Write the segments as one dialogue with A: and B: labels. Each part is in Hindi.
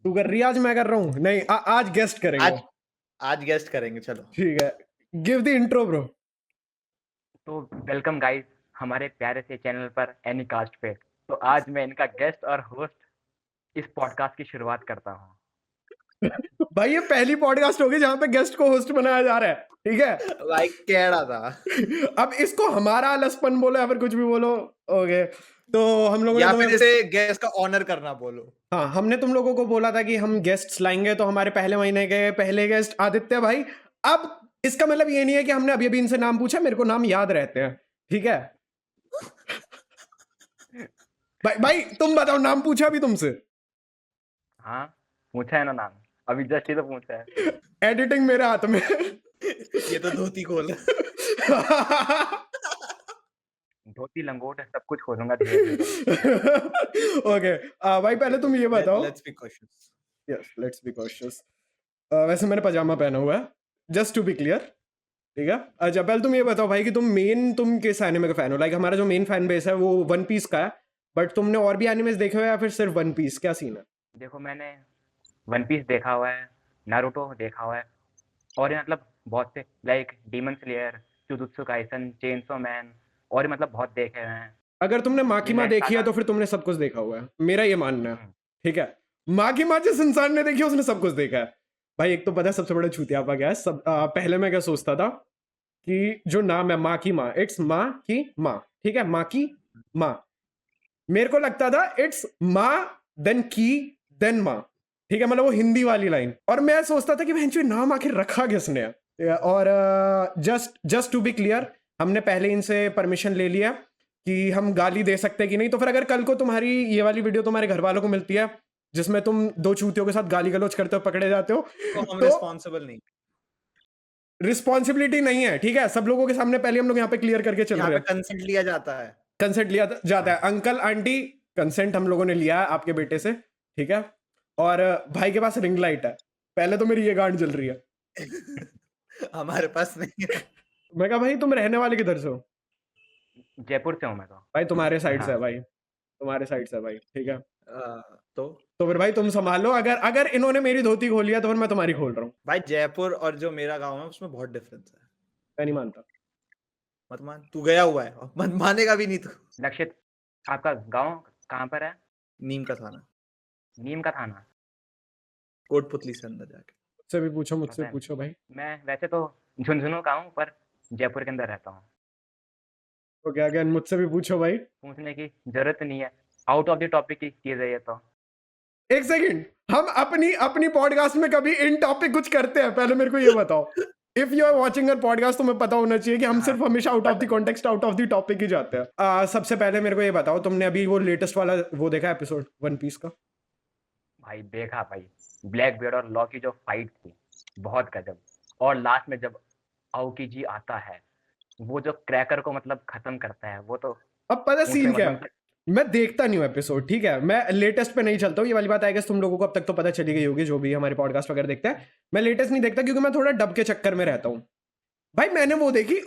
A: तू कर रही है आज, मैं कर रहा हूँ? नहीं, आज गेस्ट करेंगे।
B: आज आज गेस्ट करेंगे, चलो।
A: ठीक है, गिव द इंट्रो ब्रो।
C: तो वेलकम गाइस हमारे प्यारे से चैनल पर एनीकास्ट पे। तो आज मैं इनका गेस्ट और होस्ट इस पॉडकास्ट की शुरुआत करता हूँ।
A: भाई ये पहली पॉडकास्ट होगी जहाँ पे गेस्ट को होस्ट बनाया जा रहा है, ठीक है?
B: भाई कह रहा था
A: अब इसको हमारा आलसपन बोलो या फिर कुछ भी बोलो, ओके? तो हम लोगों ने
B: या
A: तुम्हें
B: फिर इसे गेस्ट का ऑनर करना बोलो।
A: हाँ, हमने तुम लोगों को बोला था कि हम गेस्ट्स लाएंगे, तो हमारे पहले महीने के पहले गेस्ट आदित्य भाई। अब इसका मतलब ये नहीं है कि हमने अभी अभी इनसे नाम पूछा, मेरे को नाम याद रहते हैं, ठीक है? भाई तुम बताओ, नाम पूछा अभी तुमसे?
C: हाँ पूछा है ना नाम, अभी जस्ट ही तो पूछा है।
A: एडिटिंग मेरे हाथ में।
B: ये तो धोती खोल
C: धोती लंगोट सब कुछ खोलूंगा धीरे धीरे।
A: ओके, भाई पहले तुम ये बताओ।
B: Let's be cautious.
A: Yes, let's be cautious. वैसे मैंने पजामा पहना हुआ है, जस्ट टू बी क्लियर, ठीक है? अच्छा, पहले तुम ये बताओ भाई कि तुम किस एनिमे का फैन हो? लाइक हमारा जो मेन फैन बेस है वो वन पीस का है, बट तुमने और भी एनिमेस देखे हो या फिर सिर्फ वन पीस? क्या सीन है?
C: देखो मैंने वन पीस देखा हुआ है, नारुतो देखा हुआ है, और ये मतलब बहुत से like demon slayer, jujutsu Kaisen, chainsaw man, और ये मतलब बहुत देखे हुए हैं।
A: अगर तुमने माकिमा
C: विलेन
A: देखी है
C: सागा।
A: तो फिर तुमने सब कुछ देखा हुआ है, मेरा ये मानना है,
C: हम्म,
A: ठीक है? माकिमा जिस इंसान ने देखी है उसने सब कुछ देखा है। भाई एक तो पता है सबसे बड़ा छूतियापा क्या है? पहले मैं क्या सोचता था कि जो नाम है माँ की माँ, इट्स माँ की माँ, ठीक है? माँ की माँ। मेरे को लगता था इट्स माँ देन की देन माँ, ठीक है? मतलब वो हिंदी वाली लाइन। और मैं सोचता था कि बहन जो नाम आखिर रखा किसने है। और जस्ट टू बी क्लियर, हमने पहले इनसे परमिशन ले लिया कि हम गाली दे सकते हैं कि नहीं। तो फिर अगर कल को तुम्हारी ये वाली वीडियो तुम्हारे घर वालों को मिलती है जिसमें तुम दो चूतियों के साथ गाली गलौज करते हो, पकड़े जाते हो,
B: तो हम
A: तो
B: रिस्पॉन्सिबल नहीं।
A: रिस्पॉन्सिबिलिटी नहीं है, ठीक है? सब लोगों के सामने पहले हम लोग यहाँ पे क्लियर करके चल
B: यहाँ
A: रहे
B: पे
A: हैं।
B: कंसेंट लिया जाता है।
A: कंसेंट लिया जाता है, अंकल आंटी, कंसेंट हम लोगों ने लिया है आपके बेटे से, ठीक है? और भाई के पास रिंग लाइट है। पहले तो मेरी ये गांड जल रही है।
B: हमारे पास नहीं है।
A: मैं कहा भाई तुम रहने वाले किधर से हो?
C: जयपुर से हूँ मैं तो।
A: भाई तुम्हारे साइड से है
C: हाँ
A: भाई, तुम्हारे साइड से है भाई, ठीक है?
B: तो
A: फिर भाई तुम संभालो, अगर अगर इन्होंने मेरी धोती खोल लिया तो फिर मैं तुम्हारी खोल रहा हूँ।
B: भाई जयपुर और जो मेरा गांव है उसमें बहुत डिफरेंस है।
A: मैं नहीं मानता।
B: मत मान, तू गया हुआ है, मत मानेगा भी नहीं तू।
C: लक्षित, आपका गांव कहाँ पर है?
B: नीम का थाना,
C: नीम का थाना।
B: कोटपुतली से अंदर जाके।
A: मुझसे भी पूछो, मुझसे
C: पता है,
A: पूछो भाई।
C: मैं वैसे तो झुंझुनू का हूँ पर जयपुर के अंदर रहता हूँ।
A: तो क्या क्या, मुझसे भी पूछो भाई।
C: पूछने की जरूरत नहीं है, आउट ऑफ द टॉपिक की चीज है ये तो।
A: एक सेकंड, हम अपनी अपनी पॉडकास्ट में कभी इन टॉपिक कुछ करते हैं? पहले मेरे को ये बताओ। If you are watching our podcast, तुम्हें पता होना चाहिए कि हम सिर्फ हमेशा out of the context, out of the topic ही जाते हैं। सबसे पहले मेरे को ये बताओ, तुमने अभी वो लेटेस्ट वाला वो देखा एपिसोड वन पीस का?
C: भाई देखा भाई, ब्लैक बियर्ड और लॉ की जो फाइट थी बहुत गजब। और लास्ट में जब आउकी जी आता है, वो जो क्रैकर को मतलब खत्म करता है, वो तो
A: अब पता
C: पूछने
A: सीन क्या
C: मतलब
A: है, मैं देखता नहीं हूँ एपिसोड, ठीक है? मैं लेटेस्ट पे नहीं चलता हूँ, ये वाली बात आएगा तुम लोगों को अब तक तो पता चली गई होगी जो भी हमारे पॉडकास्ट वगैरह देखते हैं। मैं लेटेस्ट नहीं देखता क्योंकि मैं थोड़ा डब के चक्कर में रहता हूँ। भाई मैंने वो देखी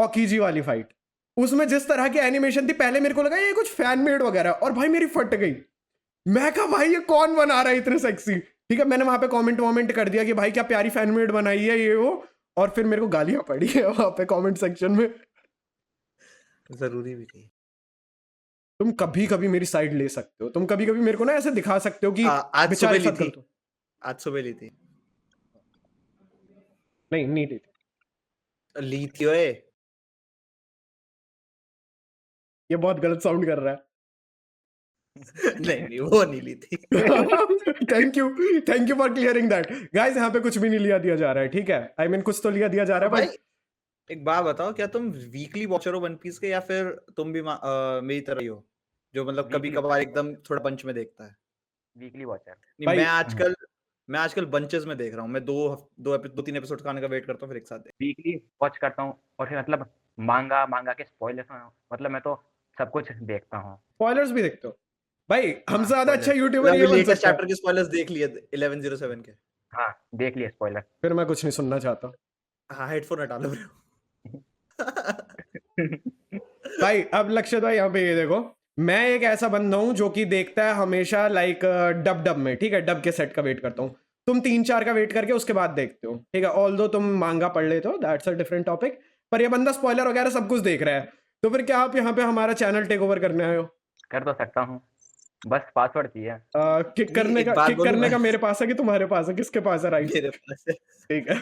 A: ओकीजी वाली फाइट, उसमें जिस तरह की एनिमेशन थी, पहले मेरे को लगा ये कुछ फैन मेड वगैरह, और भाई मेरी फट गई। मैं कहा भाई ये कौन बना रहा है इतने सेक्सी, ठीक है? मैंने वहां पे कमेंट वमेंट कर दिया कि भाई क्या प्यारी फैन मेड बनाई है ये वो, और फिर मेरे को गालियां पड़ी है वहां पे कमेंट सेक्शन में।
B: जरूरी भी थी।
A: तुम कभी कभी मेरी साइड ले सकते हो, तुम कभी कभी मेरे को ना ऐसे दिखा सकते हो कि
B: आज
A: बेचारे
B: सुबह ली
A: साथ
B: थी,
A: गलत हो।
B: आज सुबह ली थी।
A: नहीं नहीं ली।
B: ली थी ओए।
A: ये बहुत गलत साउंड कर रहा है।
B: नहीं वो नहीं ली थी।
A: Thank you for clearing that guys. यहाँ पे कुछ भी नहीं लिया दिया जा रहा है, ठीक है? आई मीन कुछ तो लिया दिया जा रहा है
B: भाई
A: भाई।
B: एक बात बताओ, क्या तुम वीकली वॉचर हो वन पीस के, या फिर तुम भी मेरी तरह ही हो जो मतलब कभी
C: वीकली
B: कभार एकदम थोड़ा बंच में देखता है?
C: Weekly watcher.
B: नहीं,
A: भाई
B: मैं आजकल बंचेस में देख रहा हूँ। मैं दो तीन एपिसोड का आने का वेट करता हूँ, फिर एक साथ देख।
C: वीकली वॉच करता हूँ, और फिर मतलब मांगा मांगा के स्पॉयलर्स, मतलब मैं तो सब कुछ देखता हूँ।
A: स्पॉयलर्स भी देखते हो? भाई हमसे
B: हाँ,
A: ज्यादा अच्छा
B: spoilers।
A: यूट्यूबर ये बन
B: लेटेस्ट
A: सकता है।
B: चैप्टर के स्पॉयलर्स देख लिए 1107 के।
C: हाँ देख लिए स्पॉयलर।
A: फिर मैं कुछ नहीं सुनना चाहता।
B: हाँ, हेडफोन हटा लो ब्रो।
A: भाई अब लक्ष्य भाई यहाँ पे ये देखो, मैं एक ऐसा बंदा हूँ जो कि देखता है हमेशा लाइक डब में, ठीक है, डब के सेट का वेट करता हूँ। तुम 3-4 का वेट करके उसके बाद देखते हो, ठीक है, ऑल्दो तुम मांगा पढ़ लेते हो, दैट्स अ डिफरेंट टॉपिक। पर ये बंदा स्पॉइलर वगैरह सब कुछ देख रहा है, तो फिर क्या आप यहाँ पे हमारा चैनल टेक ओवर करने आए हो?
C: कर तो सकता हूँ, बस पासवर्ड चाहिए।
A: किक
B: नहीं,
A: करने
B: एक
A: का
B: बात
A: किक
B: बोलूं
A: करने
B: मैं?
A: का मेरे पास है कि तुम्हारे पास है? किसके पास है राइट?
B: मेरे पास है।
A: ठीक है।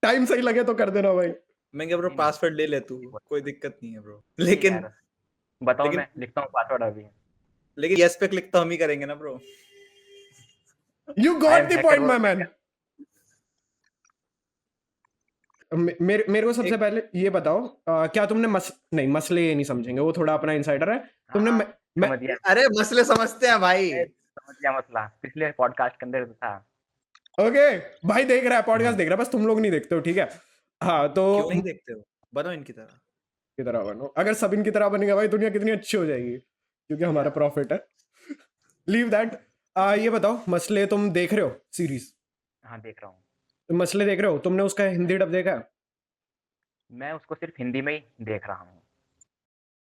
A: टाइम सही लगे तो कर देना भाई।
B: मैं क्या ब्रो,
C: नहीं, नहीं,
B: पासवर्ड ले ले तू,
C: नहीं बोल-
B: कोई दिक्कत नहीं है ब्रो।
C: नहीं
B: लेकिन
C: यार, बताओ,
B: लेकिन
C: मैं लिखता हूँ पासवर्ड अभी।
B: लेकिन यस पे क्लिक तो हम ही करेंगे ना bro.
A: You
C: I
A: got
C: am
A: the
C: hacker
A: point
C: bro.
A: My man. मेरे को सबसे
B: एक
A: पहले ये बताओ, क्या तुमने नहीं, मसले ये नहीं समझेंगे, वो थोड़ा अपना इनसाइडर है।
C: हाँ
A: तुमने
C: हाँ,
A: मैं
C: समझ गया,
B: अरे मसले समझते हैं भाई।
C: समझ गया मसला, पिछले पॉडकास्ट के अंदर तो था।
A: ओके भाई, देख रहा है पॉडकास्ट,
B: हाँ,
A: देख रहा है, बस तुम लोग नहीं देखते हो, ठीक है। हाँ तो
B: क्यों नहीं देखते हो? बनो इनकी तरह।
A: की तरह बनो, अगर सब इनकी तरह बनेगा भाई दुनिया कितनी अच्छी हो जाएगी, क्योंकि हमारा प्रॉफिट है। Leave that. ये बताओ, मसले तुम देख रहे हो सीरीज?
C: हाँ, देख रहा हूँ।
A: तुम मसले देख रहे हो? तुमने उसका हिंदी डब देखा है?
C: मैं उसको सिर्फ हिंदी में ही देख रहा हूँ।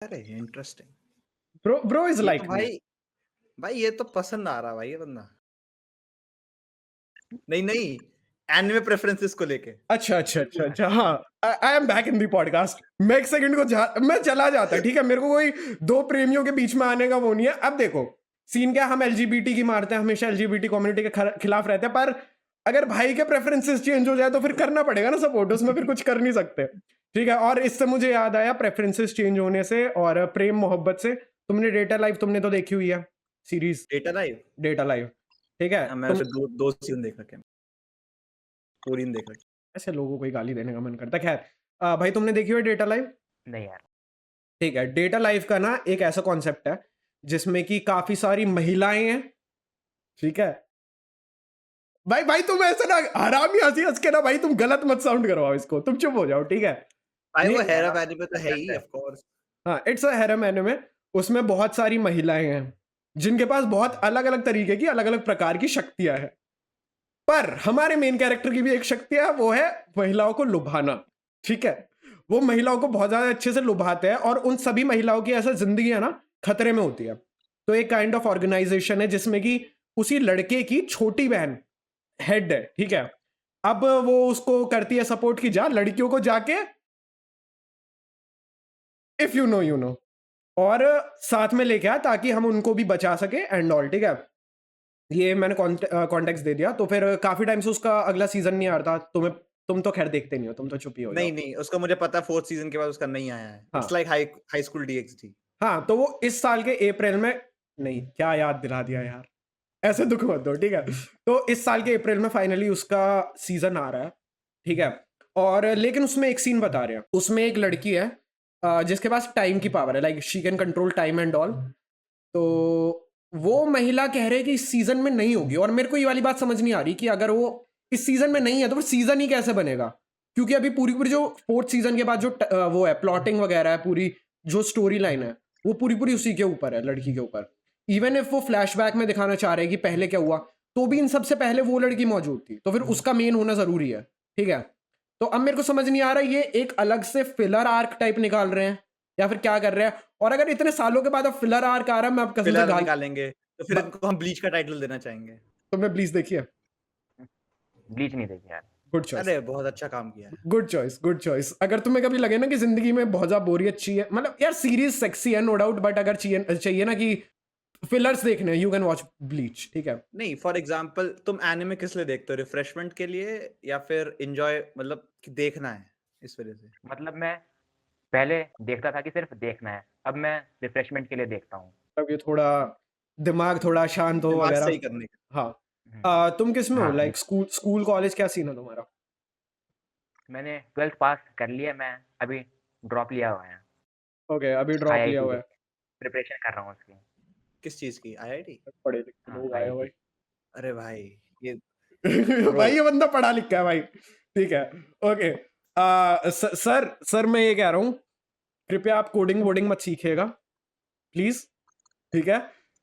B: अरे इंटरेस्टिंग।
A: ब्रो इज
B: ये तो
A: लाइक मी।
B: भाई ये तो पसंद आ रहा भाई ये बंदा। नहीं नहीं, एनिमे प्रेफरेंसेस को लेके।
A: अच्छा, हाँ, I am back in the podcast. मैं एक सेकंड को मैं चला जाता, ठीक है, मेरे को कोई दो प्रेमियों के बीच में आने का वो नहीं है। अब देखो सीन क्या, हम एलजीबीटी की मारते हैं, हमेशा एलजीबीटी कम्युनिटी के खिलाफ रहते हैं, पर अगर भाई के प्रेफरेंसेस चेंज हो जाए तो फिर करना पड़ेगा ना सपोर्ट, उसमें फिर कुछ कर नहीं सकते, ठीक है। और इससे मुझे याद आया, प्रेफरेंसेस चेंज होने से और प्रेम मोहब्बत से, तुमने डेटा लाइव तुमने तो देखी हुई है series,
B: data live.
A: Data live, ठीक है।
B: मैं
A: तुम
B: उसे दो सीजन देख रखे हैं, पूरी नहीं देख रखी।
A: ऐसे लोगों को ही गाली देने का मन करता है। खैर, भाई तुमने देखी हुई डेटा लाइव?
C: नहीं यार।
A: ठीक है, डेटा लाइफ का ना एक ऐसा कॉन्सेप्ट है जिसमें कि काफी सारी महिलाएं हैं, ठीक है। भाई तुम ऐसे ना हरामी हंसी हंस के ना भाई, तुम गलत मत साउंड करवाओ इसको, तुम चुप हो जाओ, ठीक है।
B: भाई वो
A: ये
B: हेरा एनिमे तो है ही, ऑफ कोर्स।
A: हाँ, इट्स अ हैरम एनिमे। उसमें बहुत सारी महिलाएं हैं जिनके पास बहुत अलग अलग तरीके की, अलग अलग प्रकार की शक्तियां हैं। पर हमारे मेन कैरेक्टर की भी एक शक्ति है, वो है महिलाओं को लुभाना, ठीक है। वो महिलाओं को बहुत ज्यादा अच्छे से लुभाते हैं, और उन सभी महिलाओं की ऐसा जिंदगी है ना खतरे में होती है। तो एक काइंड ऑफ ऑर्गेनाइजेशन है जिसमें कि उसी लड़के की छोटी बहन हेड है, ठीक है। अब वो उसको करती है सपोर्ट की, जा लड़कियों को जाके, if you know you know, और साथ में लेके आ ताकि हम उनको भी बचा सके एंड ऑल, ठीक है। ये मैंने कॉन्टेक्स्ट दे दिया। तो फिर काफी टाइम से उसका अगला सीजन नहीं आ रहा था। तुम तो खैर देखते नहीं हो, तुम तो चुप ही हो जाओ।
B: नहीं नहीं, उसका मुझे पता है, 4th सीजन के बाद उसका नहीं आया है।
A: हाँ।
B: It's like high school DXD.
A: हाँ, तो वो इस साल के अप्रैल में, नहीं क्या याद दिला दिया यार, ऐसे दुख मत दो, ठीक है। तो इस साल के अप्रैल में फाइनली उसका सीजन आ रहा है, ठीक है। और लेकिन उसमें एक सीन बता रहे हैं, उसमें एक लड़की है जिसके पास टाइम की पावर है, like she can control time and all. तो वो महिला कह रहे हैं कि इस सीजन में नहीं होगी, और मेरे को ये वाली बात समझ नहीं आ रही कि अगर वो इस सीजन में नहीं है तो फिर सीजन ही कैसे बनेगा, क्योंकि अभी पूरी पूरी जो 4th सीजन के बाद जो वो है प्लॉटिंग वगैरह है, पूरी जो स्टोरी लाइन है वो पूरी पूरी उसी के ऊपर है, लड़की के ऊपर। इवन इफ वो फ्लैशबैक में दिखाना चाह रहे हैं कि पहले क्या हुआ, तो भी इन सबसे पहले वो लड़की मौजूद थी, तो फिर उसका मेन होना जरूरी है, ठीक है। तो अब मेरे को समझ नहीं आ रहा ये एक अलग से फिलर आर्क टाइप निकाल रहे हैं या फिर क्या कर रहे हैं। और अगर इतने सालों के बाद अब फिलर आर्क आ रहा है, मैं अब कसम से
B: फिलहाल
A: गाल,
B: निकालेंगे तो फिर इनको हम ब्लीच का टाइटल देना चाहेंगे।
A: तुमने ब्लीच देखी है?
C: ब्लीच नहीं देखी यार।
A: गुड चॉइस,
B: अरे बहुत अच्छा काम किया है।
A: Good choice, good choice. अगर तुम्हें कभी लगे ना कि जिंदगी में बहुत ज्यादा बोरियत चाहिए, मतलब यार सीरीज सेक्सी है नो डाउट, बट अगर चाहिए ना कि फिलर्स देखने, यू कैन वॉच ब्लीच, ठीक है।
B: नहीं, फॉर एग्जांपल तुम एनिमे किस लिए देखते हो? रिफ्रेशमेंट के लिए या फिर एंजॉय, मतलब कि देखना है इस वजह से?
C: मतलब मैं पहले देखता था कि सिर्फ देखना है, अब मैं रिफ्रेशमेंट के लिए देखता हूँ।
A: तब ये थोड़ा दिमाग थोड़ा शांत हो
B: दिमाग
A: वगैरह।
B: सही करने का।
A: हाँ।
C: हम्म,
A: तुम किस में हो,
C: हाँ,
A: लाइक स्कूल कॉलेज क्या सीन है तुम्हारा?
C: मैंने 12th पास कर लिया, मैं अभी ड्रॉप लिया हुआ है,
A: ओके, अभी ड्रॉप लिया
C: आईआईटी
A: हुआ
C: के
A: है।
C: प्रिपरेशन कर रहा हूँ उसकी।
B: किस चीज की? आईआईटी?
A: पढ़े लिखे
C: हाँ,
A: लोग आए हो
C: आईआईटी।
B: अरे भाई ये
A: भाई।
B: ब्रो,
A: भाई ये बंदा पढ़ा लिखा है भाई, ठीक है। ओके, सर मैं ये कह रहा हूँ, कृपया आप कोडिंग वोडिंग मत सीखिएगा प्लीज, ठीक है।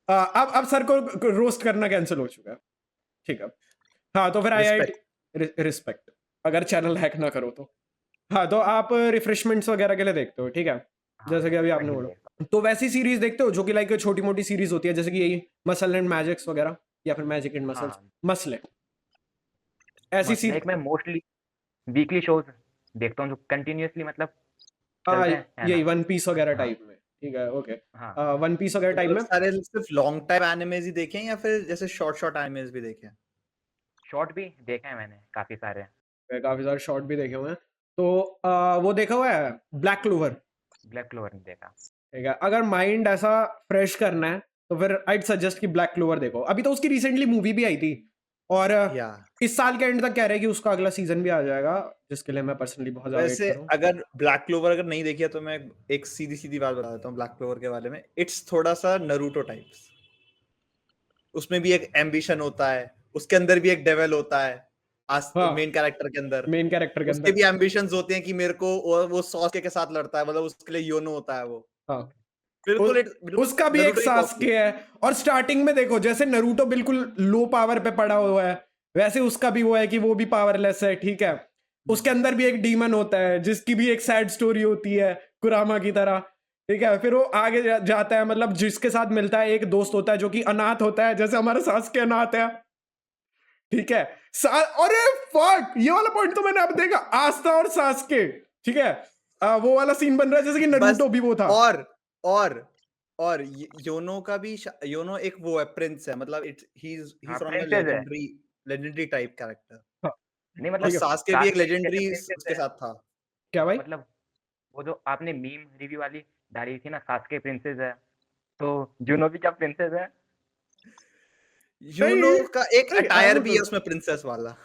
A: अब सर को रोस्ट करना कैंसिल हो चुका है, ठीक है। हाँ, तो फिर आईआईटी रिस्पेक्ट, अगर चैनल हैक ना करो तो। हाँ, तो आप रिफ्रेशमेंट्स वगैरह के लिए देखते हो, ठीक है,
C: हाँ,
A: जैसे कि अभी आपने
C: रिफ्रेशमेंट के
A: बोला।
C: लिए देखता
A: तो वैसी सीरीज देखते हो जो कि लाइक छोटी मोटी सीरीज होती है, जैसे कि यही मसल एंड मैजिक्स वगैरह, या फिर मैजिक एंड मसल्स,
C: हाँ
A: मसले, ऐसी सीरीज।
C: लाइक मैं मोस्टली वीकली शोज देखता हूँ जो कंटिन्यूअसली मतलब
A: हाँ,
C: चलते हैं, है
A: यही
C: ना?
A: वन पीस वगैरह
C: हाँ
A: टाइप में, ठीक है, ओके।
C: हाँ
A: वन पीस वगैरह टाइप
B: मतलब
A: में
B: सारे सिर्फ लॉन्ग टाइम एनिमेज ही देखे हैं या फिर जैसे शॉर्ट शॉर्ट एनिमेज भी देखे हैं?
C: शॉर्ट भी देखे हैं मैंने काफी सारे।
A: काफी सारे शॉर्ट भी देखे हुए हैं। तो वो देखा हुआ है ब्लैक क्लोवर,
C: ब्लैक क्लोवर नहीं देखा।
A: ठीक है। अगर माइंड ऐसा फ्रेश करना है तो फिर आईड सजेस्ट कि ब्लैक क्लोवर देखो। अभी तो उसकी रिसेंटली मूवी भी आई थी, और
B: या
A: इस साल के एंड तक कह रहे हैं कि उसका अगला सीजन भी आ जाएगा, जिसके लिए मैं पर्सनली बहुत ज्यादा वेट
B: वैसे
A: कर रहा हूँ।
B: अगर ब्लैक क्लोवर अगर नहीं देखी है तो मैं एक सीधी सीधी बात बता देता हूँ ब्लैक क्लोवर के बारे में। इट्स थोड़ा सा नरूटो टाइप्स। उसमें भी एक एम्बिशन होता है, उसके अंदर भी एक डेविल होता है,
A: हाँ,
B: मेन कैरेक्टर के अंदर।
A: मेन कैरेक्टर के
B: उसके
A: अंदर।
B: भी एम्बिशंस होते हैं कि मेरे को वो सॉस्के के साथ लड़ता है, मतलब उसके लिए योनो होता है वो।
A: हाँ,
B: बिल्कुल
A: उ- उसका भी एक
B: नरूटो की कॉपी
A: सास्के है। और स्टार्टिंग में देखो जैसे नरूटो बिल्कुल लो पावर पे पड़ा हुआ है, वैसे उसका भी वो है कि वो भी पावरलेस है, ठीक है। उसके अंदर भी एक डीमन होता है जिसकी भी एक सैड स्टोरी होती है, कुरामा की तरह, ठीक है। फिर वो आगे जाता है, मतलब जिसके साथ मिलता है एक दोस्त होता है जो कि अनाथ होता है, जैसे हमारे सास्के अनाथ है, ठीक है। अरे फक, ये वाला पॉइंट तो मैंने अब देखा, आस्था और सास्के, ठीक है। वो वाला सीन बन रहा है जैसे कि
B: बस।
A: नरूटो भी वो था।
B: और और योनो का भी योनो एक वो है, प्रिंस है, मतलब इट्स ही
C: हाँ
B: फ्रॉम ए
C: प्रिंसेस है।
B: Legendary type character.
A: हाँ,
C: नहीं
B: और
A: ठीक
C: मतलब
A: है।
B: सास्के भी एक
C: सास्के जैसे
B: लेजेंडरी
C: प्रिंसेस
B: उसके
C: है,
B: साथ था।
A: क्या भाई?
C: मतलब वो जो आपने मीम रिव्यू वाली डाली थी ना, सास्के प्रिंसेस है, तो जुनो भी क्या प्रिंसेस है?
B: यूनो
A: नहीं,
B: का एक
A: नहीं,
B: अटायर
A: वो
B: भी
A: तो,
B: है उसमें प्रिंसेस वाला।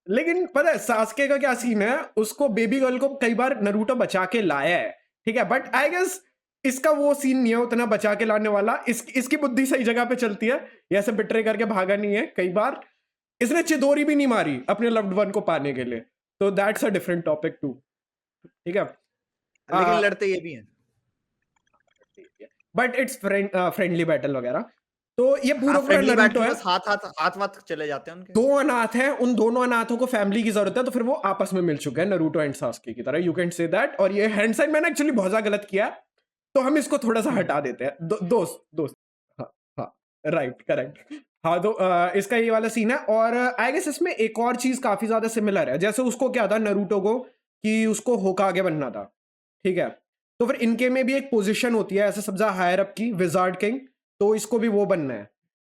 A: लेकिन पता है सास्के का क्या सीन है, उसको बेबी गर्ल को कई बार नरूटो बचा के लाया है, ठीक है। बट आई गेस इसका वो सीन नहीं है उतना बचा के लाने वाला। इसकी बुद्धि सही जगह पे चलती है, ये ऐसे बिट्रे करके भागा नहीं है कई बार। इसने चिदोरी भी नहीं मारी अपने लव्ड वन को पाने के लिए, तो that's a different topic too, ठीक है।
B: लेकिन लड़ते ये भी हैं।
A: बट इट्स फ्रेंडली बैटल वगैरह। तो ये
B: हाँ,
A: पूरा पूरा
B: फ्रेंडली
A: नरूटो
B: बैटल,
A: है।
B: बस हाथ वाथ चले जाते हैं उनके।
A: दो अनाथ हैं, उन दोनों अनाथों को फैमिली की जरूरत है, तो फिर वो आपस में मिल चुके हैं नरूटो एंड सास्के की तरह, यू कैन से दैट। और ये हैंड साइन मैंने एक्चुअली बहुत ज्यादा गलत किया, तो हम इसको थोड़ा सा हटा देते हैं। दोस्त दोस्त, हाँ, हाँ, राइट, करेक्ट। हाँ, तो इसका ये वाला सीन है। और आई गेस इसमें एक और चीज काफी ज्यादा सिमिलर है, जैसे उसको क्या था नरूटो को कि उसको होकागे बनना था, ठीक है। तो फिर इनके में भी एक पोजीशन होती है ऐसे सबसे हायर अप की, विजार्ड किंग, तो इसको भी वो बनना है।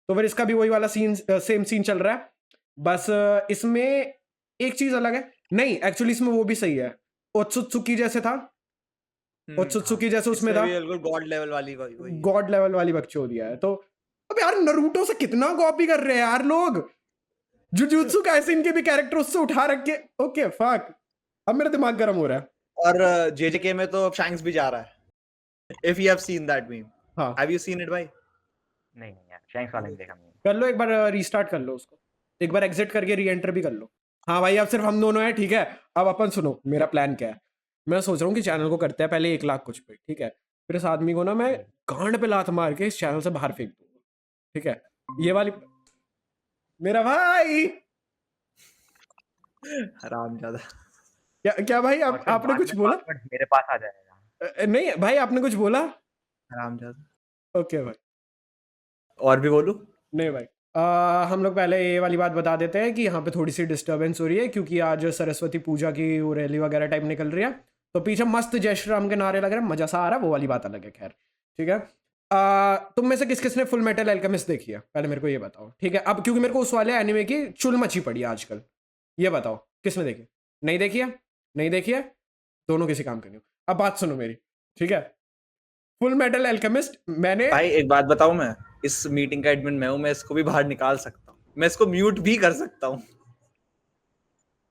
A: तो फिर इसका भी वही वाला सीन, सेम सीन चल रहा है। बस इसमें एक चीज अलग है, नहीं एक्चुअली इसमें वो भी सही है, ओत्सुत्सुकी जैसे था,
B: हाँ,
A: ओत्सुत्सुकी जैसे उसमें
B: इसमें
A: था,
B: भी बिल्कुल गॉड लेवल वाली वही है।
A: गॉड लेवल वाली बकचोदी है। तो अब यार नरूटो से कितना कॉपी कर रहे हैं यार लोग, जुजुत्सु काइसेन के भी कैरेक्टर उससे उठा रखे। ओके फक, अब मेरा दिमाग गर्म हो रहा है।
B: और जेजेके में तो शैंक्स भी जा रहा है। If you have seen that meme,
A: हाँ,
B: हैव यू सीन इट भाई?
C: नहीं नहीं यार, शैंक्स वाला नहीं देखा मैंने।
A: कर लो एक बार, रीस्टार्ट कर लो उसको, एक बार एग्जिट करके री एंटर भी कर लो। हाँ भाई, अब सिर्फ हम दोनों हैं, ठीक है। अब अपन सुनो मेरा प्लान क्या है। मैं सोच रहा हूँ कि चैनल को करते हैं पहले 1 लाख कुछ पे, ठीक है। फिर इस आदमी को ना मैं गांड पे लात मार के इस चैनल से बाहर फेंक दूंगा, ठीक है। ये वाली, मेरा भाई,
B: हरामजादा।
A: क्या क्या भाई,
C: और फिर
A: आपने
C: बाद
A: कुछ
C: में
A: बोला?
C: पासवर्ड मेरे पास आ जाएगा।
A: नहीं भाई, आपने कुछ बोला?
B: हरामजादा।
A: ओके भाई।
B: और भी बोलूं?
A: नहीं भाई, हम लोग पहले ये वाली बात बता देते हैं कि यहाँ पे थोड़ी सी डिस्टरबेंस हो रही है, क्योंकि आज सरस्वती पूजा की वो रैली वगैरह टाइप निकल रही है, तो पीछे मस्त जय श्री राम के नारे लग रहे हैं, मजा सा आ रहा है, वो वाली बात अलग है, खैर, ठीक है। तुम में से किस किस ने फुल मेटल एल्केमिस्ट देखी है, पहले मेरे को ये बताओ, ठीक है। अब क्योंकि मेरे को उस वाले एनिमे की चुल मची पड़ी है आजकल, ये बताओ किसने देखी? नहीं देखी है? नहीं देखी है? दोनों किसी काम के नहीं हो। अब बात सुनो मेरी, ठीक है। फुल मेटल एल्केमिस्ट मैंने,
B: भाई एक बात बताऊं, मैं इस मीटिंग का एडमिन मैं हूं, मैं इसको भी बाहर निकाल सकता हूं, मैं इसको म्यूट भी कर सकता हूं।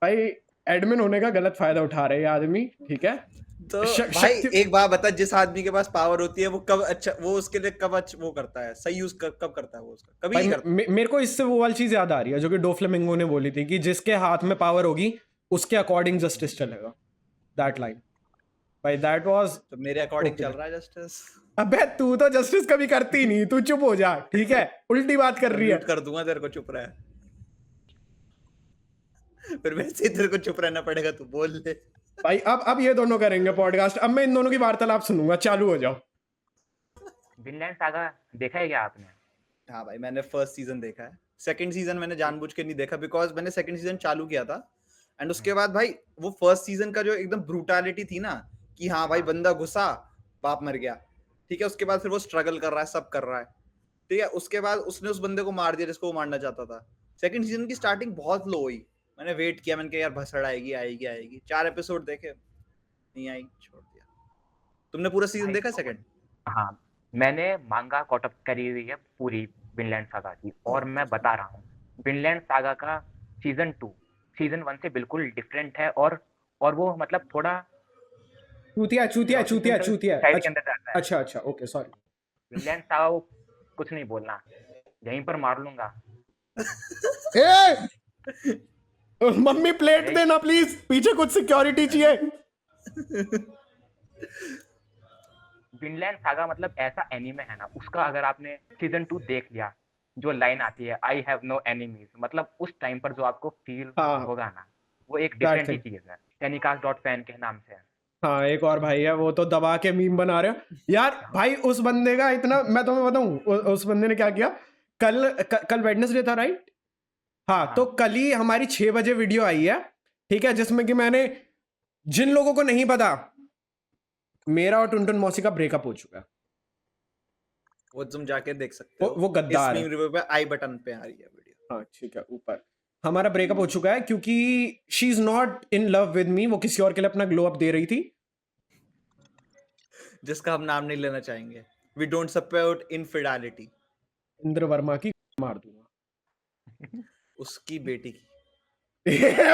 A: भाई एडमिन होने का गलत फायदा उठा रहे हैं ये आदमी, ठीक है।
B: तो भाई
A: शक्ति,
B: एक बात बता, जिस आदमी के पास पावर होती है वो कब अच्छा, वो उसके लिए कब वो करता है, सही यूज कब करता है वो उसका? कभी
A: भाई
B: नहीं करता।
A: मेरे को इससे वो वाली चीज याद आ रही है जो कि डोफ्लेमिंगो ने बोली थी कि जिसके हाथ में पावर होगी उसके अकॉर्डिंग जस्टिस चलेगा, दैट लाइन। भाई दैट वाज,
B: तो मेरे अकॉर्डिंग चल रहा है जस्टिस।
A: अबे तू तो जस्टिस कभी करती नहीं, तू चुप हो जा, ठीक है। उल्टी बात कर रही है।
B: म्यूट कर दूंगा तेरे को, चुप रहा। फिर वैसे ही तेरे को चुप रहना पड़ेगा, तू बोल ले।
A: भाई अब ये दोनों करेंगे पॉडकास्ट, अब मैं इन दोनों की वार्तालाप सुनूंगा, चालू हो जाओ।
C: विनलैंड सागा देखा है क्या आपने?
B: हाँ भाई, मैंने फर्स्ट सीजन देखा है। सेकंड सीजन मैंने जानबूझ के नहीं देखा बिकॉज मैंने सेकंड सीजन चालू किया था एंड उसके बाद भाई वो फर्स्ट सीजन का जो एकदम ब्रूटैलिटी थी ना कि हाँ भाई
C: हाँ।
B: बंदा घुसा, बाप मर गया, ठीक है, उसके बाद फिर वो स्ट्रगल कर रहा है, सब कर रहा है, ठीक है, उसके बाद उसने उस बंदे को मार दिया जिसको वो मारना चाहता था। सेकंड सीजन की स्टार्टिंग बहुत लो हुई, मैंने वेट किया, मैंने कहा यार भसड़ आएगी आएगी आएगी, 4 एपिसोड देखे, नहीं आई, छोड़ दिया। तुमने पूरा सीजन
C: भाई
B: देखा सेकंड?
C: हाँ, मैंने मांगा कॉट अप करी हुई है पूरी विनलैंड सागा की, और मैं बता रहा हूँ विनलैंड सागा का सीजन 2 सीजन 1 से बिल्कुल डिफरेंट है, और वो मतलब थोड़ा
A: चूतिया चूतिया चूतिया
C: फिलोसफिकल
A: चूतिया।
C: साइड के
A: अच्छा
C: अंदर जाता है।
A: अच्छा अच्छा, ओके सॉरी।
C: विनलैंड सागा को कुछ नहीं बोलना, यहीं पर मार लूंगा।
A: ए मम्मी प्लेट
C: अरे
A: देना प्लीज, पीछे कुछ सिक्योरिटी चाहिए।
C: विनलैंड सागा मतलब ऐसा एनीमे है ना, उसका अगर आपने सीजन 2 देख लिया, जो लाइन आती है आई हैव नो एनिमीज, मतलब उस टाइम पर जो आपको फील
A: हाँ,
C: होगा ना, वो एक
A: दैट
C: डिफरेंट ही
A: थिंग।
C: चीज है। टेनिकास्ट.फैन के नाम से है।
A: हाँ, एक और भाई है, वो तो दबा के मीम बना रहे हो यार।
C: हाँ,
A: भाई उस बंदे का इतना, मैं तुम्हें बताऊं उस बंदे ने क्या किया। कल वेडनेसडे था राइट? हाँ, तो
C: हाँ,
A: कल ही हमारी 6 बजे वीडियो आई है, ठीक है, जिसमें कि मैंने, जिन लोगों को नहीं पता, मेरा और टुनटुन मौसी का ब्रेकअप हो चुका है।
B: वो तुम जाके देख सकते हो,
A: वो गद्दार
B: इस
A: है।
B: मीम रिव्यू पे आई बटन पे आ रही है वीडियो।
A: हाँ ठीक है, ऊपर हमारा ब्रेकअप हो चुका है क्योंकि she is not in love with me, वो किसी और के लिए अपना ग्लो अप दे रही थी।
B: जिसका हम नाम नहीं लेना चाहेंगे। We don't support infidelity.
A: Indra Verma की मार दूंगा।
B: उसकी बेटी की।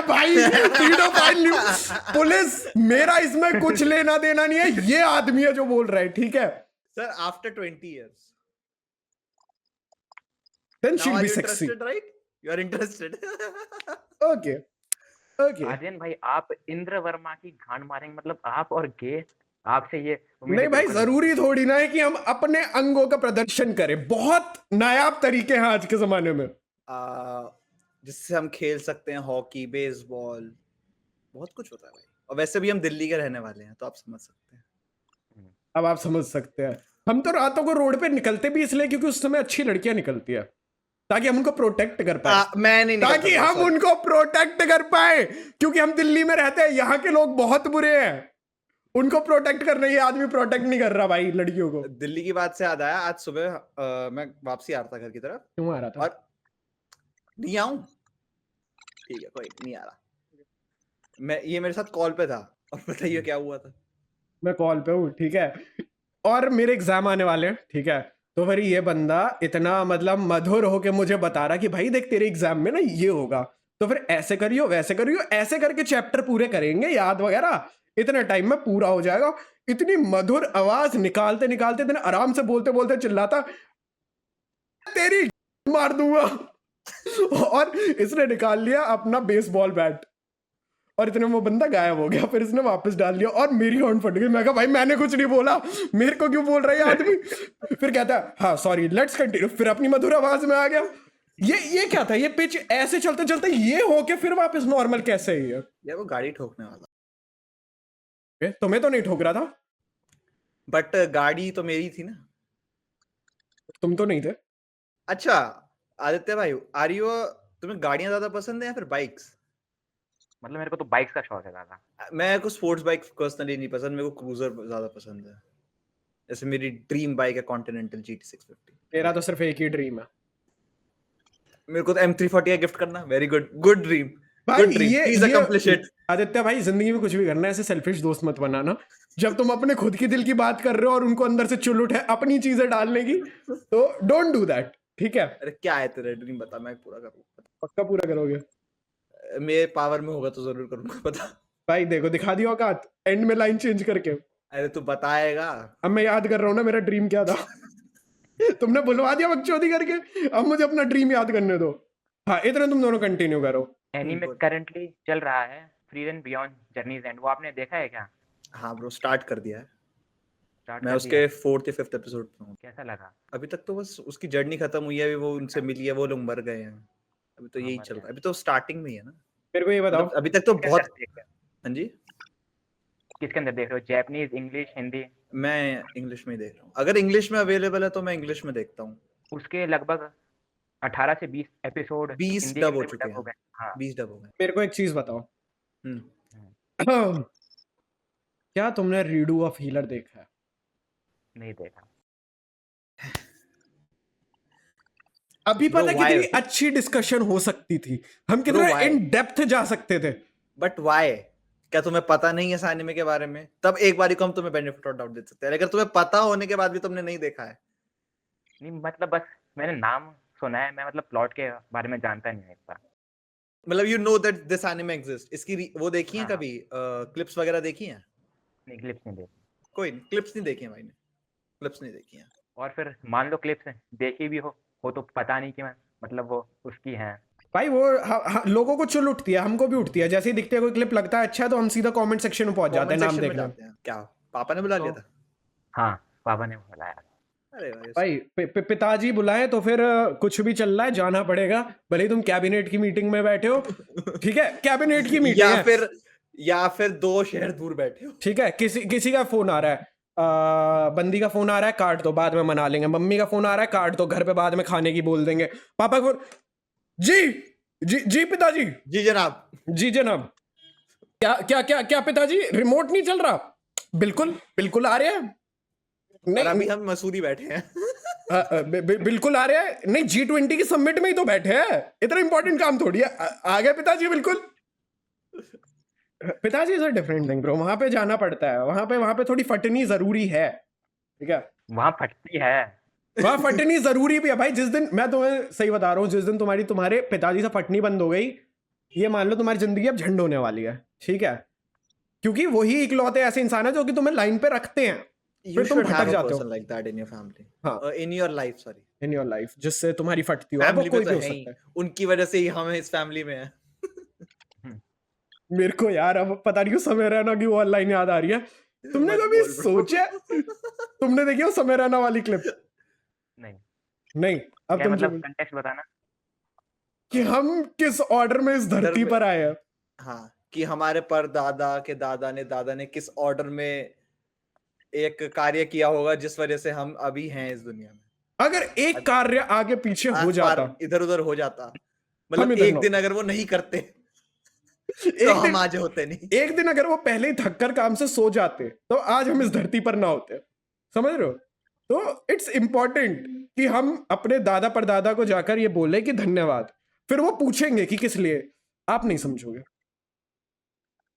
A: भाई पीडोफाइल न्यूज़, पुलिस, मेरा इसमें कुछ लेना देना नहीं है, ये आदमी है जो बोल रहा है, ठीक है।
B: Sir after 20 years
A: then
B: now
A: she'll
B: are
A: be
B: you
A: sexy.
B: interested, right? You are interested.
A: Okay okay.
C: Aryan भाई आप इंद्र वर्मा की गांड मारेंगे, मतलब आप और गे, आपसे ये उम्मीद
A: नहीं भाई,
C: बिल्कुल नहीं
A: जरूरी
C: थी।
A: थोड़ी ना है कि हम अपने अंगों का प्रदर्शन करें, बहुत नायाब तरीके हैं आज के जमाने में।
B: जिससे हम खेल सकते हैं हॉकी, बेसबॉल, बहुत कुछ होता है भाई। और वैसे भी हम दिल्ली के रहने वाले हैं तो आप समझ सकते हैं।
A: अब आप समझ सकते हैं, हम तो रातों को रोड पे निकलते भी इसलिए क्योंकि उस समय अच्छी लड़कियां निकलती है, ताकि हम उनको प्रोटेक्ट कर पाए।
B: मैं नहीं निकलता
A: ताकि
B: था,
A: हम
B: sorry.
A: उनको प्रोटेक्ट कर पाए, क्योंकि हम दिल्ली में रहते हैं, यहाँ के लोग बहुत बुरे हैं, उनको प्रोटेक्ट करना, ये आदमी प्रोटेक्ट नहीं कर रहा भाई लड़कियों को।
B: दिल्ली की बात से याद आया, आज सुबह मैं वापसी आ रहा था घर की तरफ,
A: क्यों आ रहा था?
B: और नहीं आऊं, ठीक है कोई नहीं आ रहा, ये मेरे साथ कॉल पे था, और बताइए क्या हुआ था।
A: मैं कॉल पे हूँ, ठीक है, और मेरे एग्जाम आने वाले हैं, ठीक है, तो फिर ये बंदा इतना मतलब मधुर होके मुझे बता रहा कि भाई देख तेरे एग्जाम में ना ये होगा, तो फिर ऐसे करियो वैसे करियो, ऐसे करके चैप्टर पूरे करेंगे, याद वगैरह इतने टाइम में पूरा हो जाएगा। इतनी मधुर आवाज निकालते निकालते इतने आराम से बोलते बोलते चिल्लाता, तेरी मार दूंगा। और इसने निकाल लिया अपना बेसबॉल बैट, और इतने में वो बंदा गायब हो गया, फिर इसने वापस डाल लिया, और मेरी हॉर्न फट गई। मैं कहा भाई मैंने कुछ नहीं बोला, मेरे को क्यों बोल रहा है ये आदमी। फिर कहता है हाँ सॉरी लेट्स कंटिन्यू, फिर अपनी मधुर आवाज में आ गया। ये क्या था, ये पिच ऐसे चलते चलते ये होके फिर वापस नॉर्मल कैसे है
B: यार वो गाड़ी ठोकने वाला,
A: ये? तुम्हें तो नहीं ठोक रहा था,
B: बट गाड़ी तो मेरी थी ना।
A: तुम तो नहीं थे।
B: अच्छा आदित्य भाई, आर यू, तुम्हें गाड़ियां ज्यादा पसंद है या फिर बाइक्स?
C: मतलब मेरे को तो बाइक्स का शौक है ज्यादा।
B: मैं को स्पोर्ट्स बाइक पर्सनली नहीं पसंद, मेरे को क्रूजर ज्यादा पसंद है। जैसे मेरी ड्रीम बाइक है कॉन्टिनेंटल GT650।
A: तेरा तो सिर्फ एक ही ड्रीम है
B: मेरे को तो M340 गिफ्ट करना, वेरी गुड, गुड ड्रीम,
A: भाई।
B: Good dream, please accomplish it.
A: Aditya भाई जिंदगी में कुछ भी करना है ऐसे सेल्फिश दोस्त मत बनाना। जब तुम अपने खुद की दिल की बात कर रहे हो और उनको अंदर से चुल उठे अपनी चीजें डालने की, तो डोंट डू दैट, ठीक है।
B: अरे क्या है तेरा ड्रीम, बता, मैं पूरा करूंगा।
A: पक्का पूरा करोगे?
B: मेरे पावर में होगा तो जरूर करूंगा, बता।
A: भाई देखो दिखा दिया औकात, एंड में लाइन चेंज करके।
B: अरे तू बताएगा।
A: अब मैं याद कर रहा हूँ ना मेरा ड्रीम क्या था। तुमने बुलवा दिया बकचोदी करके, अब मुझे अपना ड्रीम याद करने दो। हाँ इतना तुम दोनों कंटिन्यू करो।
C: एनीमे
B: बोल।
C: करंटली चल रहा है free run beyond journeys and, वो आपने देखा है क्या?
B: हाँ ब्रो, स्टार्ट कर दिया है,
C: स्टार्ट
B: मैं
C: कर
B: उसके
C: दिया?
B: 4th या 5th एपिसोड पे हूँ।
C: कैसा लगा?
B: अभी तक तो बस उसकी जर्नी खत्म हुई है, अभी वो उनसे मिली है, वो लोग मर गए हैं, अभी तो
C: हाँ,
B: यही
C: मर
B: चल
C: गए।
B: रहा है, अभी तो स्टार्टिंग में ही है ना,
A: मेरे को ये बताओ,
B: मतलब अभी तक तो
C: किसके
B: बहुत।
C: अंदर देख रहे हो?
B: हाँ जी,
C: किसके अंदर देख रहे हो, जैपनीज, इंग्लिश, हिंदी?
B: मैं इंग्लिश में ही देख रहा हूँ। अगर इंग्लिश में अवेलेबल है तो मैं इंग्लिश में देखता हूँ।
C: उसके लगभग 18 से 20 एपिसोड
B: 20
C: हिंदी
B: डब हो
C: में भी
B: चुके
C: डब हो
B: हैं।
C: गए। हाँ।
B: 20 डब हो गए।
A: मेरे को एक चीज बताओ,
B: हम्म।
A: क्या तुमने रीडू ऑफ हीलर देखा है?
C: नहीं देखा।
A: अभी
B: Bro,
A: पता
B: why?
A: कितनी अच्छी डिस्कशन हो सकती थी, हम
B: Bro,
A: कितना
B: why?
A: इन डेप्थ जा सकते थे।
B: But why? क्या तुम्हें पता नहीं है इस एनिमे के बारे में? तब एक बारी को हम तुम्हें बेनिफिट ऑफ डाउट दे सकते हैं। अगर तुम्हें पता होने के बाद भी तुमने नहीं देखा है,
C: नहीं मतलब बस मैंने नाम सुना है, मैं मतलब प्लॉट के बारे में जानता नहीं हूँ इतना।
B: मतलब you know that this anime exist. इसकी वो देखी है
C: हाँ, हाँ।
B: कभी? क्लिप्स वगैरह देखी हैं?
C: नहीं, क्लिप्स नहीं देखी।
B: कोई नहीं, क्लिप्स नहीं देखी है भाई ने। क्लिप्स नहीं देखी है।
C: और फिर मान लो क्लिप्स देखी भी हो तो पता नहीं कि मैं मतलब वो उसकी हैं।
A: भाई वो लोगों को चुल उठती है, हमको भी उठती है। जैसे ही दिखती है कोई क्लिप लगता है अच्छा, तो हम सीधा कमेंट सेक्शन में पहुंच जाते हैं
B: कमेंट
A: नाम
B: सेक्शन में
A: देखने।
B: जाते हैं। क्या पापा ने बुला लिया
C: तो
B: था?
C: हाँ, पापा ने बुलाया।
B: अरे भाई
A: भाई पिताजी बुलाए तो फिर कुछ भी चल रहा है, जाना पड़ेगा। भले ही तुम कैबिनेट की मीटिंग में बैठे हो, ठीक है, कैबिनेट की मीटिंग है,
B: या फिर 2 शहर दूर बैठे हो।
A: ठीक है, किसी का फोन आ रहा है, बंदी का फोन आ रहा है, काट दो, बाद में मना लेंगे। मम्मी का फोन आ रहा है, काट दो, घर पे बाद में खाने की बोल देंगे। पापा को जी जी जी पिताजी,
B: जी जनाब।
A: जी जनाब। क्या क्या क्या क्या पिताजी, रिमोट नहीं चल रहा? बिल्कुल बिल्कुल आ रहे हैं।
B: और अभी
A: नहीं
B: हम मसूरी बैठे हैं।
A: बिल्कुल आ रहे हैं। नहीं, G20 की समिट में ही तो बैठे हैं, इतना इंपॉर्टेंट काम थोड़ी है। आ गए पिताजी, बिल्कुल। पिताजी is a different thing bro, वहां पे जाना पड़ता है, वहां पे थोड़ी फटनी जरूरी है, ठीक है।
C: वहाँ फटती है।
A: वहां फटनी जरूरी भी है भाई। जिस दिन, मैं तुम्हें सही बता रहा हूँ, जिस दिन तुम्हारे पिताजी से फटनी बंद हो गई, ये मान लो तुम्हारी जिंदगी अब झंड होने वाली है, ठीक है। क्योंकि वही इकलौते ऐसे इंसान है जो कि तुम्हें लाइन पे रखते हैं,
B: You
A: फिर तुम
B: should
A: भटक
B: have a
A: जाते हो।
B: person like that in your family.
A: हाँ,
B: In your life, sorry.
A: In your life, जिससे तुम्हारी फटती हो। अब वो
B: फैमिली में
A: कोई
B: तो
A: भी हो
B: है
A: सकता
B: ही,
A: है।
B: उनकी वजह से ही हम इस फैमिली में हैं।
C: हम्म,
A: मेरे को यार अब पता नहीं क्यों समय रैना की वो लाइन याद आ रही है। तुमने
B: मत
A: कभी
B: बोल bro.
A: सोचा, तुमने देखी हो समय रैना वाली क्लिप?
C: नहीं।
A: नहीं। अब
C: क्या
A: तुम
C: मतलब
A: जो
C: कंटेक्स्ट बताना।
A: कि हम किस ऑर्डर में इस धरती
B: में-
A: पर आए हैं।
B: हाँ, कि हमारे परदादा के दादा ने किस ऑर्डर में एक कार्य किया होगा जिस वजह से हम अभी हैं इस दुनिया में।
A: अगर एक कार्य आगे पीछे हो जाता,
B: इधर उधर हो जाता,
A: हम
B: मतलब
A: इधर
B: एक
A: ना
B: दिन अगर वो नहीं करते तो
A: एक
B: हम
A: दिन,
B: आज होते नहीं।
A: एक दिन अगर वो पहले ही थक कर काम से सो जाते, तो आज हम इस धरती पर ना होते। समझ रहे हो? तो इट्स इंपॉर्टेंट कि हम अपने दादा परदादा को जाकर ये बोले कि धन्यवाद। फिर वो पूछेंगे कि किस लिए, आप नहीं समझोगे।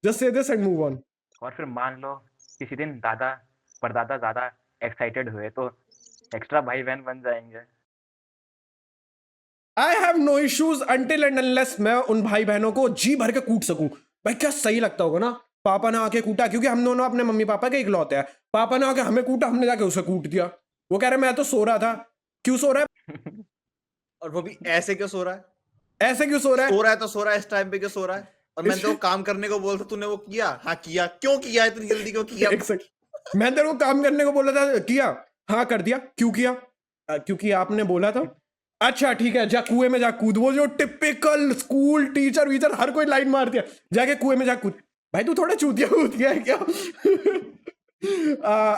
A: Just say this and move on.
C: और फिर मान लो किसी दिन दादा परदादा ज्यादा एक्साइटेड हुए तो एक्स्ट्रा भाई बहन बन जाएंगे।
A: I have no issues until and unless मैं उन भाई बहनों को जी भर के कूट सकूं। भाई क्या सही लगता होगा ना, पापा ने आके कूटा, क्योंकि हम दोनों अपने मम्मी पापा के इकलौते हैं। पापा ने आके हमें कूटा, हमने जाके उसे कूट दिया। वो कह रहे मैं तो सो रहा था। क्यों सो रहा है?
B: और वो भी ऐसे क्यों सो रहा है?
A: ऐसे क्यों सो रहा है?
B: सो रहा है तो सो रहा है, इस टाइम पे क्यों सो रहा है? और मैंने तो काम करने को बोलता, तूने वो किया? हाँ किया। क्यों किया? इतनी जल्दी क्यों किया?
A: एक सेकंड, मैं तेरे को काम करने को बोला था, किया? हाँ कर दिया। क्यों किया? क्योंकि आपने बोला था। अच्छा ठीक है, जा कुएं में जा कूद। वो जो टिपिकल स्कूल टीचर वीचर हर कोई लाइन मार दिया, जाके कुएं में जा कूद। भाई तू थोड़ा चूतिया कूद गया है क्या?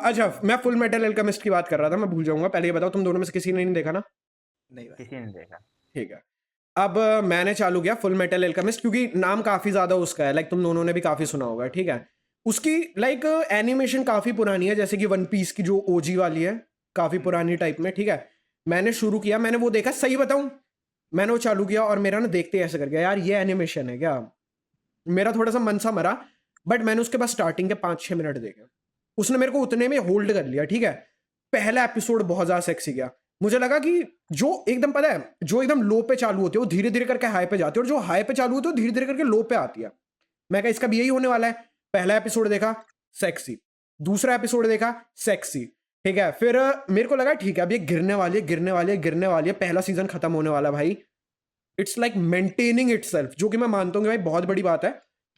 A: अच्छा, मैं फुल मेटल अल्केमिस्ट की बात कर रहा था, मैं भूल जाऊंगा। पहले ये बताओ, तुम दोनों में से किसी ने नहीं देखा ना?
B: नहीं भाई।
C: किसी ने देखा।
A: ठीक है। अब मैंने चालू किया फुल मेटल अल्केमिस्ट, क्योंकि नाम काफी ज्यादा उसका है, लाइक तुम दोनों ने भी काफी सुना होगा, ठीक है। उसकी लाइक एनिमेशन काफी पुरानी है, जैसे कि वन पीस की जो ओजी वाली है, काफी पुरानी टाइप में, ठीक है। मैंने शुरू किया, मैंने वो देखा, सही बताऊं, मैंने वो चालू किया और मेरा ना देखते ऐसे कर गया, यार ये एनिमेशन है क्या? मेरा थोड़ा सा मन सा मरा, बट मैंने उसके बाद स्टार्टिंग के 5-6 मिनट देखे, उसने मेरे को उतने में होल्ड कर लिया, ठीक है। पहला एपिसोड बहुत ज्यादा सेक्सी गया। मुझे लगा कि जो एकदम, पता है, जो एकदम लो पे चालू होती है वो धीरे धीरे करके हाई पे जाती है, और जो हाई पे चालू होती है वो धीरे धीरे करके लो पे आती है। मैं कहा इसका भी यही होने वाला है। पहला एपिसोड देखा, सेक्सी। दूसरा एपिसोड देखा, सेक्सी, ठीक है। फिर मेरे को लगा ठीक है अब ये गिरने वाली है, गिरने वाली है, गिरने वाली है, पहला सीजन खत्म होने वाला। भाई इट्स लाइक मेंटेनिंग इटसेल्फ, जो कि मैं मानता हूँ कि भाई बहुत बड़ी बात है,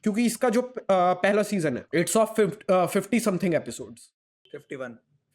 A: क्योंकि इसका जो पहला सीजन है, इट्स ऑफ 50 समथिंग एपिसोड्स,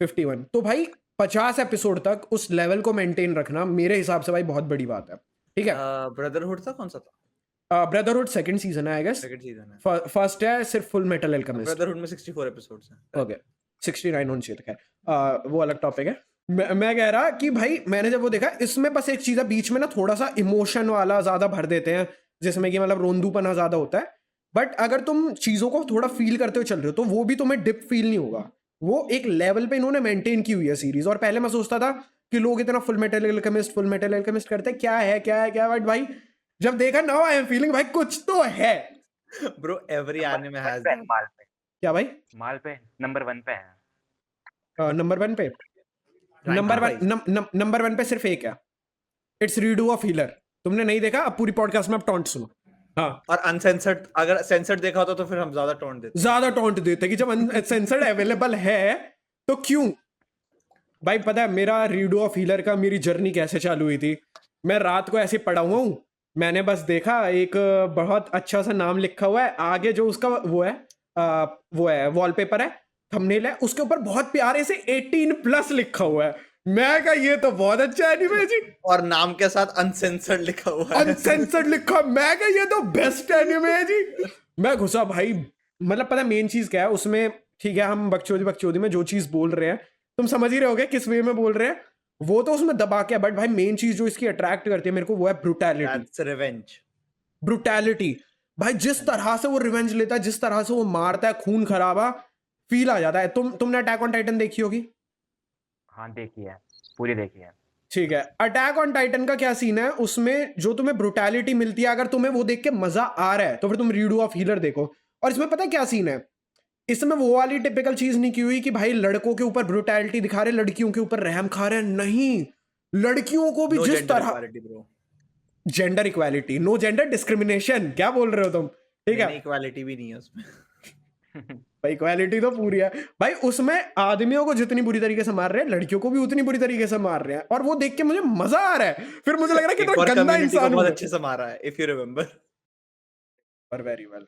A: 51। तो भाई 50 एपिसोड तक उस लेवल को मेंटेन रखना मेरे हिसाब से भाई बहुत बड़ी बात है, ठीक है।
B: ब्रदरहुड था कौन सा था?
A: ब्रदरहुड सेकंड सीजन है आई गेस।
B: सेकंड सीजन है।
A: फर्स्ट है सिर्फ फुल मेटल अल्केमिस्ट।
B: ब्रदरहुड में 64 एपिसोड्स हैं।
A: ओके, 69 होनी चाहिए था, खैर वो अलग टॉपिक है। मैं कह रहा कि भाई मैंने जब वो देखा, इसमें बस एक चीज है, बीच में ना थोड़ा सा इमोशन वाला ज्यादा भर देते हैं, जिसमें कि मतलब रोंदूपना ज्यादा होता है। बट अगर तुम चीजों को थोड़ा फील करते हुए चल रहे हो तो वो भी तुम्हें डिप फील नहीं होगा। वो एक लेवल पे इन्होंने मेंटेन की हुई है सीरीज। और पहले मैं सोचता था कि लोग इतना फुल मेटल एल्केमिस्ट करते हैं, क्या है क्या है क्या है, बट भाई जब देखा, नाउ आई एम फीलिंग भाई कुछ तो है।
B: Bro, every
C: number
B: anime
C: 1
B: has
C: पे है,
B: that.
A: क्या भाई?
C: माल पे नंबर 1 पे है।
A: नंबर 1 पे?
B: Ranking wise.
A: नंबर 1 पे सिर्फ एक है, इट्स रीडू ऑफ हीलर। तुमने नहीं देखा? अब पूरी पॉडकास्ट में अब टॉन्ट सुनो। हाँ,
B: और अनसेंसर्ड, अगर सेंसर्ड देखा होता तो फिर हम ज्यादा टोन देते।
A: ज्यादा टॉन्ट देते कि जब अनसेंसर्ड अवेलेबल है तो क्यों। भाई पता है मेरा रीडू ऑफ हीलर का मेरी जर्नी कैसे चालू हुई थी? मैं रात को ऐसे पड़ा हुआ हूँ, मैंने बस देखा एक बहुत अच्छा सा नाम लिखा हुआ है, आगे जो उसका वो है वॉलपेपर है, थंबनेल है, उसके ऊपर बहुत प्यारे से 18+ लिखा हुआ है। मैं कहा ये तो बहुत अच्छा एनीमे है जी।
B: और नाम के साथ अनसेंसर्ड लिखा हुआ है।
A: अनसेंसर्ड लिखा, मैं कहा ये तो बेस्ट एनीमे है जी। मैं घुसा भाई, मतलब पता है मेन चीज क्या है उसमें? ठीक है, हम बकचोदी में जो चीज बोल रहे हैं तुम समझ ही रहे होगे किस वे में बोल रहे हैं, वो तो उसमें दबा के, बट भाई मेन चीज जो इसकी अट्रैक्ट करती है मेरे को वो है ब्रुटैलिटी।
B: That's revenge.
A: ब्रुटैलिटी भाई, जिस तरह से वो रिवेंज लेता है, जिस तरह से वो मारता है, खून खराबा फील आ जाता है। तुमने अटैक ऑन टाइटन देखी होगी?
C: हाँ, देखी है, पूरी देखी है।
A: ठीक है, अटैक ऑन टाइटन का क्या सीन है उसमें, जो तुम्हें ब्रुटैलिटी मिलती है, अगर तुम्हें वो देख के मजा आ रहा है तो फिर तुम रीडू ऑफ हीलर देखो। और इसमें पता है क्या सीन है? इसमें वो वाली टिपिकल चीज नहीं की हुई कि भाई लड़कों के ऊपर ब्रुटैलिटी दिखा रहे, लड़कियों के ऊपर रहम खा रहे हैं, नहीं। लड़कियों को भी
B: No
A: जिस
B: gender
A: तरह,
B: equality, bro.
A: Gender equality, no gender discrimination, क्या बोल रहे हो तुम? ठीक है
B: नहीं, इक्वालिटी भी नहीं है उसमें।
A: भाई, इक्वालिटी तो पूरी है भाई। उसमें आदमियों को जितनी बुरी तरीके से मार रहे हैं, लड़कियों को भी उतनी बुरी तरीके से मार रहे हैं, और वो देख के मुझे मजा आ रहा है। फिर मुझे लग रहा है कि
B: एक
A: कितना
B: और
A: गंदा
B: कम्युनिटी को
A: इंसान हूं
B: बहुत
A: मैं।
B: अच्छे से मारा है, if you remember.
A: पर very well,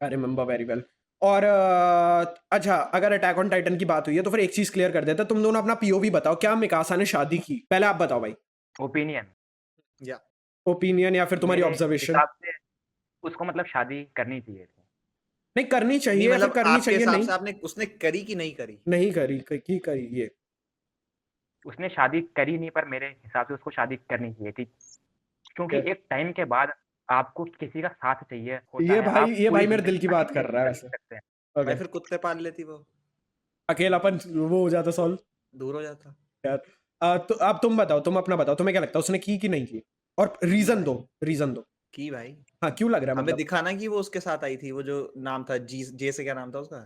A: I remember very well. और अच्छा, अगर अटैक ऑन टाइटन की बात हुई है तो फिर एक चीज क्लियर कर देते हैं। तुम दोनों अपना पीओवी बताओ, क्या मिकासा ने शादी की? पहले आप बताओ भाई,
C: ओपिनियन,
B: Yeah.
A: ओपिनियन या फिर तुम्हारी
C: मेरे
A: ऑब्जर्वेशन।
C: हिसाब से उसको मतलब शादी करनी चाहिए थी।
A: नहीं करनी
B: नहीं,
A: चाहिए या फिर
B: मतलब
A: करनी
B: आपके
A: चाहिए
B: हिसाब
A: नहीं?
B: से आपने उसने करी कि नहीं करी?
A: नहीं करी, की करी ये?
C: उसने शादी करी नहीं, पर मेरे हिसाब से उसको शादी करनी चाहिए थी, क्योंकि एक टाइम के बाद आपको किसी का साथ चाहिए होता है, आप
A: ये
C: पूरी
A: भाई मेरे दिल की
C: ज़िंदगी
A: बात
C: अकेले
A: कर रहा है
C: जी
A: वैसे।
C: सकते हैं।
B: भाई
A: ओके,
B: फिर कुत्ते पाल लेती वो,
A: अकेलापन वो हो जाता सॉल्व।
B: दूर हो जाता।
A: यार तो अब तुम बताओ, तुम अपना बताओ, तुम्हें क्या लगता है उसने की कि नहीं की? और
B: की
A: रीजन
B: भाई,
A: दो, रीजन दो।
B: की भाई।
A: हाँ, क्यों लग रहा है
B: हमें
A: मतलब?
B: दिखा ना कि वो उसके साथ आई थी, वो जो नाम था जे से, क्या नाम था उसका?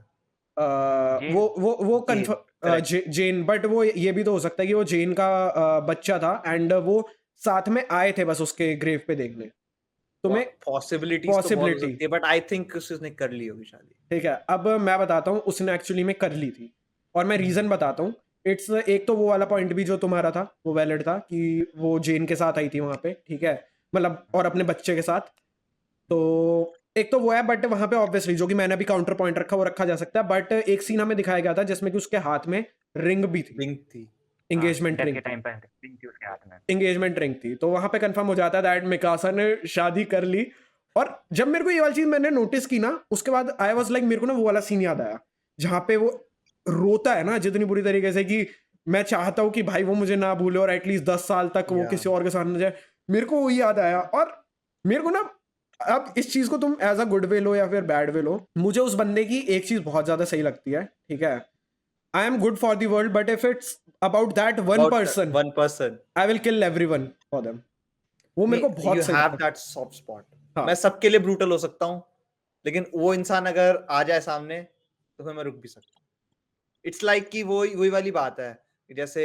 C: जेन,
A: वो
B: जेन,
A: कंफर्म,
B: करेक्ट।
A: जेन, बट वो ये भी तो हो सकता है कि वो जेन का बच्चा था, एंड वो साथ में आए थे बस उसके ग्रेव पे देखने। तुम्हें
B: पॉसिबिलिटीज तो बहुत हो
A: पॉसिबिलिटी,
B: सकती है, बट आई थिंक उसने कर ली होगी शादी।
A: ठीक है, अब मैं बताता हूँ उसने एक्चुअली में कर ली थी, और मैं रीजन बताता हूँ। इट्स एक तो वो वाला पॉइंट भी जो तुम्हारा था वो वैलिड था कि वो जेन के साथ आई थी वहां पे, ठीक है, मतलब और अपने बच्चे के साथ। तो एक तो वो है, बट वहां पे ऑब्वियसली जो कि मैंने भी काउंटर पॉइंट रखा वो रखा जा सकता है, बट एक सीन हमें दिखाया गया था जिसमें कि उसके हाथ में रिंग भी थी,
B: रिंग थी।
C: हाँ,
A: एंगेजमेंट
C: डेथ
A: रिंग
C: के
A: थी,
C: टाइम पर रिंग थी उसके हाथ में।
A: एंगेजमेंट रिंग थी। तो वहां पे कंफर्म हो जाता है दैट मिकासा ने शादी कर ली। और जब मेरे को ये वाली चीज मैंने नोटिस की ना, उसके बाद आई वाज लाइक, मेरे को ना वो वाला सीन याद आया जहां पे वो रोता है ना जितनी बुरी तरीके से कि मैं चाहता हूँ कि भाई वो मुझे ना भूले और एटलीस्ट 10 साल तक वो
B: Yeah.
A: किसी और के साथ न जाए। मेरे को वो याद आया। और मेरे को ना, अब इस चीज को तुम एज अ गुड वे लो या फिर बैड वे लो, मुझे उस बंदे की एक चीज बहुत ज्यादा सही लगती है, ठीक है, I am good for the world, but if it's about that one
B: About
A: person,
B: one person.
A: I will kill everyone for them. वो मेरे को
B: नहीं,
A: बहुत
B: you
A: सही
B: have
A: लगता है।
B: that soft spot.
A: हाँ,
B: मैं सबके लिए ब्रूटल हो सकता हूँ, लेकिन वो इंसान अगर आ जाए सामने तो फिर मैं रुक भी सकता हूँ। इट्स लाइक कि वो वही वाली बात है कि जैसे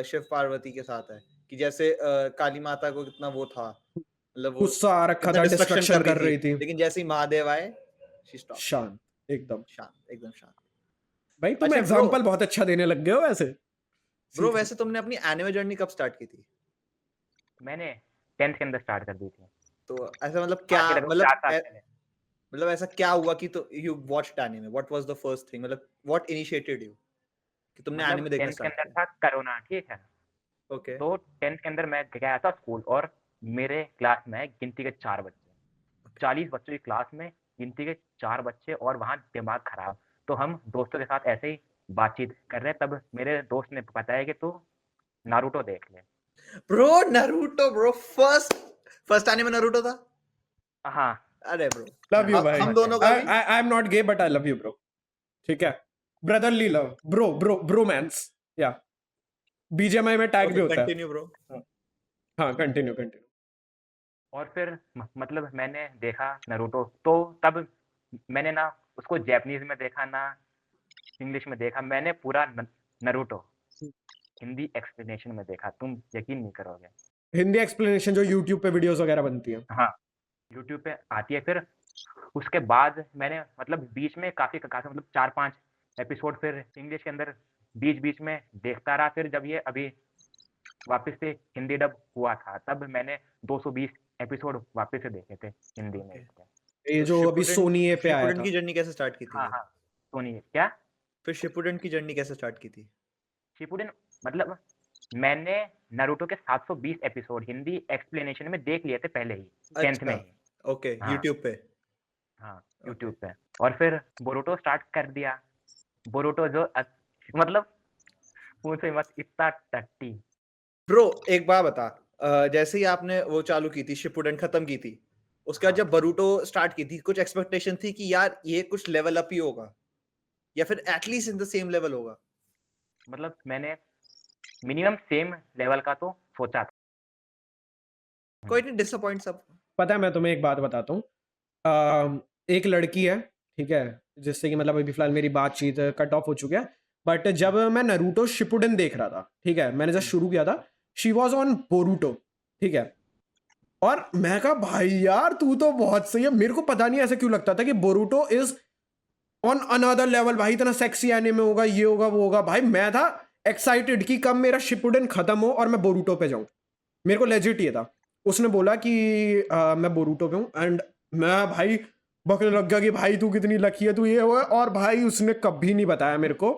B: शिव पार्वती के साथ है, कि जैसे काली माता को कितना वो था, मतलब वो
A: गुस्सा आ रखा
B: कितना
A: था,
B: डिस्ट्रक्शन
A: डिस्ट्रक्शन
B: कर
A: कर
B: रही
A: रही
B: थी,
A: थी।
B: लेकिन जैसे ही महादेव आए, शी स्टॉप,
A: शांत, एकदम।
B: शांत, एकदम शांत।
A: भाई तुम
B: अच्छा ब्रो,
A: एग्जाम्पल बहुत अच्छा देने लग गए हो वैसे।
B: ब्रो
A: सीख
B: वैसे तुमने अपनी एनिमे जर्नी कब स्टार्ट की थी?
C: मैंने 10th के अंदर स्टार्ट कर दी थी।
B: तो ऐसा मतलब
C: आज
B: क्या,
C: के लगभग
B: मतलब
C: 4 साल पहले।
B: मतलब ऐसा क्या हुआ कि तो you watched anime, what was the first thing, मतलब व्हाट इनिशिएटेड यू कि तुमने
C: मतलब
B: एनिमे देखना
C: 10th के
B: स्टार्ट
C: अंदर
B: किया?
C: था कोरोना, ठीक है?
B: ओके।
C: तो 10th के अंदर मैं गया था स्कूल, और मेरे क्लास में गिनती के 4 बच्चे, 40 बच्चों की क्लास में गिनती के 4 बच्चे, और वहाँ दिमाग खराब। तो हम दोस्तों के साथ ऐसे ही बातचीत कर रहे तब मेरे दोस्त ने बताया कि तू नारुतो देख ले।
B: Bro Naruto bro first anime Naruto था।
C: हाँ,
B: अरे ब्रो
A: लव यू भाई।
B: हम दोनों का भी
A: I am not gay but I love you bro. ठीक है, ब्रदरली लव, ब्रोमैंस। या बीजीएमआई में टैग भी होता है।
B: Continue bro.
A: हाँ, कंटिन्यू।
C: और फिर मतलब मैंने देखा नारुतो, तो तब मैंने ना उसको जैपनीज में देखा ना इंग्लिश में देखा, मैंने पूरा नारुतो हिंदी एक्सप्लेनेशन में देखा, तुम यकीन नहीं करोगे।
A: हिंदी एक्सप्लेनेशन जो यूट्यूब पे वीडियोस वगैरह बनती है।
C: हाँ, यूट्यूब पे आती है। फिर उसके बाद मैंने मतलब बीच में काफी मतलब 4-5 एपिसोड फिर इंग्लिश के अंदर बीच में देखता रहा। फिर जब ये अभी वापस से हिंदी डब हुआ था तब मैंने 220 एपिसोड वापस से देखे थे हिंदी में इसके।
A: ये जो अभी सोनी ए पे आया
B: शिपुडेन
A: था।
B: की जर्नी कैसे स्टार्ट की थी?
C: हाँ, सोनी क्या?
B: फिर शिपुडेन की जर्नी कैसे स्टार्ट की थी?
C: शिपुडेन मतलब मैंने नारुतो के 720 एपिसोड हिंदी एक्सप्लेनेशन में देख लिए थे पहले ही, 10th में
B: अच्छा,
C: ही।
B: ओके,
C: हाँ।
B: यूट्यूब पे।
C: हाँ, यूट्यूब पे। और फिर बोरुतो स्टार्ट कर दिया। बोरुतो जो मतलब पूछो मत, इतना टट्टी।
B: ब्रो एक बात बता, जैसे ही आपने वो चालू की थी शिपुडेन खत्म की थी, उसके बाद
C: हाँ।
B: जब बरूटो स्टार्ट की थी कुछ एक्सपेक्टेशन थी कि यार ये कुछ लेवल अप ही होगा या फिर at least in the same level होगा?
C: मतलब मैंने मिनिमम सेम लेवल का तो सोचा था।
B: कोई नहीं, डिसअपॉइंट सब।
A: पता है, मैं तुम्हें एक बात बताता हूँ। एक लड़की है, ठीक है, जिससे कि मतलब अभी फिलहाल मेरी बातचीत कट ऑफ हो चुकी है। बट जब मैं नारुतो शिपुडेन देख रहा था, ठीक है, मैंने जब शुरू किया था, शी वॉज ऑन बोरूटो, ठीक है। और मैं कहा भाई यार तू तो बहुत सही है। मेरे को पता नहीं ऐसा क्यों लगता था कि Boruto is on another level भाई, इतना सेक्सी एनिमे होगा, ये होगा वो होगा। भाई मैं था एक्साइटेड कि कब मेरा शिपुडेन खत्म हो और मैं बोरूटो पे जाऊं। मेरे को लेजिट ये था। उसने बोला कि मैं बोरूटो पे हूँ, एंड मैं भाई बकने लग गया कि भाई तू कितनी लकी है, तू ये हुआ। और भाई उसने कभी नहीं बताया मेरे को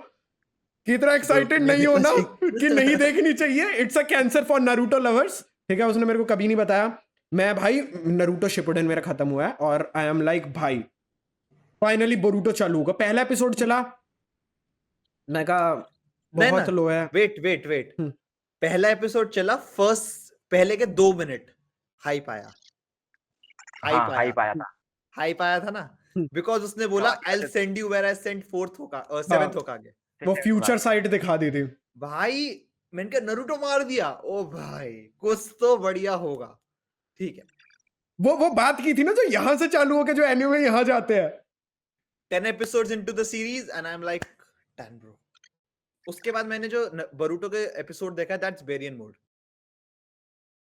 A: कि इतना एक्साइटेड नहीं होना कि नहीं देखनी चाहिए। It's a cancer for Naruto lovers, ठीक है। उसने मेरे को कभी नहीं बताया। मैं भाई नारुतो शिपुडेन मेरा खत्म हुआ है और आई एम लाइक भाई फाइनली बोरूटो चालू होगा। पहला एपिसोड चला, मैं कहा बहुत लो है।
B: वेट पहला एपिसोड चला, फर्स्ट पहले के 2 मिनट हाइप आया।
C: हाँ, हाइप आया था।
B: हाइप आया था ना, बिकॉज उसने बोला I will send you where I sent 4th होका 7th होकागे।
A: वो फ्यूचर साइड दिखा दी थी
B: भाई मैंने कहा नारुतो मार दिया, ओ भाई कुछ तो बढ़िया होगा। ठीक है,
A: वो बात की थी ना जो यहां से चालू होकर जो एनिमे यहां जाते हैं।
B: 10 episodes into the series and I'm like done bro। उसके बाद मैंने जो बरूटो के एपिसोड देखा, दैट्स वेरिएंट मोड,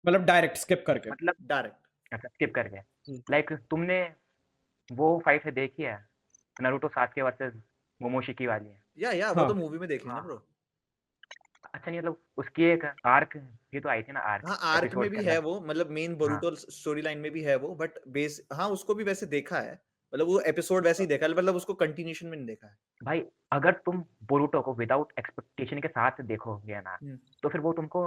A: मतलब डायरेक्ट स्किप करके।
C: मतलब
B: डायरेक्ट।
C: अच्छा, स्किप करके। लाइक तुमने वो फाइट देखी है नारुतो सासके वर्सेस मोमोशिकी वाली?
B: या वो
A: हाँ।
B: तो मूवी में देख ली ना
C: हाँ।
B: ब्रो।
C: अच्छा, नहीं मतलब उसकी एक आर्क भी तो आई थी ना, आर्क
B: हाँ आर्क में
C: एपिसोड
B: भी
C: के
B: है
C: अंदर।
B: वो, मतलब मेन
C: हाँ।
B: बरूटो स्टोरी लाइन में भी है वो, बट बेस हाँ उसको भी वैसे देखा है, मतलब वो एपिसोड वैसे ही देखा है, मतलब उसको कंटिन्यूशन में नहीं देखा है।
C: भाई अगर तुम बोरुटो को विदाउट एक्सपेक्टेशन के साथ देखोगे ना तो फिर वो तुमको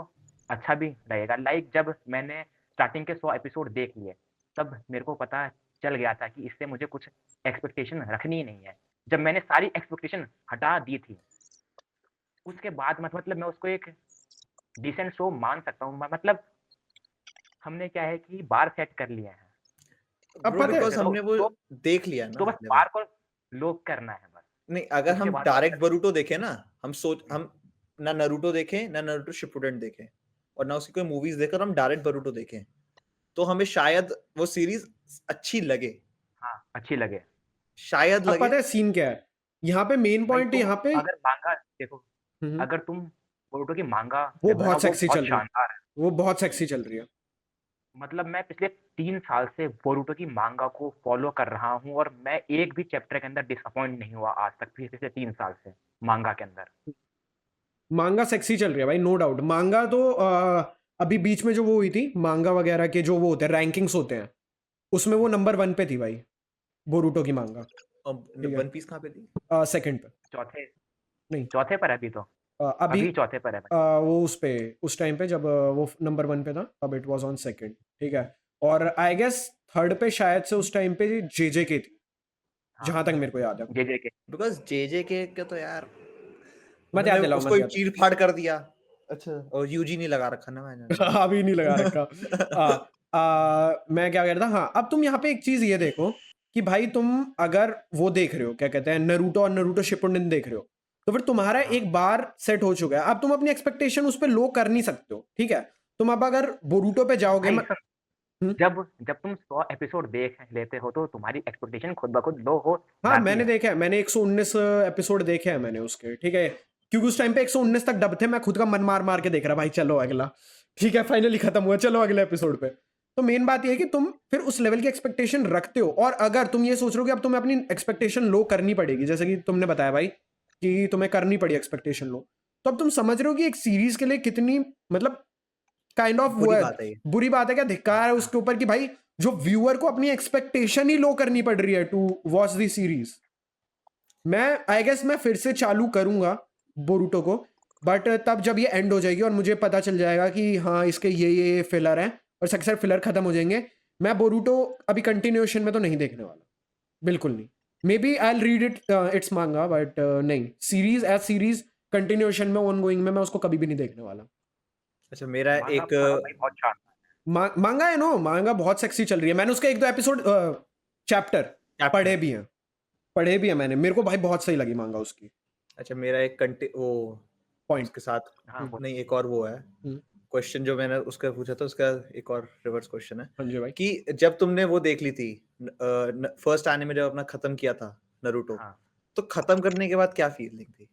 C: अच्छा भी लगेगा। लाइक जब मैंने स्टार्टिंग के 100 एपिसोड देख लिए तब मेरे को पता चल गया था कि इससे मुझे कुछ एक्सपेक्टेशन रखनी ही नहीं है। जब मैंने सारी एक्सपेक्टेशन हटा दी थी उसके बाद मतलब मैं उसको एक डिसेंट शो मान सकता हूँ। मतलब हमने क्या है कि बार सेट कर लिया है।
A: अब
B: ब्रो
A: पता है
B: बिकॉज हमने वो
C: तो
B: देख लिया
C: तो
B: ना
C: बस
B: level।
C: बार को लोग करना है बस।
B: नहीं अगर
C: उसके
B: हम
C: बाद
B: डायरेक्ट
C: और
B: बरूटो देखें ना, हम ना नारुतो देखें ना नारुतो शिपुडेन देखें और ना उसकी कोई मूवीज देखकर हम डायरेक्ट बरूटो देखें, तो हमें शायद वो सीरीज अच्छी लगे,
C: हाँ, अच्छी लगे।
B: शायद
A: अब
B: लगे।
A: पता है सीन क्या है यहाँ पे, मेन
C: भाई
A: पॉइंट
C: तुम
A: यहाँ पे।
C: अगर मांगा देखो,
A: हम्म,
C: अगर तुम बोरुतो की मांगा
A: वो
C: देखो ना
A: बहुत
C: वो
A: सेक्सी
C: बहुत
A: चल रही है,
C: शानदार है।
A: वो बहुत सेक्सी चल रही है।
C: मतलब मैं पिछले 3 साल से बोरुतो की मांगा को फॉलो कर रहा हूँ और मैं एक भी चैप्टर के अंदर डिसअपॉइंट नहीं हुआ आज तक पिछले 3 साल से मांगा के अंदर।
A: मांगा सेक्सी चल रही है भाई, नो डाउट। मांगा तो अभी बीच में जो वो हुई थी मांगा वगैरह के जो वो होते हैं रैंकिंग्स होते हैं, उसमें वो नंबर 1 पे थी भाई, बोरूटो की मांगा। ठीक
B: वन पीस कहाँ पे थी?
A: है, सेकंड पे।
C: चौथे
A: नहीं,
C: चौथे पर है अभी तो,
A: अभी
C: अभी चौथे पर है भाई।
A: वो उस पे उस टाइम पे जब वो नंबर 1 पे था, अब इट वाज ऑन सेकंड, ठीक है। और आई गेस थर्ड पे शायद से उस टाइम पे जेजे के थी,
C: हाँ,
A: जहां तक मेरे को याद है।
C: जे के।
B: बिकॉज जे के तो यार
A: मत याद
B: उन्होंने
A: दिलाओ,
B: उसको
A: मत
B: एक
A: याद
B: चीर फाड़ कर दिया। अच्छा, और यूजी नहीं लगा रखा ना मैंने।
A: अभी नहीं लगा रखा। मैं क्या कह रहा था, हाँ अब तुम यहाँ पे एक चीज ये देखो कि भाई तुम अगर वो देख रहे हो, क्या कहते हैं, नरूटो और नरूटो शिपुंडन देख रहे हो, तो फिर तुम्हारा
C: हाँ
A: एक बार सेट हो चुका है। अब तुम अपनी एक्सपेक्टेशन उस पर लो कर नहीं सकते हो, ठीक है। तुम अब अगर बोरूटो पे जाओगे
C: भाई सुन,
A: हम्म,
C: जब जब तुम 100 एपिसोड देख लेते हो तो तुम्हारी एक्सपेक्टेशन खुद ब खुद लो हो
A: हाँ
C: जाती
A: मैंने
C: है।
A: देखा है, मैंने 119 एपिसोड देखे हैं मैंने उसके, ठीक है, क्योंकि उस टाइम पे 119 तक डब थे। मैं खुद का मन मार मार के देख रहा भाई, चलो अगला, ठीक है फाइनली खत्म हुआ, चलो अगले एपिसोड पे। तो मेन बात ये है कि तुम फिर उस लेवल की एक्सपेक्टेशन रखते हो, और अगर तुम ये सोच रहे हो कि अब तुम्हें अपनी एक्सपेक्टेशन लो करनी पड़ेगी, जैसे कि तुमने बताया भाई कि तुम्हें करनी पड़ी एक्सपेक्टेशन लो, तो अब तुम समझ रहे हो कि एक सीरीज के लिए कितनी, मतलब काइंड ऑफ वो
B: बुरी
A: है,
B: बात है ये।
A: बुरी बात है, क्या धिक्कार है उसके ऊपर कि भाई जो व्यूअर को अपनी एक्सपेक्टेशन ही लो करनी पड़ रही है टू वॉच दी सीरीज। मैं आई गेस मैं फिर से चालू करूंगा बोरूटो को, बट तब जब ये एंड हो जाएगी और मुझे पता चल जाएगा कि हाँ इसके ये फिलर हैं और सक्सेस फिलर खत्म हो जाएंगे। मैं बोरूटो अभी कंटिन्यूएशन में तो नहीं देखने वाला, बिल्कुल नहीं। Maybe I read it it's manga, but नहीं, सीरीज एज सीरीज कंटिन्यूएशन में ऑन गोइंग में मैं उसको कभी भी नहीं देखने वाला।
B: अच्छा, मेरा
C: मांगा
B: एक
C: पढ़ो भाई, बहुत शानदार
A: मांगा है नो, मांगा बहुत सेक्सी चल रही है। मैंने उसके एक दो एपिसोड चैप्टर
B: चैप्टर।
A: पढ़े भी हैं मैंने, मेरे को भाई बहुत सही लगी मांगा उसकी।
B: अच्छा, मेरा एक वो
A: पॉइंट
B: उसके साथ
C: हाँ वो
B: नहीं, एक और वो है क्वेश्चन जो मैंने उसका पूछा था, उसका एक और रिवर्स क्वेश्चन है
A: हाँ जी भाई।
B: कि जब तुमने वो देख ली थी फर्स्ट एनिमे जब अपना खत्म किया था नरूटो,
C: हाँ
B: तो खत्म करने के बाद क्या फीलिंग थी?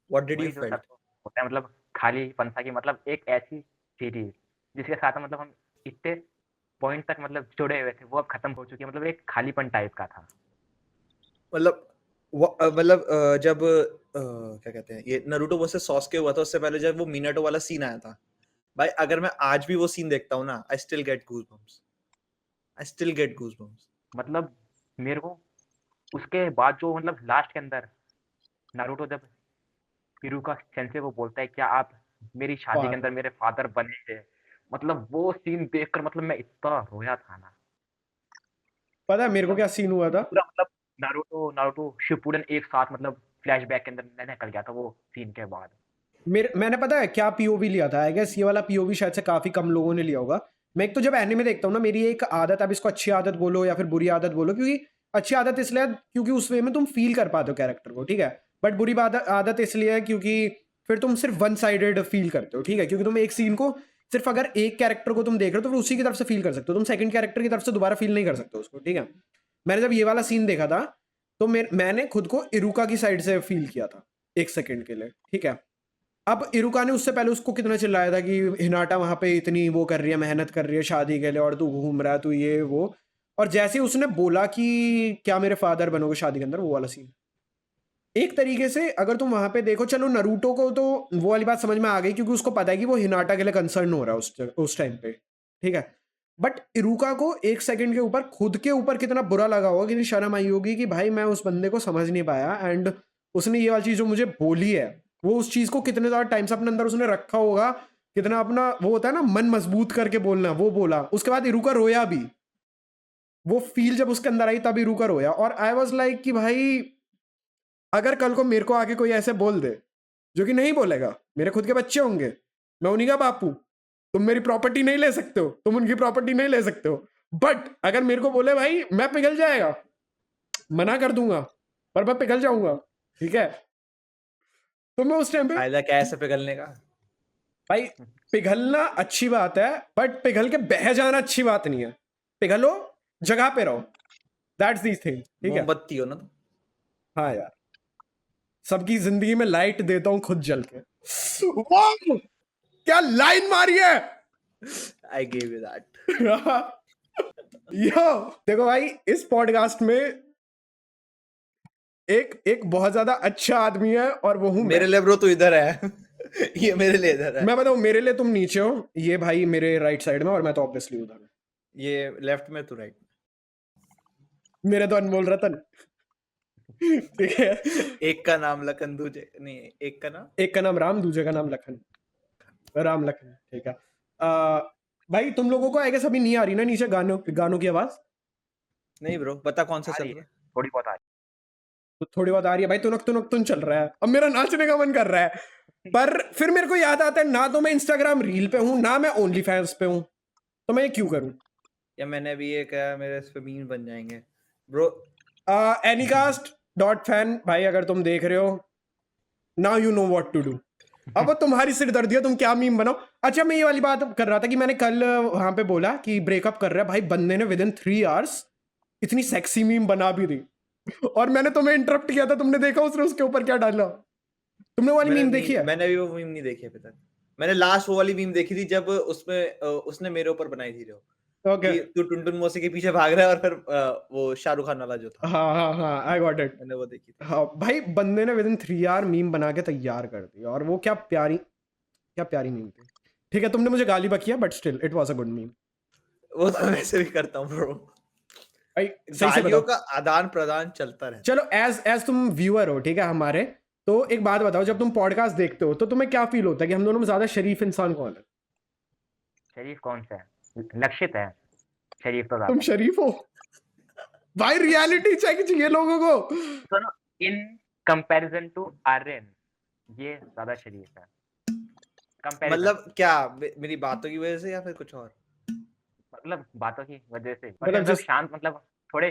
B: व्हाट डिड यू
C: वही जो
B: फेल्ट?
C: सब होता है, मतलब खाली पंसा की, मतलब एक ऐसी सीरीज जिसके साथ मतलब हम इतने पॉइंट तक मतलब जुड़े हुए थे, वो अब खत्म हो चुकी है, मतलब एक खालीपन टाइप का था।
B: मतलब जब क्या कहते हैं, ये नारुतो वर्सेस सॉस्के हुआ था, उससे पहले जब वो मिनाटो वाला सीन आया था, भाई अगर मैं आज भी वो सीन देखता हूँ ना, I still get goosebumps, I still get goosebumps.
C: मतलब मेरे को उसके बाद जो मतलब लास्ट के अंदर नारुतो जब हिरुका सेंसे को बोलता है, क्या आप मेरी शादी के अंदर मेरे फादर बनेंगे, मतलब वो सीन देखकर मतलब मैं इतना रोया था ना।
A: पता है मेरे को
C: मतलब
A: क्या सीन हुआ था?
C: पूरा मतलब नारुतो नारुतो शिपुडन एक साथ मतलब फ्लैशबैक के अंदर मैं निकल गया था वो सीन के बाद।
A: मैंने पता है क्या पीओवी लिया था, आई गेस ये वाला पीओवी शायद से काफी कम लोगों ने लिया होगा। मैं एक तो जब एनिमे देखता हूँ ना, मेरी एक आदत, अब इसको अच्छी आदत बोलो या फिर बुरी आदत बोलो, क्योंकि अच्छी आदत इसलिए है क्योंकि उस वे में तुम फील कर पाते हो कैरेक्टर को, ठीक है। बट बुरी आदत इसलिए है क्योंकि फिर तुम सिर्फ वन साइडेड फील करते हो, ठीक है, क्योंकि तुम एक सीन को सिर्फ अगर एक कैरेक्टर को तुम देख रहे हो तो फिर उसी की तरफ से फील कर सकते हो, तुम सेकंड कैरेक्टर की तरफ से दोबारा फील नहीं कर सकते उसको, ठीक है। मैंने जब ये वाला सीन देखा था तो मैंने खुद को इरुका की साइड से फील किया था एक सेकंड के लिए, ठीक है। अब इरुका ने उससे पहले उसको कितना चिल्लाया था कि हिनाटा वहां पे इतनी वो कर रही है, मेहनत कर रही है शादी के लिए, और तू घूम रहा है, तू ये वो। और जैसे ही उसने बोला कि क्या मेरे फादर बनोगे शादी के अंदर, वो वाला सीन, एक तरीके से अगर तुम वहां पे देखो, चलो नरूटो को तो वो वाली बात समझ में आ गई क्योंकि उसको पता है कि वो हिनाटा के लिए कंसर्न हो रहा है उस टाइम पे, ठीक है। बट इरुका को एक सेकंड के ऊपर खुद के ऊपर कितना बुरा लगा होगा, कितनी शर्म आई होगी कि भाई मैं उस बंदे को समझ नहीं पाया, एंड उसने ये वाली चीज जो मुझे बोली है, वो उस चीज को कितने ज्यादा टाइम से अपने अंदर उसने रखा होगा, कितना अपना वो होता है ना मन मजबूत करके बोलना, वो बोला। उसके बाद इरुका रोया भी, वो फील जब उसके अंदर आई तब इरुका रोया। और आई वॉज लाइक कि भाई अगर कल को मेरे को आके कोई ऐसे बोल दे, जो कि नहीं बोलेगा, मेरे खुद के बच्चे होंगे, मैं उन्हीं का बापू, तुम मेरी प्रॉपर्टी नहीं ले सकते हो, तुम उनकी प्रॉपर्टी नहीं ले सकते हो, बट अगर मेरे को बोले भाई मैं पिघल जाएगा, मना कर दूंगा पर मैं पिघल जाऊंगा, ठीक है। तो मैं उस टाइम पे
B: फायदा क्या है ऐसे पिघलने का?
A: भाई पिघलना अच्छी बात है, बट पिघल के बह जाना अच्छी बात नहीं है। पिघलो, जगह पे रहो, दैट्स दी थिंग, ठीक है।
B: मोमबत्ती हो ना तुम।
A: हाँ यार, सबकी जिंदगी में लाइट देता हूं खुद जल के। वाह! क्या लाइन मारी है!
B: I give you that.
A: Yo देखो भाई, इस पॉडकास्ट में एक बहुत ज्यादा अच्छा आदमी है और वो हूं मैं।
B: मेरे लिए ब्रो तू इधर है। ये मेरे लिए इधर है।
A: मैं बताऊं, मेरे लिए तुम नीचे हो, ये भाई मेरे राइट साइड में, और मैं तो ऑब्वियसली उधर हूं।
B: ये लेफ्ट में, तू राइट।
A: मेरे तो अनमोल रतन, ठीक है।
B: एक का नाम लखन, दूजे नहीं, एक का नाम
A: एक का नाम राम, दूसरे का नाम लखन, राम लखन, ठीक है। भाई तुम लोगों को आई गेस अभी नहीं आ रही ना नीचे गानों गानों की आवाज?
B: नहीं ब्रो, बता कौन सा
C: आ
B: चल
C: रही
B: रहा
C: है,
B: है?
C: थोड़ी बहुत आ रही है।
A: तो थोड़ी बहुत आ रही है भाई, तुनक तुन चल रहा है, अब मेरा नाचने का मन कर रहा है। पर फिर मेरे को याद आता है ना तो मैं इंस्टाग्राम रील पे हूँ ना मैं ओनली फैंस पे हूँ, तो मैं ये क्यों करूँ?
B: या मैंने भी ये कहा, मेरे इस पे मीम बन जाएंगे ब्रो।
A: Anycast.fan भाई अगर तुम देख रहे हो, now you know what to do. अब वो तुम्हारी सिरदर्दी है, तुम क्या मीम बनाओ। अच्छा मैं ये वाली बात कर रहा था कि मैंने कल वहां पे बोला कि ब्रेकअप कर रहा है, भाई बंदे ने विद इन 3 आवर्स इतनी सेक्सी मीम बना भी दी। और मैंने तुम्हें इंटरप्ट किया था, तुमने देखा उसने उसके ऊपर क्या डाला? तुमने वाली मीम देखी है?
B: मैंने भी वो मीम नहीं देखी अभी तक। मैंने लास्ट वो वाली मीम देखी थी जब उसमें उसने मेरे ऊपर बनाई थी जो
A: ओके
B: कि तू टुनटुन मौसी के पीछे भाग रहा है, और फिर वो शाहरुख खान वाला जो था,
A: हाँ आई गॉट इट।
B: मैंने वो देखी थी।
A: हाँ भाई बंदे ने विद इन 3 आवर मीम बना के तैयार कर दी, और वो क्या प्यारी मीम थी। ठीक है तुमने मुझे गाली बकिया but still it was a good meme.
B: वो तो वैसे भी करता हूँ ब्रो,
A: भाई सही से
B: गालियों
A: बताओ।
B: का आदान प्रदान चलता रहता
A: चलो एज तुम व्यूअर हो ठीक है हमारे, तो एक बात बताओ, जब तुम पॉडकास्ट देखते हो तो तुम्हें क्या फील होता है कि हम दोनों में ज्यादा शरीफ इंसान कौन है?
C: शरीफ कौन सा है? लक्षित है, शरीफ तो
A: तुम
C: ज्यादा।
A: शरीफ हो भाई, रियलिटी चेक चाहिए लोगों को।
C: सुनो, इन कंपैरिजन टू आर्यन ये ज्यादा शरीफ है। कंपैरिजन
B: मतलब क्या मेरी बातों की वजह से या फिर कुछ और?
C: मतलब बातों की वजह से,
A: मतलब
C: मतलब
A: जिस
C: शांत, मतलब थोड़े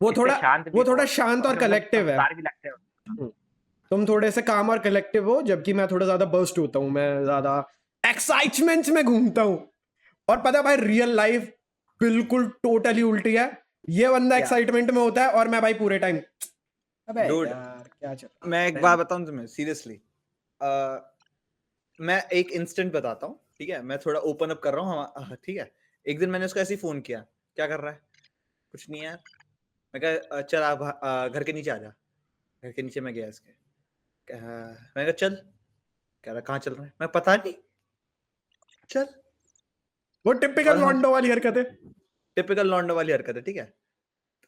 A: वो
C: इससे
A: थोड़ा
C: शांत भी
A: वो थोड़ा
C: हो,
A: शांत और
C: मतलब
A: कलेक्टिव है।
C: समझदार भी लगते हो।
A: हम्म, तुम थोड़े से काम और कलेक्टिव हो, जबकि मैं थोड़ा ज्यादा बर्स्ट होता हूँ, मैं ज्यादा एक्साइटमेंट में घूमता हूँ। और पता है भाई रियल लाइफ बिल्कुल टोटली उल्टी है। ये बंदा
B: क्या?
A: एक्साइटमेंट में होता है और मैं भाई पूरे टाइम अबे
B: Dude,
A: यार क्या चल रहा है?
B: मैं एक बात बताऊं तुम्हें सीरियसली, मैं एक इंस्टेंट बताता हूँ, ठीक है? मैं थोड़ा ओपन अप कर रहा हूँ, ठीक है? एक दिन मैंने उसको ऐसे ही फोन किया, क्या कर रहा है? कुछ नहीं यार। मैं कहा चल आप घर के नीचे आ जा। घर के नीचे मैं गया इसके, मैं कहा चल। कह रहा कहाँ चल रहा है? मैं पता नहीं, चल।
A: वो
B: और
A: टिपिकल
B: हम
A: लॉन्डो वाली हरकत है।
B: टिपिकल लौंडा वाली हरकत है, ठीक है?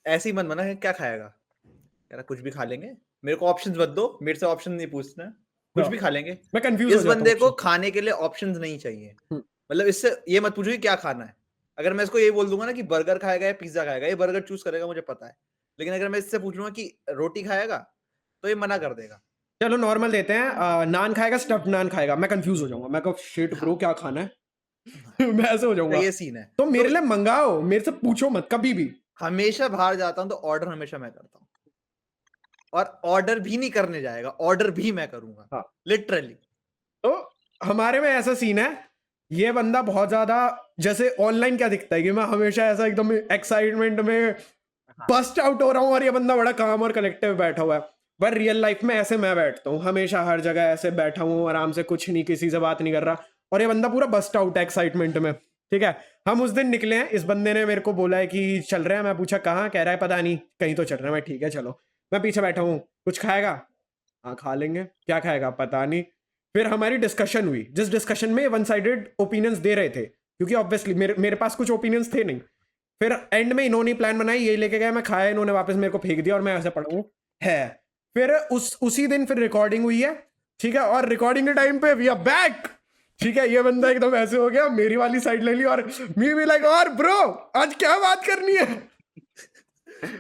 B: ऐसे ही मन बना है, क्या खाएगा? कह रहा कुछ भी खा लेंगे, मेरे को ऑप्शंस मत दो, मेरे से ऑप्शन नहीं पूछना, कुछ
A: हाँ,
B: भी खा लेंगे।
A: मैं कंफ्यूज हो
B: इस
A: जाता
B: बंदे
A: हूँ
B: को
A: option।
B: खाने के लिए ऑप्शंस नहीं चाहिए।
A: हम्म,
B: मतलब इससे ये मत पूछो कि क्या खाना है। अगर मैं इसको ये बोल दूंगा ना कि बर्गर खाएगा या पिज्जा खाएगा, ये बर्गर चूज करेगा, मुझे पता है। लेकिन अगर मैं इससे पूछूंगा कि रोटी खाएगा, तो ये मना कर देगा।
A: चलो नॉर्मल देते हैं, नान खाएगा स्टफ्ड नान खाएगा, मैं कंफ्यूज हो जाऊंगा, मैं कहो शिट ब्रो
B: हाँ,
A: क्या खाना है।
B: हाँ,
A: मैं ऐसे हो
B: तो
A: जाऊंगा।
B: ये सीन है।
A: तो मेरे
B: तो
A: लिए मंगाओ, मेरे से पूछो मत कभी भी।
B: हमेशा बाहर जाता हूँ तो ऑर्डर हमेशा मैं करता हूँ, और ऑर्डर भी नहीं करने जाएगा, ऑर्डर भी मैं करूंगा,
A: हाँ
B: लिटरली।
A: तो हमारे में ऐसा सीन है, ये बंदा बहुत ज्यादा, जैसे ऑनलाइन क्या दिखता है कि मैं हमेशा ऐसा एकदम एक्साइटमेंट में
C: हाँ,
A: बस्ट आउट हो रहा हूँ, और ये बंदा बड़ा काम और कलेक्टिव बैठा हुआ है। पर रियल लाइफ में ऐसे मैं बैठता हूँ हमेशा, हर जगह ऐसे बैठा हूँ आराम से, कुछ नहीं, किसी से बात नहीं कर रहा, और ये बंदा पूरा बस्ट आउट है एक्साइटमेंट में। ठीक है हम उस दिन निकले हैं, इस बंदे ने मेरे को बोला है कि चल रहे हैं, मैं पूछा कहाँ, कह रहा है पता नहीं कहीं तो चल रहा है, मैं ठीक है चलो। मैं पीछे बैठा हूँ, कुछ खाएगा? हाँ खा लेंगे। क्या खाएगा? पता नहीं। फिर हमारी डिस्कशन हुई, जिस डिस्कशन में वन साइडेड ओपिनियंस दे रहे थे, क्योंकि ऑब्वियसली मेरे पास कुछ ओपिनियंस थे नहीं। फिर एंड में इन्होंने प्लान बनाई, ये लेके गए, मैं खाया, इन्होंने वापस मेरे को फेंक दिया, और मैं ऐसे पड़ा हूँ है। फिर उसी दिन फिर रिकॉर्डिंग हुई है, ठीक है, और रिकॉर्डिंग के टाइम पे वी आर बैक। ठीक है ये बंदा एकदम ऐसे हो गया, मेरी वाली साइड ले ली, और मी भी लाइक, और ब्रो आज क्या बात करनी है?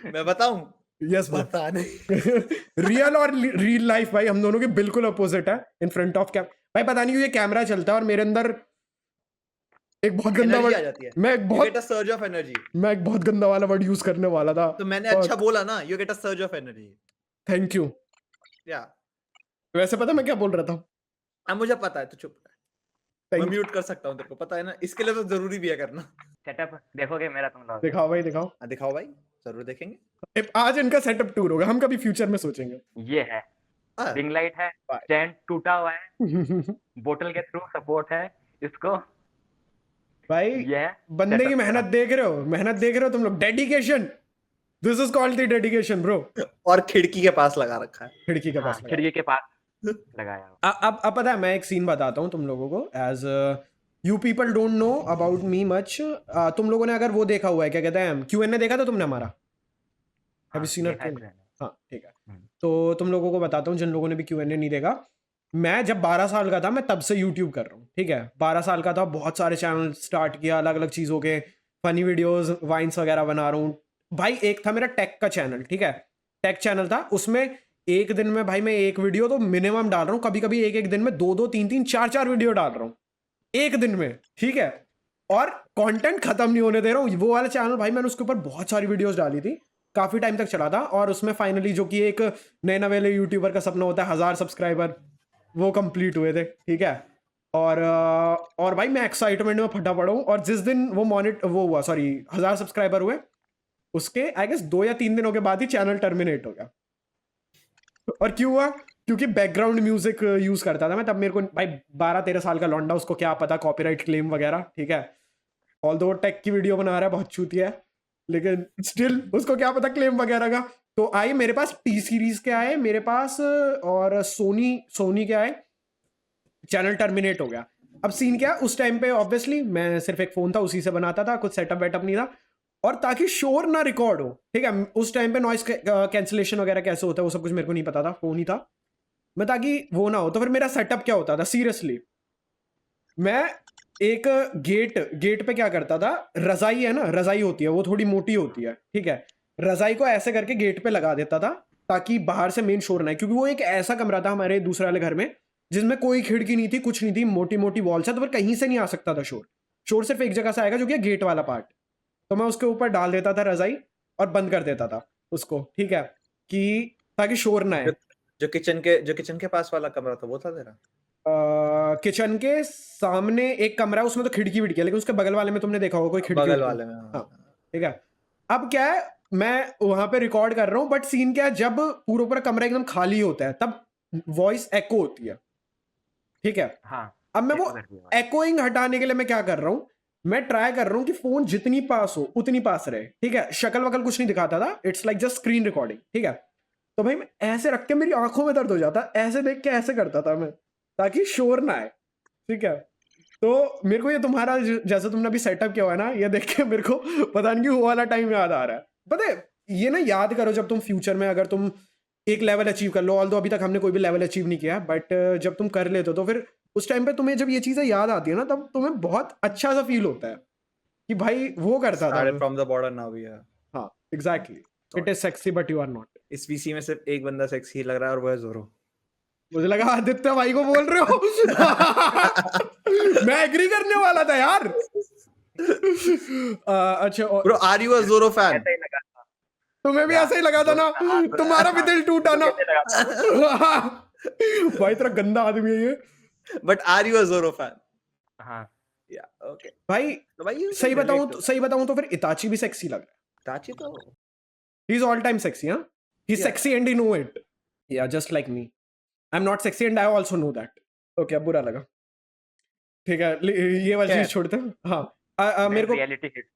B: मैं बताऊं?
A: Yes bro.
B: पता नहीं।
A: रियल और रियल लाइफ भाई हम दोनों के बिल्कुल अपोजिट है इन फ्रंट ऑफ कैम। भाई पता नहीं क्यों ये कैमरा चलता है और मेरे अंदर एक बहुत गंदा
B: एनर्जी आ
A: वर्ड,
B: जाती है,
A: मैं एक
B: यू
A: बहुत
B: get a surge of energy.
A: मैं एक बहुत गंदा वाला वर्ड यूज करने वाला था।
B: तो मैंने अच्छा बोला ना, you get a surge of energy.
A: Thank you.
B: या
A: वैसे पता मैं क्या बोल रहा था?
B: अब मुझे पता है, तो चुप रह। मैं
A: Thank you।
B: म्यूट कर सकता हूँ, तेरे को पता है ना, इसके लिए तो जरूरी भी है करना।
C: सेटअप देखोगे मेरा तुम लोग?
A: दिखाओ भाई दिखाओ।
B: दिखाओ भाई, जरूर देखेंगे।
A: आज इनका सेटअप टूर होगा, हम कभी फ्यूचर में सोचेंगे।
C: ये है,
B: हाँ,
C: रिंग लाइट है,
A: Bye।
C: स्टैंड टूटा हुआ है, बोतल के थ्रू सपोर्ट है इसको।
A: भाई
C: ये है
A: बंदे की
C: setup
A: मेहनत
C: मेरा।
A: देख रहे हो, मेहनत देख रहे हो तुम लोग, dedication, this is called the dedication bro.
B: और खिड़की के पास लगा रखा है।
A: खिड़की के
C: हाँ,
A: पास लगा।
C: खिड़की के पास लगाया हुआ।
A: अब पता है मैं एक सीन बताता हूँ तुम लोगों को, as you people don't know about me much. तुम लोगों ने अगर वो देखा हुआ है, क्या कहते हैं, क्यूएनए देखा था तुमने हमारा? हैव
C: हाँ,
A: यू सीन आवर
C: देखा है
A: क्यूएनए?
C: मैंने।
A: हाँ ठीक है।
C: हम्म,
A: तो तुम लोगों को बताता हूँ जिन लोगों ने भी क्यूएनए नहीं देखा, मैं जब 12 साल का था मैं तब से यूट्यूब कर रहा हूँ, ठीक है 12 साल का था, बहुत सारे चैनल स्टार्ट किया, अलग अलग चीज़ों के फनी वीडियोस वाइन्स वगैरह बना रहा हूँ। भाई एक था मेरा टेक का चैनल, ठीक है, टेक चैनल था, उसमें एक दिन में भाई मैं एक वीडियो तो मिनिमम डाल रहा हूँ, कभी कभी एक एक दिन में 2 2 3 3 4 4 वीडियो डाल रहा हूँ एक दिन में, ठीक है, और कंटेंट खत्म नहीं होने दे रहा हूँ। वो वाला चैनल भाई मैंने उसके ऊपर बहुत सारी वीडियोस डाली थी, काफी टाइम तक चला था, और उसमें फाइनली जो कि एक नए नवेले यूट्यूबर का सपना होता है 1000 सब्सक्राइबर, वो कंप्लीट हुए थे, ठीक है। और भाई मैं एक्साइटमेंट में फटा पड़ा हूँ, और जिस दिन वो हुआ, सॉरी 1000 सब्सक्राइबर हुए, उसके आई गेस 2 या 3 दिनों के बाद ही चैनल टर्मिनेट हो गया। और क्यों हुआ? क्योंकि बैकग्राउंड म्यूजिक यूज करता था मैं तब, मेरे को भाई 12 13 साल का लौंडा, उसको क्या पता कॉपीराइट क्लेम वगैरह, ठीक है। ऑल्दो टेक की वीडियो बना रहा है, बहुत चूतिया है, लेकिन स्टिल उसको क्या पता क्लेम वगैरह का। तो आई मेरे पास टी सीरीज के आए मेरे पास, और सोनी के आए, चैनल टर्मिनेट हो गया। अब सीन क्या, उस टाइम पे ऑब्वियसली मैं सिर्फ एक फोन था, उसी से बनाता था, कुछ सेटअप वेटअप नहीं था, और ताकि शोर ना रिकॉर्ड हो, ठीक है, उस टाइम पे नॉइस कैंसिलेशन वगैरह कैसे होता है वो सब कुछ मेरे को नहीं पता था, फोन ही था मैं, ताकि वो ना हो। तो फिर मेरा सेटअप क्या होता था, सीरियसली मैं एक गेट पे क्या करता था, रजाई है ना, रजाई होती है, वो थोड़ी मोटी होती है, ठीक है, रजाई को ऐसे करके गेट पे लगा देता था ताकि बाहर से मेन शोर ना आए, क्योंकि वो एक ऐसा कमरा था हमारे दूसरे वाले घर में जिसमें कोई खिड़की नहीं थी, कुछ नहीं थी, मोटी मोटी वॉल्स है, तो फिर कहीं से नहीं आ सकता था शोर। शोर सिर्फ एक जगह से आएगा, जो कि गेट वाला पार्ट। तो मैं उसके ऊपर डाल देता था रजाई और बंद कर देता था उसको, ठीक है, कि ताकि शोर ना आए।
B: जो किचन के पास वाला कमरा था वो था तेरा?
A: किचन के सामने एक कमरा है, उसमें तो खिड़की विड़की है, लेकिन उसके बगल वाले में तुमने देखा होगा कोई खिड़की
B: बगल
A: विड़की।
B: वाले में,
A: हाँ, ठीक है। अब क्या है, मैं वहां पे रिकॉर्ड कर रहा हूँ, बट सीन क्या है, जब पूरा पूरा कमरा एकदम खाली होता है तब वॉइस एको होती है, ठीक है।
C: हाँ,
A: अब मैं वो
C: echo करती है आवाज।
A: एकोइंग हटाने के लिए मैं क्या कर रहा हूँ, मैं ट्राई कर रहा हूँ कि फोन जितनी पास हो उतनी पास रहे, ठीक है, शक्ल वकल कुछ नहीं दिखाता था, it's like just screen recording, ठीक है। तो भाई मैं ऐसे रख के, मेरी आंखों में दर्द हो जाता, ऐसे देख के ऐसे करता था मैं, ताकि शोर ना आए, ठीक है। तो मेरे को ये तुम्हारा जैसे तुमने अभी सेटअप किया हुआ है ना, ये देख के मेरे को पता नहीं क्यों वो वाला टाइम याद आ रहा है। पता है, ये ना याद करो जब तुम फ्यूचर में अगर तुम एक लेवल अचीव कर लो, ऑल्दो अभी तक हमने कोई भी लेवल अचीव नहीं किया, बट जब तुम कर लेते हो तो फिर उस टाइम पे तुम्हें जब ये चीजें याद आती है ना, तब तुम्हें बहुत अच्छा सा फील होता है कि भाई वो करता था
B: Started
A: मैं।
B: from the border now we are.
A: हाँ exactly, it is sexy but you are not.
B: इस वीसी में सिर्फ एक बंदा सेक्सी लग रहा है और वो है जोरो।
A: मुझे लगा आदित्य भाई को बोल रहे हो। मैं एग्री करने वाला था यार। अच्छा
B: Bro, are you a Zoro fan?
C: ऐसा ही लगा था।
A: तुम्हें भी
C: या,
A: ऐसा ही लगा था ना,
C: हाँ,
A: तुम्हारा भी दिल टूटा ना।
C: कैसे लगा था?
A: भाई तेरा गंदा आदमी है ये।
B: But are you a Zoro fan?
C: हाँ,
B: Yeah, okay.
A: भाई
B: तो भाई you
A: सही
B: can relate
A: बताऊं
B: to.
A: सही बताऊं तो फिर इताची भी सेक्सी लग रहा है।
B: Tachi तो
A: he is all time sexy, हाँ, he is
B: Yeah.
A: Sexy and he know it, या just like me, I am not sexy and I also know that. Okay, अब बुरा लगा, ठीक है, ये वाली
B: क्या?
A: चीज छोड़ते हैं। हाँ, मेरे को
C: reality hit.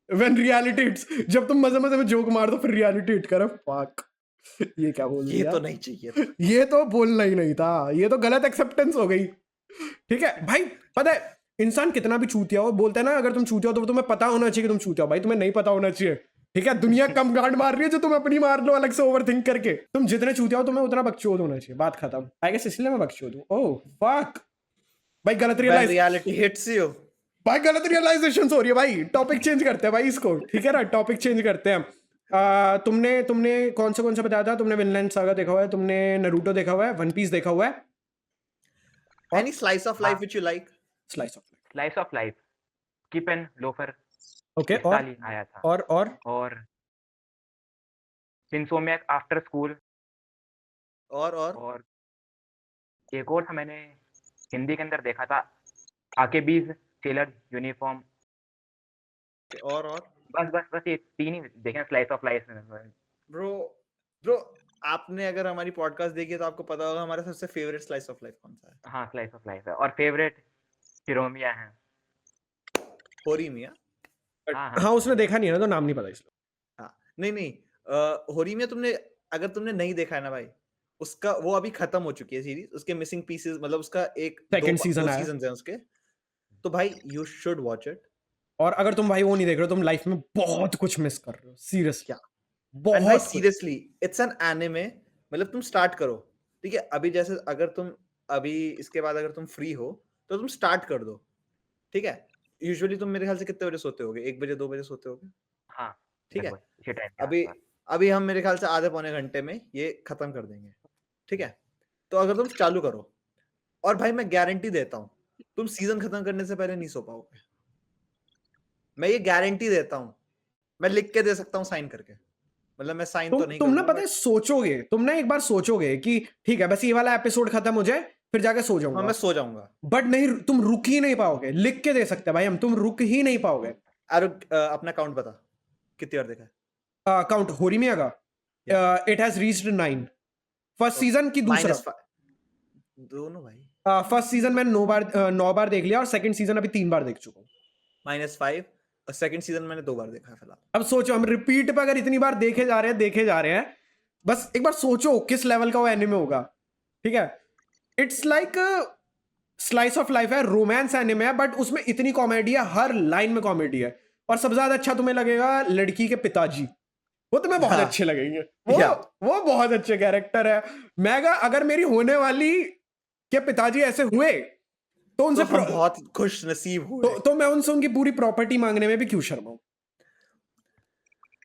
A: When reality hits, जब तुम मजे मजे में जोक मार दो फिर रियलिटी हिट करे, फक। ये क्या बोल
B: ये
A: दिया,
B: तो नहीं चाहिए था।
A: ये तो बोलना ही नहीं था, ये तो गलत एक्सेप्टेंस हो गई, ठीक है भाई। पता है इंसान कितना भी चूतिया हो, बोलते हैं ना अगर तुम चूतिया हो तो तुम्हें पता होना चाहिए कि तुम चूतिया हो। भाई तुम्हें नहीं पता होना चाहिए, ठीक है। दुनिया कम गांड मार रही है जो तुम अपनी मार लो अलग से ओवर थिंक करके। तुम जितने चूतिया हो तुम्हें उतना बकचोद होना चाहिए, बात खत्म। आई गेस इसलिए मैं बकचोद हूँ। ओह फक भाई, गलत
B: When
A: realise,
B: reality hits you.
A: भाई गलत रियलाइजेशन हो रही है भाई। टॉपिक चेंज करते हैं भाई इसको, ठीक है ना, टॉपिक चेंज करते हैं। तुमने कौन सा बताया था, तुमने विनलैंड सागा देखा हुआ है, तुमने नरूटो देखा हुआ है, वन पीस देखा हुआ है,
B: Any slice of life which you like?
A: Slice of life,
C: slice of life, keep and loafer
A: okay,
C: इस साल ही आया था।
A: और
C: इंसोम्नियाक आफ्टर स्कूल,
B: और
C: और एक और था मैंने हिंदी के अंदर देखा था, आकेबीज सेलर यूनिफॉर्म।
B: और
C: बस ये 3 ही देखे स्लाइस ऑफ लाइफ में।
B: ब्रो आपने अगर हमारी पॉडकास्ट देखी है तो आपको पता होगा हमारा सबसे फेवरेट स्लाइस ऑफ लाइफ कौन सा है।
C: हाँ, स्लाइस ऑफ लाइफ है, और फेवरेट हिरोमिया है।
B: होरीमिया।
A: हाँ उसने देखा नहीं है ना तो नाम नहीं पता इसलिए।
B: हाँ नहीं होरीमिया तुमने अगर तुमने नहीं देखा है ना भाई, उसका वो अभी खत्म हो चुकी है सीरीज, उसके मिसिंग पीसेस मतलब उसका एक
A: Second
B: दो
A: season आया।
B: सीजन है उसके, तो भाई यू शुड वॉच इट।
A: और अगर तुम भाई वो नहीं देख रहे हो तुम लाइफ में बहुत कुछ मिस कर रहे हो, सीरियसली
B: क्या? एंड भाई
A: बहुत कुछ।
B: सीरियसली इट्स एन एनिमे, मतलब तुम स्टार्ट करो, ठीक है, अभी जैसे अगर तुम अभी इसके बाद अगर तुम फ्री हो तो तुम स्टार्ट कर दो, ठीक है। यूजुअली तुम मेरे ख्याल से कितने बजे सोते होगे, 1 बजे 2 बजे सोते होगे,
C: हाँ,
B: ठीक है।
C: लगभग इसी टाइम के
B: अभी
C: आसपास।
B: अभी हम मेरे ख्याल से आधे पौने घंटे में ये खत्म कर देंगे, ठीक है? तो अगर तुम चालू करो, और भाई मैं गारंटी देता हूँ, तुम सीजन खत्म करने से पहले नहीं सो पाओगे। मैं ये गारंटी देता हूँ, मैं लिख के दे सकता हूँ साइन करके, मतलब मैं साइन तो नहीं
A: तुम ना
B: करूंगा
A: पता है सोचोगे, तुम ना एक बार सोचोगे कि ठीक है बस ये वाला एपिसोड खत्म हो जाए फिर जाके सो
B: हाँ
A: जाऊंगा,
B: मैं सो जाऊंगा।
A: बट नहीं, तुम रुक ही नहीं पाओगे। लिख के दे सकते हैं भाई हम, तुम रुक ही नहीं पाओगे।
B: और अपना काउंट बता कितनी बार देखा है?
A: काउंट होरीमिया का it has reached 9 first season की दूसरा।
B: दोनों भाई।
A: फर्स्ट सीजन मैंने 9 बार देख लिया और सेकंड सीजन अभी 3 बार देख चुका हूँ।
B: -5 और सेकंड सीजन मैंने 2 बार देखा है फिलहाल।
A: अब सोचो हम रिपीट पे अगर इतनी बार देखे जा रहे हैं, बस एक बार सोचो किस लेवल का वो एनिमे होगा। ठीक है, it's like slice of life है, रोमांस एनिमे है, बट उसमें इतनी कॉमेडी है, हर लाइन में कॉमेडी है। और सबसे ज्यादा अच्छा तुम्हें लगेगा लड़की के पिताजी, वो तुम्हें बहुत
B: हाँ।
A: अच्छे लगेंगे। वो
B: या।
A: वो बहुत अच्छे कैरेक्टर है। मैं अगर मेरी होने वाली के पिताजी ऐसे हुए तो उनसे
B: तो हम बहुत खुश नसीब हुए।
A: तो मैं उनसे उनकी पूरी प्रॉपर्टी मांगने में भी क्यों शर्माऊं।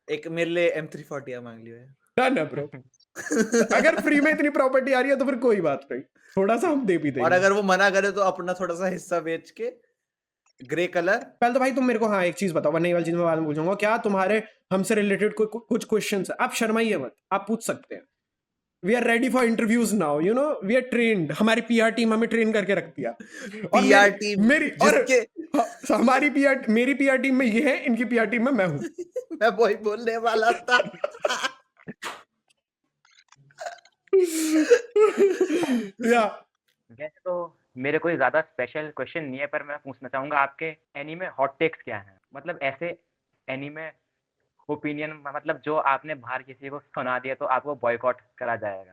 B: एक मेरे लिए M340 मांग लियो है।
A: डन है ब्रो। अगर फ्री में इतनी प्रॉपर्टी आ रही है तो फिर कोई बात नहीं, थोड़ा सा हम दे भी देंगे।
B: और अगर वो मना करे तो अपना थोड़ा सा हिस्सा बेच के ग्रे कलर।
A: पहले तो भाई तुम मेरे को हाँ एक चीज बताओ, वरना ये वाली चीज मैं बाद में पूछूंगा। क्या तुम्हारे हमसे रिलेटेड कुछ क्वेश्चंस है? आप शर्माइए मत, आप पूछ सकते हैं। We are ready for interviews now, you know we are trained. हमारी पीआर टीम हमें ट्रेन करके रखती है। और
B: पीआर टीम
A: मेरी और
B: जिसके
A: हमारी पीआर, मेरी पीआर टीम में ये है, इनकी पीआर टीम में मैं हूँ।
B: मैं वही बोलने वाला था।
A: या
C: वैसे तो मेरे कोई ज्यादा स्पेशल क्वेश्चन नहीं है, पर मैं पूछना चाहूंगा आपके एनीमे हॉट टेक्स क्या हैं? मतलब ऐसे एनीमे ओपिनियन, मतलब जो आपने बाहर किसी को सुना दिया तो आपको बॉयकॉट करा जाएगा।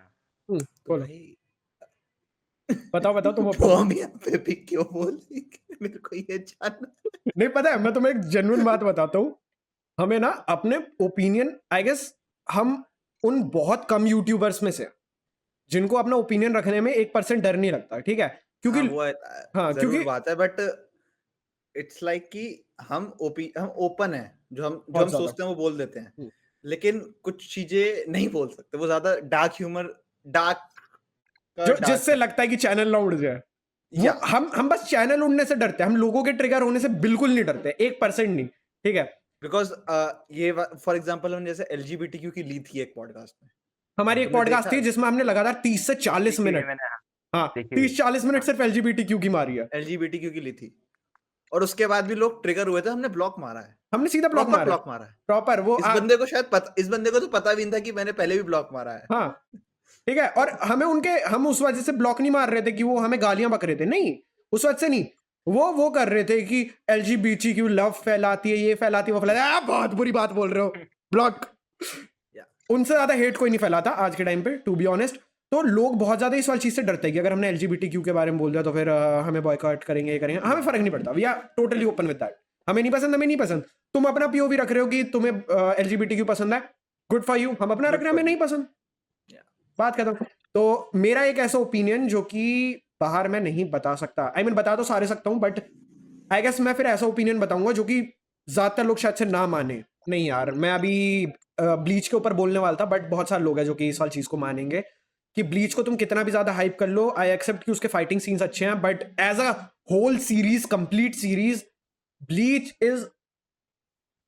B: तो
A: बोलो,
B: भाई
A: बताओ तुम
B: तो हम यहाँ पे भी क्यों बोलेंगे, मेरे को ये जानना।
A: नहीं पता है, मैं तुम्हें एक जेन्युइन बात बताता हूँ। हमें ना अपने ओपिनियन, आई गेस हम उन बहुत कम यूट्यूबर्स में से जिनको अपना ओपिनियन रखने में 1% डर नहीं लगता, ठीक है? क्योंकि
B: हाँ, वो
A: हाँ,
B: जरूर
A: क्योंकि
B: बात है, बट इट्स लाइक कि हम ओपन है, जो हम
A: बहुत ज्यादा।
B: सोचते हैं वो बोल देते हैं,
A: हम्म।
B: लेकिन कुछ चीजें नहीं बोल सकते, वो ज्यादा डार्क ह्यूमर, डार्क
A: जो
B: डार्क
A: जिससे लगता है कि चैनल ना उड़ जाए, वो
B: या
A: हम बस चैनल उड़ने से डरते हैं, हम लोगों के ट्रिगर होने से बिल्कुल नहीं डरते, 1% नहीं, ठीक है?
B: बिकॉज ये फॉर एग्जांपल हमने जैसे LGBTQ की ली थी एक पॉडकास्ट में,
A: हमारी एक
B: तुमने
A: पॉडकास्ट
B: देखा
A: थी जिसमें हमने लगातार 30 से 40
C: देखी हुई
A: मिनट,
C: मैंने,
A: हाँ
C: देखी हुई।
A: 30-40 मिनट सिर्फ LGBTQ की मारी है।
B: LGBTQ की ली थी, और उसके बाद भी लोग ट्रिगर हुए थे, हमने ब्लॉक मारा है,
A: हमने सीधा ब्लॉक
B: प्रॉपर
A: मारा
B: ब्लॉक मारा है।
A: प्रॉपर। वो
B: इस बंदे को शायद इस बंदे को तो पता भी नहीं था कि मैंने पहले भी ब्लॉक मारा है।
A: हाँ ठीक है, और हम उस वजह से ब्लॉक नहीं मार रहे थे कि वो हमें गालियां बक रहे थे, नहीं, उस वजह से नहीं। वो कर रहे थे कि LGBTQ लव फैलाती है, ये फैलाती है, वो फैलाती है। बहुत बुरी बात बोल रहे हो, ब्लॉक। उनसे ज्यादा हेट कोई नहीं फैलाता आज के टाइम पे, टू बी ऑनेस्ट। तो लोग बहुत ज्यादा इस वाली चीज से डरते हैं कि अगर हमने LGBTQ के बारे में बोल दिया तो फिर हमें बॉयकॉट करेंगे, ये करेंगे। हमें फर्क नहीं पड़ता, we are totally open with that. हमें नहीं पसंद, हमें नहीं पसंद। तुम अपना POV रख रहे हो कि तुम्हें LGBTQ पसंद है, गुड फॉर यू। हम अपना रख रहे हैं, हमें नहीं पसंद, बात खत्म। तो मेरा एक ऐसा ओपिनियन जो कि बाहर मैं नहीं बता सकता, आई मीन बता तो सारे सकता हूं, बट आई गेस मैं फिर ऐसा ओपिनियन बताऊंगा जो कि ज्यादातर लोग शायद से ना माने। नहीं यार, मैं अभी ब्लीच के ऊपर बोलने वाला था, बट बहुत सारे लोग हैं जो कि इस वाली चीज को मानेंगे कि ब्लीच को तुम कितना भी ज्यादा हाइप कर लो, आई एक्सेप्ट कि उसके फाइटिंग सीन्स अच्छे हैं, but as a whole series, complete series, Bleach is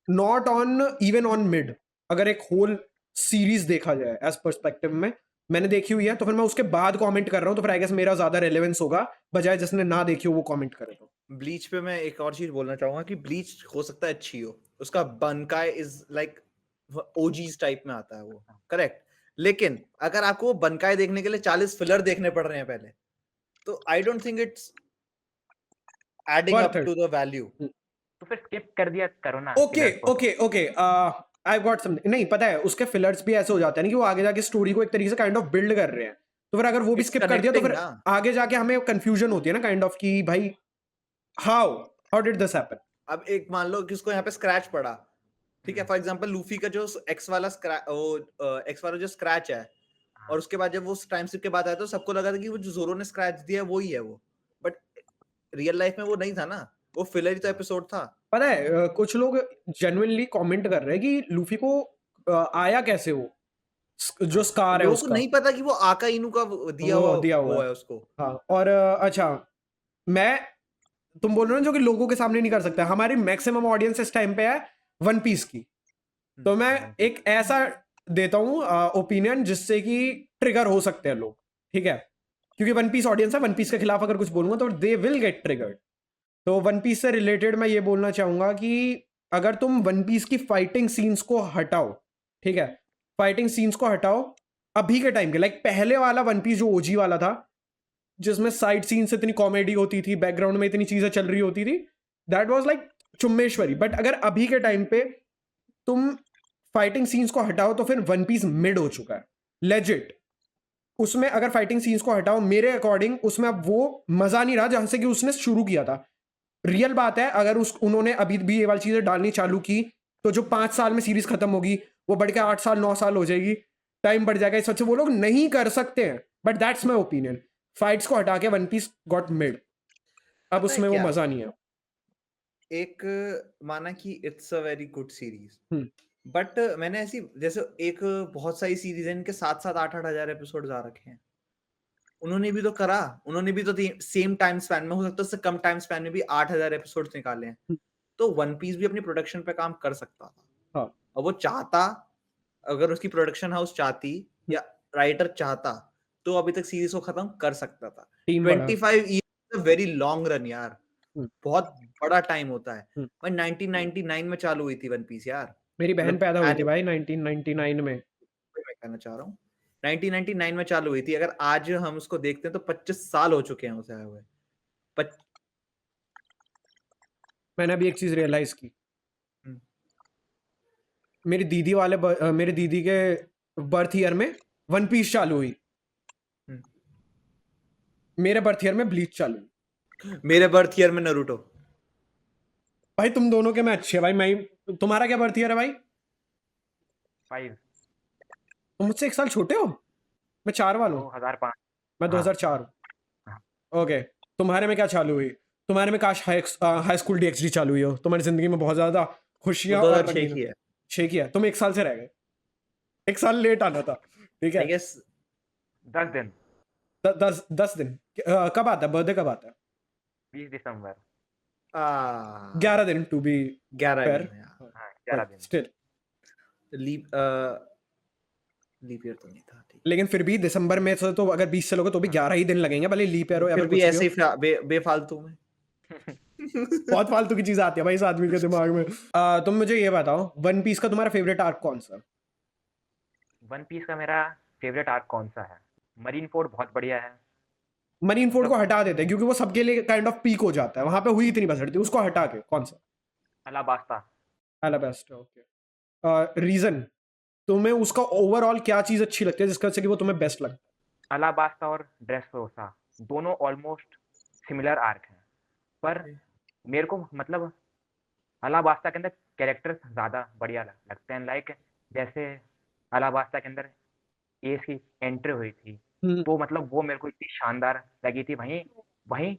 A: not on even on mid. अगर एक होल सीरीज देखा जाए एज पर्सपेक्टिव में, मैंने देखी हुई है, तो फिर मैं उसके बाद कमेंट कर रहा हूं, तो फिर आई गेस मेरा ज्यादा रेलेवेंस होगा बजाय जिसने ना देखी हो वो कमेंट करे। तो
B: ब्लीच पे मैं एक और चीज बोलना चाहूंगा कि ब्लीच हो सकता है अच्छी हो, उसका बनकाई इज लाइक ओजीज टाइप में आता है वो, करेक्ट, लेकिन अगर आपको वो बनकाई देखने के लिए 40 फिलर देखने पड़ रहे हैं पहले, तो I don't think it's adding up
A: Worth it.
B: To the value.
C: तो फिर स्किप कर दिया करो ना
A: ओके
C: fillers को।
A: Okay okay, I got something. नहीं पता है, उसके फिलर्स भी ऐसे हो जाते हैं ना कि वो आगे जाके स्टोरी को एक तरीके से काइंड ऑफ बिल्ड कर रहे हैं, तो फिर अगर वो भी
B: It's
A: स्किप कर दिया तो
B: connecting
A: फिर
B: ना।
A: आगे जाके हमें कंफ्यूजन होती है ना काइंड ऑफ कि भाई हाउ डिड दिस हैपन।
B: अब एक मान लो कि उसको यहाँ पे स्क्रैच पड़ा, ठीक है, फॉर एग्जांपल लूफी का जो एक्स वाला एक्स वाला जो स्क्रैच है, और उसके बाद जब वो टाइम स्लिप के बाद आया तो सबको लगा था कि वो जो जोरो ने स्क्रैच दिया है वही है वो, बट रियल लाइफ में वो नहीं था ना, वो फिलर ही तो एपिसोड था।
A: पता है कुछ लोग जेन्युइनली कमेंट कर रहे हैं कि लूफी को आया कैसे वो जो स्कार है
B: लोगों को
A: उसका
B: नहीं पता कि वो आका इनू का दिया
A: वो
B: हुआ
A: दिया हुआ
B: वो
A: है
B: है उसको।
A: हाँ और अच्छा मैं तुम बोल रहे हो जो कि लोगों के सामने नहीं कर सकता हमारी मैक्सिमम ऑडियंस इस टाइम पे है वन पीस की तो मैं एक ऐसा देता हूँ ओपिनियन जिससे कि ट्रिगर हो सकते हैं लोग ठीक है क्योंकि वन पीस ऑडियंस है वन पीस के खिलाफ अगर कुछ बोलूंगा तो दे विल गेट ट्रिगर्ड तो वन पीस से रिलेटेड मैं ये बोलना चाहूंगा कि अगर तुम वन पीस की फाइटिंग सीन्स को हटाओ ठीक है फाइटिंग सीन्स को हटाओ अभी के टाइम के लाइक पहले वाला वन पीस जो ओजी वाला था जिसमें साइड सीन से इतनी कॉमेडी होती थी बैकग्राउंड में इतनी चीजें चल रही होती थी दैट वाज लाइक चुम्बेश्वरी बट अगर अभी के टाइम पे तुम फाइटिंग सीन्स को हटाओ तो फिर वन पीस मिड हो चुका है लेजिट उसमें अगर फाइटिंग सीन्स को हटाओ मेरे अकॉर्डिंग उसमें अब वो मजा नहीं रहा जहां से कि उसने शुरू किया था रियल बात है अगर उन्होंने अभी भी ये वाली चीजें डालनी चालू की तो जो 5 साल में सीरीज खत्म होगी वो बढ़ के 8 साल 9 साल हो जाएगी टाइम बढ़ जाएगा इस वजह से वो लोग नहीं कर सकते हैं but that's my opinion fights को हटा के वन पीस गॉट मिड अब
B: पता है
A: उसमें वो
B: क्या?
A: मजा नहीं है
B: एक माना कि it's a very good series
A: hmm,
B: but मैंने ऐसी जैसे एक बहुत सारी सीरीज है इनके 7-7 8-8 हजार एपिसोड आ रखे हैं उन्होंने भी तो करा उन्होंने भी तो सेम टाइम स्पैन में हो सकता है उससे कम टाइम स्पैन में भी 8 हजार एपिसोड निकाले हैं
A: हम्म,
B: तो वन पीस भी अपनी प्रोडक्शन पे काम कर सकता था
A: हाँ
B: और वो चाहता अगर उसकी प्रोडक्शन हाउस चाहती या राइटर चाहता तो अभी तक सीरीज को खत्म कर सकता था
A: टीम बड़ा
B: 25 ईयर्स वेरी लॉन्ग रन यार
A: हम्म,
B: बहुत बड़ा टाइम होता है
A: हम्म।
B: भाई 1999 में चालू हुई थी वन पीस यार
A: मेरी बहन पैदा हुई थी
B: anime
A: भाई 1999 में
B: मैं कहना चाह रहा हूँ 1999 में चालू हुई थी अगर आज हम उसको देखते हैं तो 25 साल हो चुके हैं उसे आए हुए पच-
A: मैंने अभी एक चीज रियलाइज की
B: हम्म,
A: मेरी दीदी के बर्थ ईयर में वन पीस चालू हुई
B: हम्म।
A: मेरे बर्थ ईयर में ब्लीच चालू हुई
B: मेरे बर्थ ईयर में नरूटो
A: भाई तुम दोनों के में अच्छे भाई मैं तुम्हारा क्या बर्थ ईयर है भाई
C: 5
A: तुम मुझसे 1 साल छोटे हो मैं 4 वाला हूँ
C: 2005
A: मैं
C: हाँ
A: 2004 हूँ
C: हाँ
A: ओके तुम्हारे में क्या चालू हुई तुम्हारे में काश हाई स्कूल डीएक्सडी चालू हुई हो तुम्हारी जिंदगी में बहुत ज्यादा
B: वो
A: खुशियां और
B: 2006
A: रंगीन
B: की है
A: छे किया तुम 1 साल से रह गए 1 साल लेट आना था ठीक
B: आई
A: है
B: गेस
C: 10 दिन
A: 10 दिन कब आता है बर्थडे कब आता है
C: 20 दिसंबर
A: 11 दिन टू बी
B: 11
A: फेयर
B: दिन यार
C: हाँ 11 दिन
A: स्टिल
B: लीप लीप ईयर तो नहीं था ठीक
A: लेकिन फिर भी दिसंबर में से तो अगर 20 चलोगे तो भी 11 ही दिन लगेंगे भले लीप ईयर हो या
B: फिर
A: फिर
B: भी
A: कुछ भी
B: ऐसे
A: हो
B: ही बेफालतू में
A: बहुत फालतू की चीज आती है भाई इस आदमी के दिमाग में तुम मुझे ये बताओ वन पीस का तुम्हारा फेवरेट आर्क कौन सा
C: वन पीस का मेरा फेवरेट आर्क कौन सा है मरीन फोर्ड बहुत बढ़िया है
A: मरीन फोर्ड को
C: मतलब
A: हटा देते हैं क्योंकि वो सबके लिए काइंड ऑफ पीक हो जाता है वहां पे हुई इतनी बसड़ती उसको हटा के कौन सा
C: अलाबास्ता
A: बेस्ट ओके रीजन तुम्हें उसका ओवरऑल क्या चीज अच्छी लगती है जिसका से कि वो तुम्हें बेस्ट लगता
C: अलाबास्ता और ड्रेसरोसा दोनों ऑलमोस्ट सिमिलर आर्क हैं पर मेरे को मतलब अलाबास्ता के अंदर कैरेक्टर्स ज़्यादा बढ़िया लगते हैं लाइक जैसे अलाबास्ता के अंदर एस की एंट्री हुई थी
A: है
C: तो मतलब वो मेरे को इतनी शानदार लगी थी वहीं वहीं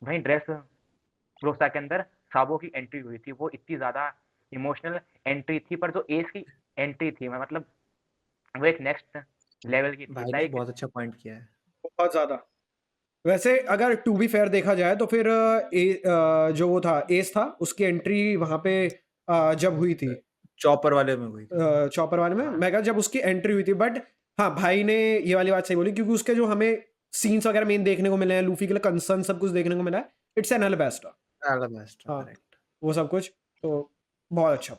C: वहीं ड्रेस रोसा के अंदर साबो की एंट्री हुई थी वो इतनी ज़्यादा इमोशनल एंट्री थी पर जो एस की एंट्री थी मैं मतलब वो एक नेक्स्ट लेवल की थी
B: भाई ने
C: लाइक
B: बहुत अच्छा पॉइंट किया है
A: बहुत ज्यादा वैसे अगर टू बी फेयर देखा जाए तो फिर जो वो था एस था उसकी एंट्री वहां पे जब हुई थी
B: चॉपर वाले में हुई थी
A: चॉपर वाले में मैं कहा जब उसकी एंट्री हुई थी बट हाँ भाई ने ये वाली बात सही बोली क्योंकि उसके जो हमें सीन्स वगैरह मेन देखने को मिले हैं लूफी के लिए कंसर्न सब कुछ देखने को मिला है इट्स एन बेस्ट
B: अलाबास्टा
A: हाँ
B: करेक्ट
A: वो सब कुछ तो बहुत अच्छा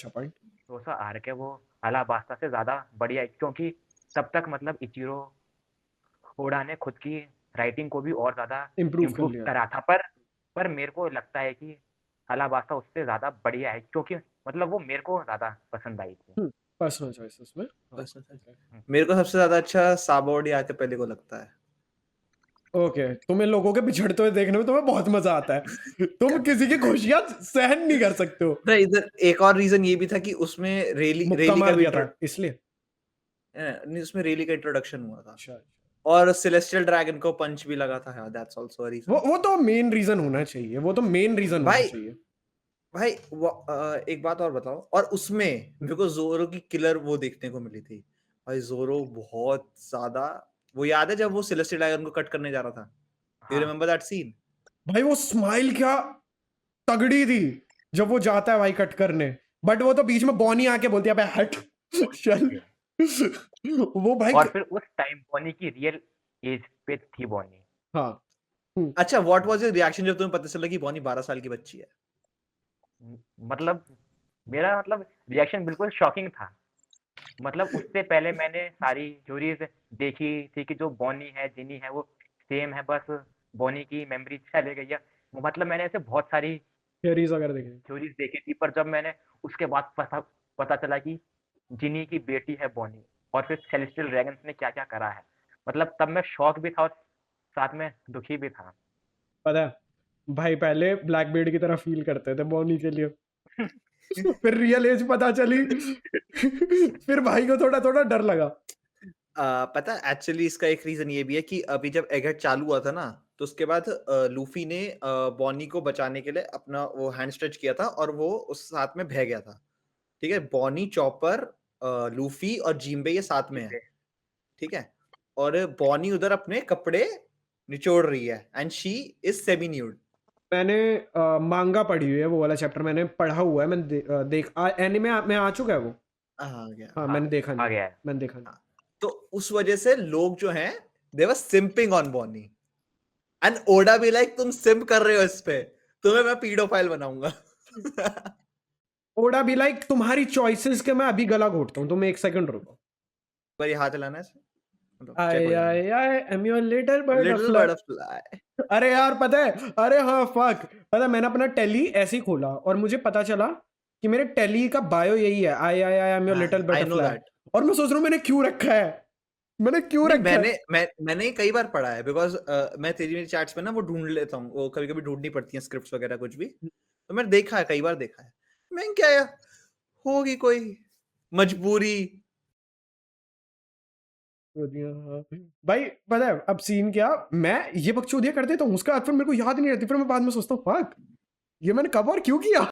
A: पॉइंट
C: रोसा आर्क है वो अलाबास्ता से ज़्यादा बढ़िया है क्योंकि तब तक मतलब इचिरो ओडा ने खुद की राइटिंग को भी और ज़्यादा
A: इम्प्रूव कर
C: इम्प्रूव
A: लिया
C: करा था पर मेरे को लगता है कि अलाबास्ता उससे ज़्यादा बढ़िया है क्योंकि मतलब वो मेरे को ज़्यादा पसंद आई थी
A: पर्सनल चॉइसेस में
B: बस मेरे को सबसे ज्यादा अच्छा साबोडी आते पहले को लगता है
A: ओके तुम्हें लोगों के बिछड़ते हुए देखने में तुम्हें बहुत मजा आता है तुम किसी की खुशियां सहन नहीं कर सकते हो
B: नहीं इधर एक और रीजन ये भी था कि उसमें रेली
A: मुक्का
B: रेली
A: मार
B: का भी
A: दिया था इसलिए
B: नहीं उसमें रेली का इंट्रोडक्शन हुआ था
A: अच्छा
B: और सेलेस्टियल ड्रैगन को पंच भी लगा था दैट्स आल्सो अ रीजन
A: वो तो मेन रीजन होना चाहिए वो तो मेन रीजन होना
B: भाई
A: चाहिए
B: भाई एक बात और बताओ, और उसमें मेरे को जोरो की किलर वो देखने को मिली थी। भाई जोरो बहुत ज्यादा, वो याद है जब वो सेलेस्टियल ड्रैगन को कट करने जा रहा था? यू
C: हाँ
B: रिमेम्बर दैट सीन?
A: भाई वो स्माइल क्या तगड़ी थी जब वो जाता है भाई कट करने, बट वो तो बीच में बॉनी आके बोलती है, "अबे हट चल।" वो भाई
C: और फिर उस टाइम बॉनी की रियल एज पे थी बॉनी।
A: हाँ।
B: अच्छा, व्हाट वाज योर रिएक्शन जब तुम्हें पता चला कि बॉनी 12 साल की बच्ची है?
C: मतलब मेरा मतलब रिएक्शन बिल्कुल शॉकिंग था। मतलब उससे पहले मैंने सारी थ्योरीज देखी थी कि जो बॉनी है, जिनी है वो सेम है, बस बॉनी की मेमोरी चले गई है। मतलब मैंने ऐसे बहुत सारी
A: थियरीज वगैरह देखे।
C: थ्योरीज देखी थी, पर जब मैंने उसके बाद पता पता चला कि जिनी की बेटी है बॉनी, और फिर सेलेस्टियल ड्रैगन्स ने क्या-क्या करा है, मतलब तब मैं शॉक भी था और साथ में दुखी भी था।
A: पता है भाई पहले ब्लैकबीड की तरह फील करते थे बॉनी के लिए, फिर रियल एज पता चली, फिर भाई को थोड़ा थोड़ा डर लगा।
B: पता है एक्चुअली इसका एक रीजन ये भी है कि अभी जब एगहेड चालू हुआ था ना, तो उसके बाद लूफी ने बॉनी को बचाने के लिए अपना वो हैंड स्ट्रेच किया था और वो उस साथ में बह गया था। ठीक है, बॉनी, चॉपर, लूफी और जिम्बे ये साथ में है। ठीक है, और बॉनी उधर अपने कपड़े निचोड़ रही है and she is semi nude.
A: मैंने मांगा पढ़ी हुई है, वो वाला चैप्टर मैंने पढ़ा हुआ है, मैंने देख एनिमे में आ चुका है वो।
B: हाँ गया।
A: हाँ
C: हाँ,
A: मैंने देखा
C: आ
A: नहीं,
C: गया है।
A: मैंने देखा नहीं।
B: हाँ, तो उस वजह से लोग जो हैं they were simping on Bonney and Oda भी लाइक तुम सिम्प कर रहे हो इस पे, तुम्हें मैं पीडोफाइल बनाऊंगा।
A: ओडा भी लाइक तुम्हारी चॉइसेस के मैं अभी गला घोटता हूँ, तुम एक सेकंड रुको।
B: पर ये हाथ चलाना है ऐसे, मतलब चेक हो
A: आई
B: जाएगा।
A: I I am your little
B: little
A: butterfly.
B: Butterfly.
A: अरे यार पता है, अरे हाँ फक, पता है मैंने अपना टेली ऐसे ही खोला और मुझे पता चला कि मेरे टेली का बायो यही है, I I I am your little
B: I know
A: butterfly.
B: That.
A: और मैं सोच रहा हूँ मैंने क्यों रखा है, मैंने क्यों
B: नहीं,
A: रखा है।
B: मैंने कई बार पढ़ा है बिकॉज मैं तेरी मेरी चैट्स में ना वो ढूंढ लेता हूँ, वो कभी कभी ढूंढनी पड़ती है स्क्रिप्ट्स वगैरह कुछ भी, तो मैंने देखा है, कई बार देखा है। मैं क्या यार, होगी कोई मजबूरी।
A: हाँ। भाई पता है अब सीन क्या, मैं ये बकचोदियां कर देता हूँ, उसका बाद फिर मेरे को याद नहीं रहती, फिर मैं बाद में सोचता हूँ फक ये मैंने कब और क्यों किया,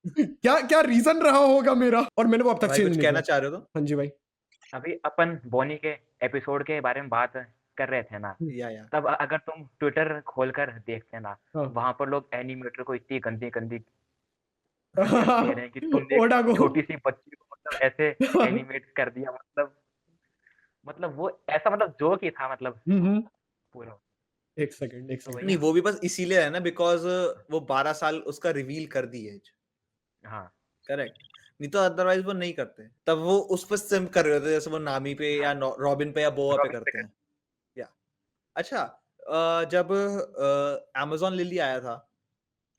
A: क्या क्या रीजन रहा होगा मेरा, और मैंने वो अब तक
B: भाई
A: चेंज
B: कुछ
A: नहीं
B: कहना
A: किया।
B: चाह रहे हो तो?
A: हाँ जी भाई।
C: अभी अपन बॉनी के एपिसोड के बारे में बात कर रहे थे ना,
B: या
C: तब अगर तुम ट्विटर खोलकर देखते ना,
A: हाँ।
C: वहां पर लोग एनिमेटर को इतनी गंदी गंदी गालियां दे रहे हैं कि तुमने एक
A: ओडा को।
C: छोटी सी बच्ची को मतलब ऐसे एनिमेट कर दिया, मतलब वो ऐसा मतलब जोक ही था, मतलब
A: हम्म।
C: पूरा।
A: एक सेकंड एक
C: तो
A: सेकंड।
B: नहीं,
C: भैया,
B: वो भी बस इसीलिए है ना बिकॉज वो 12 साल उसका रिवील कर दी एज।
C: हाँ
B: करेक्ट, नहीं तो अदरवाइज वो नहीं करते, तब वो उस पर सिम कर रहे होते जैसे वो नामी पे या रॉबिन पे या बोआ पे
C: रॉबिन
B: करते
C: पे
B: हैं। या अच्छा, जब amazon लिली आया था,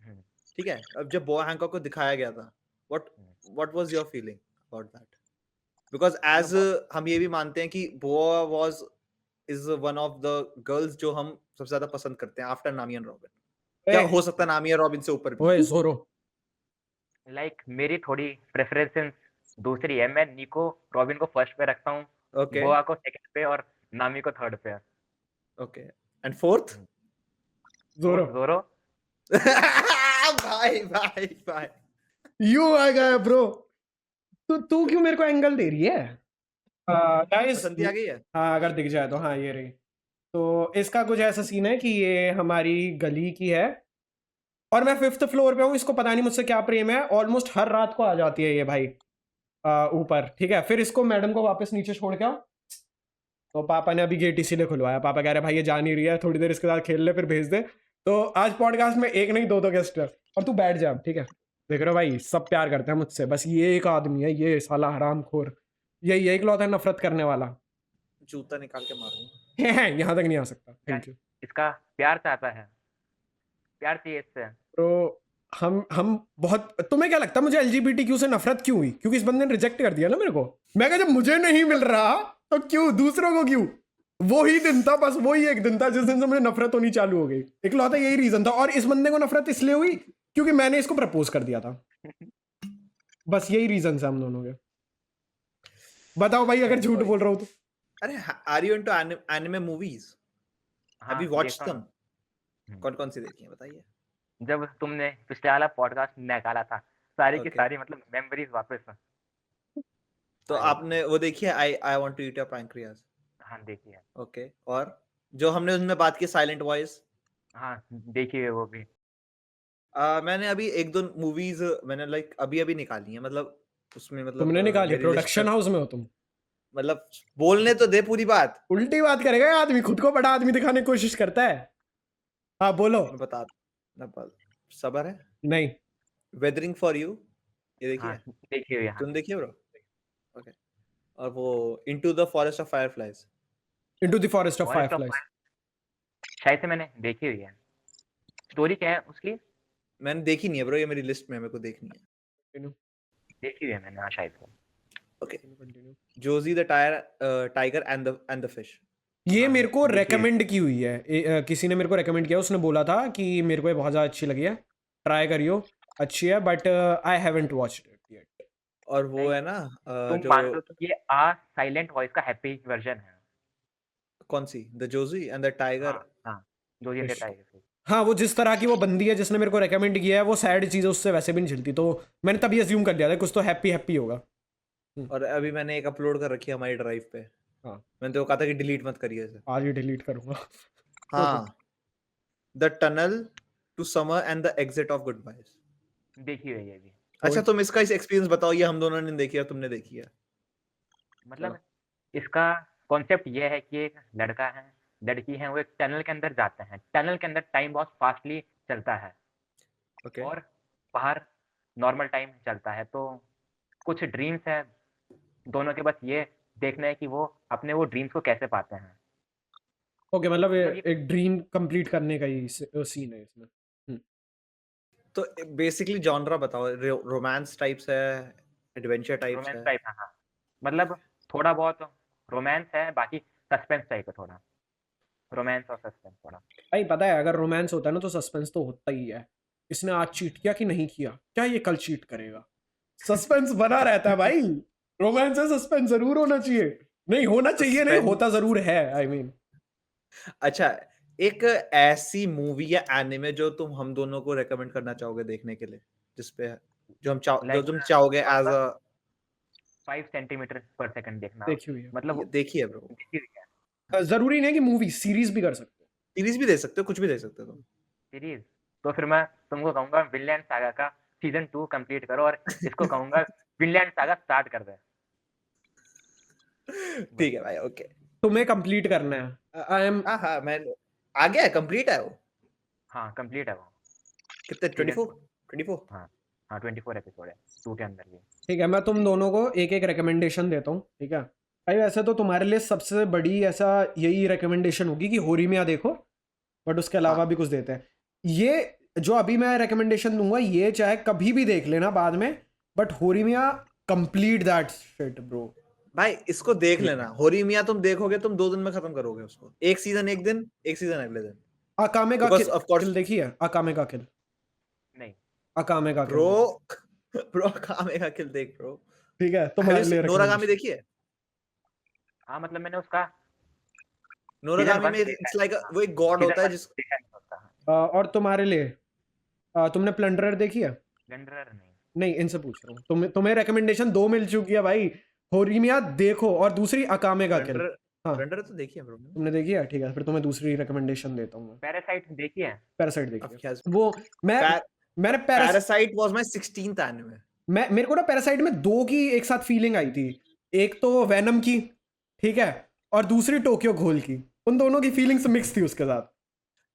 C: हम्म,
B: ठीक है, अब जब बोआ हैंकॉक को दिखाया गया था, what
C: hmm.
B: What was your feeling about that? Because
C: मतलब
B: एज हम ये भी मानते हैं कि Boa was is one of the girls जो हम सबसे ज्यादा पसंद करते हैं आफ्टर नामी एंड रॉबिन। क्या
A: ए,
B: हो सकता है नामी या रॉबिन से ऊपर भी?
A: ओए जोरो।
C: लाइक मेरी थोड़ी प्रेफरेंसेस दूसरी है, मैं निको रॉबिन को फर्स्ट पे रखता हूँ,
B: ओके
C: बोआ को सेकंड पे और नामी को थर्ड पे।
B: Okay, and fourth?
A: जोरो।
C: फोर्थ जोरो।
B: भाई भाई भाई,
A: यू आ गया ब्रो। तू क्यों मेरे को एंगल दे रही है गाइस।
B: बसंती आ गई है।
A: हाँ अगर दिख जाए तो, हाँ ये रही। तो इसका कुछ ऐसा सीन है कि ये हमारी गली की है और मैं 5th फ्लोर पे हूँ, इसको पता नहीं मुझसे क्या प्रेम है, ऑलमोस्ट हर रात को आ जाती है ये भाई ऊपर। ठीक है, फिर इसको मैडम को वापस नीचे छोड़ के आओ, तो पापा ने अभी गेट इसीलिए खुलवाया, पापा कह रहे भाई ये जा नहीं रही है, थोड़ी देर इसके साथ खेल ले फिर भेज दे। तो आज पॉडकास्ट में एक नहीं दो गेस्ट है, और तू बैठ जा अब, ठीक है। देख रहे हो भाई सब प्यार करते हैं मुझसे, बस ये एक आदमी है, ये साला हरामखोर, ये इकलौता नफरत करने वाला।
B: जूता निकाल के मारूंगा।
A: यहाँ तक नहीं आ सकता,
C: क्या
A: थैंक यू।
C: इसका प्यार चाहता है, प्यार चाहिए इससे।
A: तो हम बहुत, तुम्हें क्या लगता है मुझे एलजीबीटीक्यू से नफरत क्यों हुई? क्योंकि इस बंदे ने रिजेक्ट कर दिया ना मेरे को। मैं कहा जब मुझे नहीं मिल रहा तो क्यों दूसरों को क्यों? वो ही दिन था, बस वही एक दिन था जिस दिन से मुझे नफरत होनी चालू हो गई, इकलौता यही रीजन था। और इस बंदे को नफरत इसलिए हुई क्योंकि मैंने इसको प्रपोज कर दिया था, बस यही रीजन है हम दोनों के। बताओ भाई अगर झूठ बोल रहा हूँ तो।
B: अरे, are you into anime movies? Have
C: हाँ
B: यू वॉच्ड
C: देखता
B: देम?
C: हूँ।
B: कौन कौन सी देखी है बताइए?
C: जब तुमने पिछले वाला पॉडकास्ट निकाला था, सारी की
B: ओके
C: सारी मतलब मेमोरीज़ वापस
B: तो
C: आ गई।
B: आपने वो देखी है I want to eat your pancreas?
C: हाँ, देखी है।
B: ओके और जो हमने उनमें बात की साइलेंट वॉइस,
C: हाँ, देखी है वो भी।
B: मैंने अभी एक दो मूवीज मैंने लाइक अभी अभी निकाली है, मतलब उसमें मतलब
A: तुमने निकाली
B: मेरी लिस्ट में,
A: प्रोडक्शन हाउस में हो तुम?
B: मतलब बोलने तो दे पूरी बात।
A: उल्टी बात करेगा ये आदमी, खुद को बड़ा आदमी दिखाने की कोशिश करता है। हाँ बोलो।
B: मैं बता मैं बता- सबर है।
A: नहीं।
B: वेदरिंग फॉर यू, ये देखी
C: हाँ,
B: है?
C: देखी हुई है, हाँ।
B: तुम देखिए ब्रो? ओके। और वो into the forest of fireflies,
A: into the forest of
C: forest of
A: fireflies.
C: Fire शायद से मैंने देखी हुई है। स्टोरी क्या है उसकी?
B: मैंने देखी नहीं है ब्रो, ये मेरी लिस्ट में है, मेरे को देखनी है।
A: कंटिन्यू
C: देखी हुई है मैंने, हाँ, शायद से।
B: Okay.
A: Continue.
B: Joji the tiger and the fish.
A: ये
C: हाँ,
A: मेरे को
C: देखी हुई है।
A: रेकमेंड की हुई है, किसी ने मेरे को रेकमेंड किया, उसने बोला था कि मेरे को ये बहुत ज़्यादा अच्छी लगी है, ट्राई करियो, अच्छी है, but I haven't watched it yet.
B: और वो
C: नहीं,
B: है ना
C: तुम
B: जो
C: मानते हो कि ये साइलेंट वॉइस का हैप्पी वर्जन है?
B: कौन सी, the Josee and the tiger
C: हाँ, हाँ, जो ये देता है इसे।
A: हाँ, वो जिस तरह की वो बंदी है जिसने मेरे को रेकमेंड किया है, वो सैड चीज़ें उससे वैसे भी नहीं झिलती, तो मैंने तभी अज्यूम कर लिया था कुछ तो हैप्पी हैप्पी होगा।
B: और अभी मैंने एक अपलोड कर रखी है हमारी ड्राइव पे,
A: हाँ,
B: मैंने तो कहा था कि डिलीट मत करिए इसे।
A: आज ही डिलीट करूंगा। ओके।
B: हाँ, the tunnel to summer and the exit of goodbyes.
C: देखी हुई है ये भी।
B: अच्छा
A: तो
B: तुम इसका इस एक्सपीरियंस बताओ, ये हम दोनों ने देखी है, तुमने देखी है?
C: मतलब
B: चलो।
C: इसका कॉन्सेप्ट ये है कि एक लड़का है, लड़की है, वो एक टनल के अंदर जाते हैं। टनल के अंदर टाइम बहुत फास्टली चलता है
B: ओके
C: और बाहर नॉर्मल टाइम चलता है। तो कुछ ड्रीम्स हैं दोनों के, बस ये देखना है कि वो अपने वो ड्रीम्स को कैसे पाते हैं।
A: ओके, मतलब
C: मतलब ये
A: एक ड्रीम कंप्लीट करने का ही सीन है इसमें। हम्म।
B: तो बेसिकली जॉनरा बताओ, रोमांस टाइप्स है, एडवेंचर टाइप्स
C: रोमांस
B: है?
C: टाइप है, हाँ। मतलब थोड़ा बहुत रोमांस है, बाकी सस्पेंस टाइप है थोड़ा। रोमांस और सस्पेंस थोड़ा।
A: भाई पता है, अगर रोमांस होता है ना तो सस्पेंस तो होता ही है। इसने आज चीट किया कि नहीं किया, क्या ये कल चीट करेगा, सस्पेंस बना रहता है भाई। रोमांस है, सस्पेंस जरूर होना चाहिए। नहीं होना चाहिए, नहीं
B: सस्पेंस।
A: होता जरूर है, आई मीन।
B: अच्छा, एक ऐसी मूवी या एनिमे जो तुम हम दोनों को रेकमेंड करना चाहोगे देखने के लिए, जिसपे जो
C: लाइक
B: तुम चाहोगे एज अ,
C: 5 सेंटीमीटर पर सेकंड देखना,
A: देखी हुई है।
C: मतलब
B: देखी है ब्रो?
C: देखी हुई है।
A: जरूरी नहीं कि मूवी, सीरीज भी कर सकते
B: सीरीज भी दे सकते हो, कुछ भी दे सकते हो तुम।
C: सीरीज तो फिर मैं तुमको कहूंगा विनलैंड सागा का सीजन 2 कंप्लीट करो और इसको कहूंगा विनलैंड सागा स्टार्ट कर दे बस।
B: ठीक है भाई, ओके।
A: हो। तुम्हें कंप्लीट करना है, आई एम।
B: हाँ हाँ, मैं आ गया है, कंप्लीट है वो।
C: हाँ, कंप्लीट है वो
B: कितने,
C: सीजन
B: 24?
C: 2।
B: 24?
C: हाँ, हाँ, 24 एपिसोड है 2 के अंदर भी।
A: ठीक है, मैं तुम दोनों को एक एक रिकमेंडेशन देता हूँ, ठीक है भाई। वैसे तो तुम्हारे लिए सबसे बड़ी ऐसा यही रिकमेंडेशन होगी कि होरीमिया देखो, बट उसके अलावा
B: हाँ
A: भी कुछ देते हैं। ये जो अभी मैं रिकमेंडेशन दूंगा, ये चाहे कभी भी देख लेना बाद में, but Horimiya complete that shit bro.
B: भाई, इसको देख
C: ठीक
B: लेना,
C: है।
B: होरीमिया तुम देखोगे, तुम 2 दिन में खत्म करोगे उसको, एक सीजन एक दिन, एक सीजन अगले दिन।
A: अकामे का
B: बिकॉज
A: किल,
B: ऑफ कोर्स
A: देखी है अकामे का किल?
C: नहीं।
A: अकामे का किल
B: ब्रो,
A: देखो।
B: ब्रो कामे का किल देख ब्रो।
A: ठीक है,
B: हैव
A: तुम्हारे
B: यू
A: लिए
B: नोरागामी
A: रिकमेंडेशन।
B: देखी है?
C: हाँ, मतलब मैंने उसका सीजन
B: नोरागामी
C: 1
B: में
C: देखा
B: इट्स
C: है।
B: लाइक
C: हाँ,
B: वो एक गॉड
C: सीजन
B: होता है
C: 1
B: जिस,
C: देखा है उसका, हाँ।
A: और तुम्हारे लिए, तुमने प्लंडरर देखी है?
C: स्प्लेंडर नहीं।
A: नहीं, इनसे पूछ रहा हूँ, तुम्हें रिकमेंडेशन दो मिल चुकी है भाई। होरीमिया देखो, और दूसरी अकामे का किल।
B: प्लंडर,
A: हाँ,
B: प्लंडर तो देखी है ब्रो।
A: तुमने देखी है, ठीक है, फिर तुम्हें दूसरी रिकमेंडेशन देता हूँ मैं।
C: पैरासाइट देखी है?
A: पैरासाइट देखी
B: अब
A: है।
B: क्या,
A: वो मैं मैंने
B: parasite was my 16th anime.
A: मेरे को ना पैरासाइट में दो की एक साथ फीलिंग आई थी। एक तो वैनम की, ठीक है, और दूसरी टोक्यो घोल की। उन दोनों की फीलिंग्स मिक्स थी उसके साथ।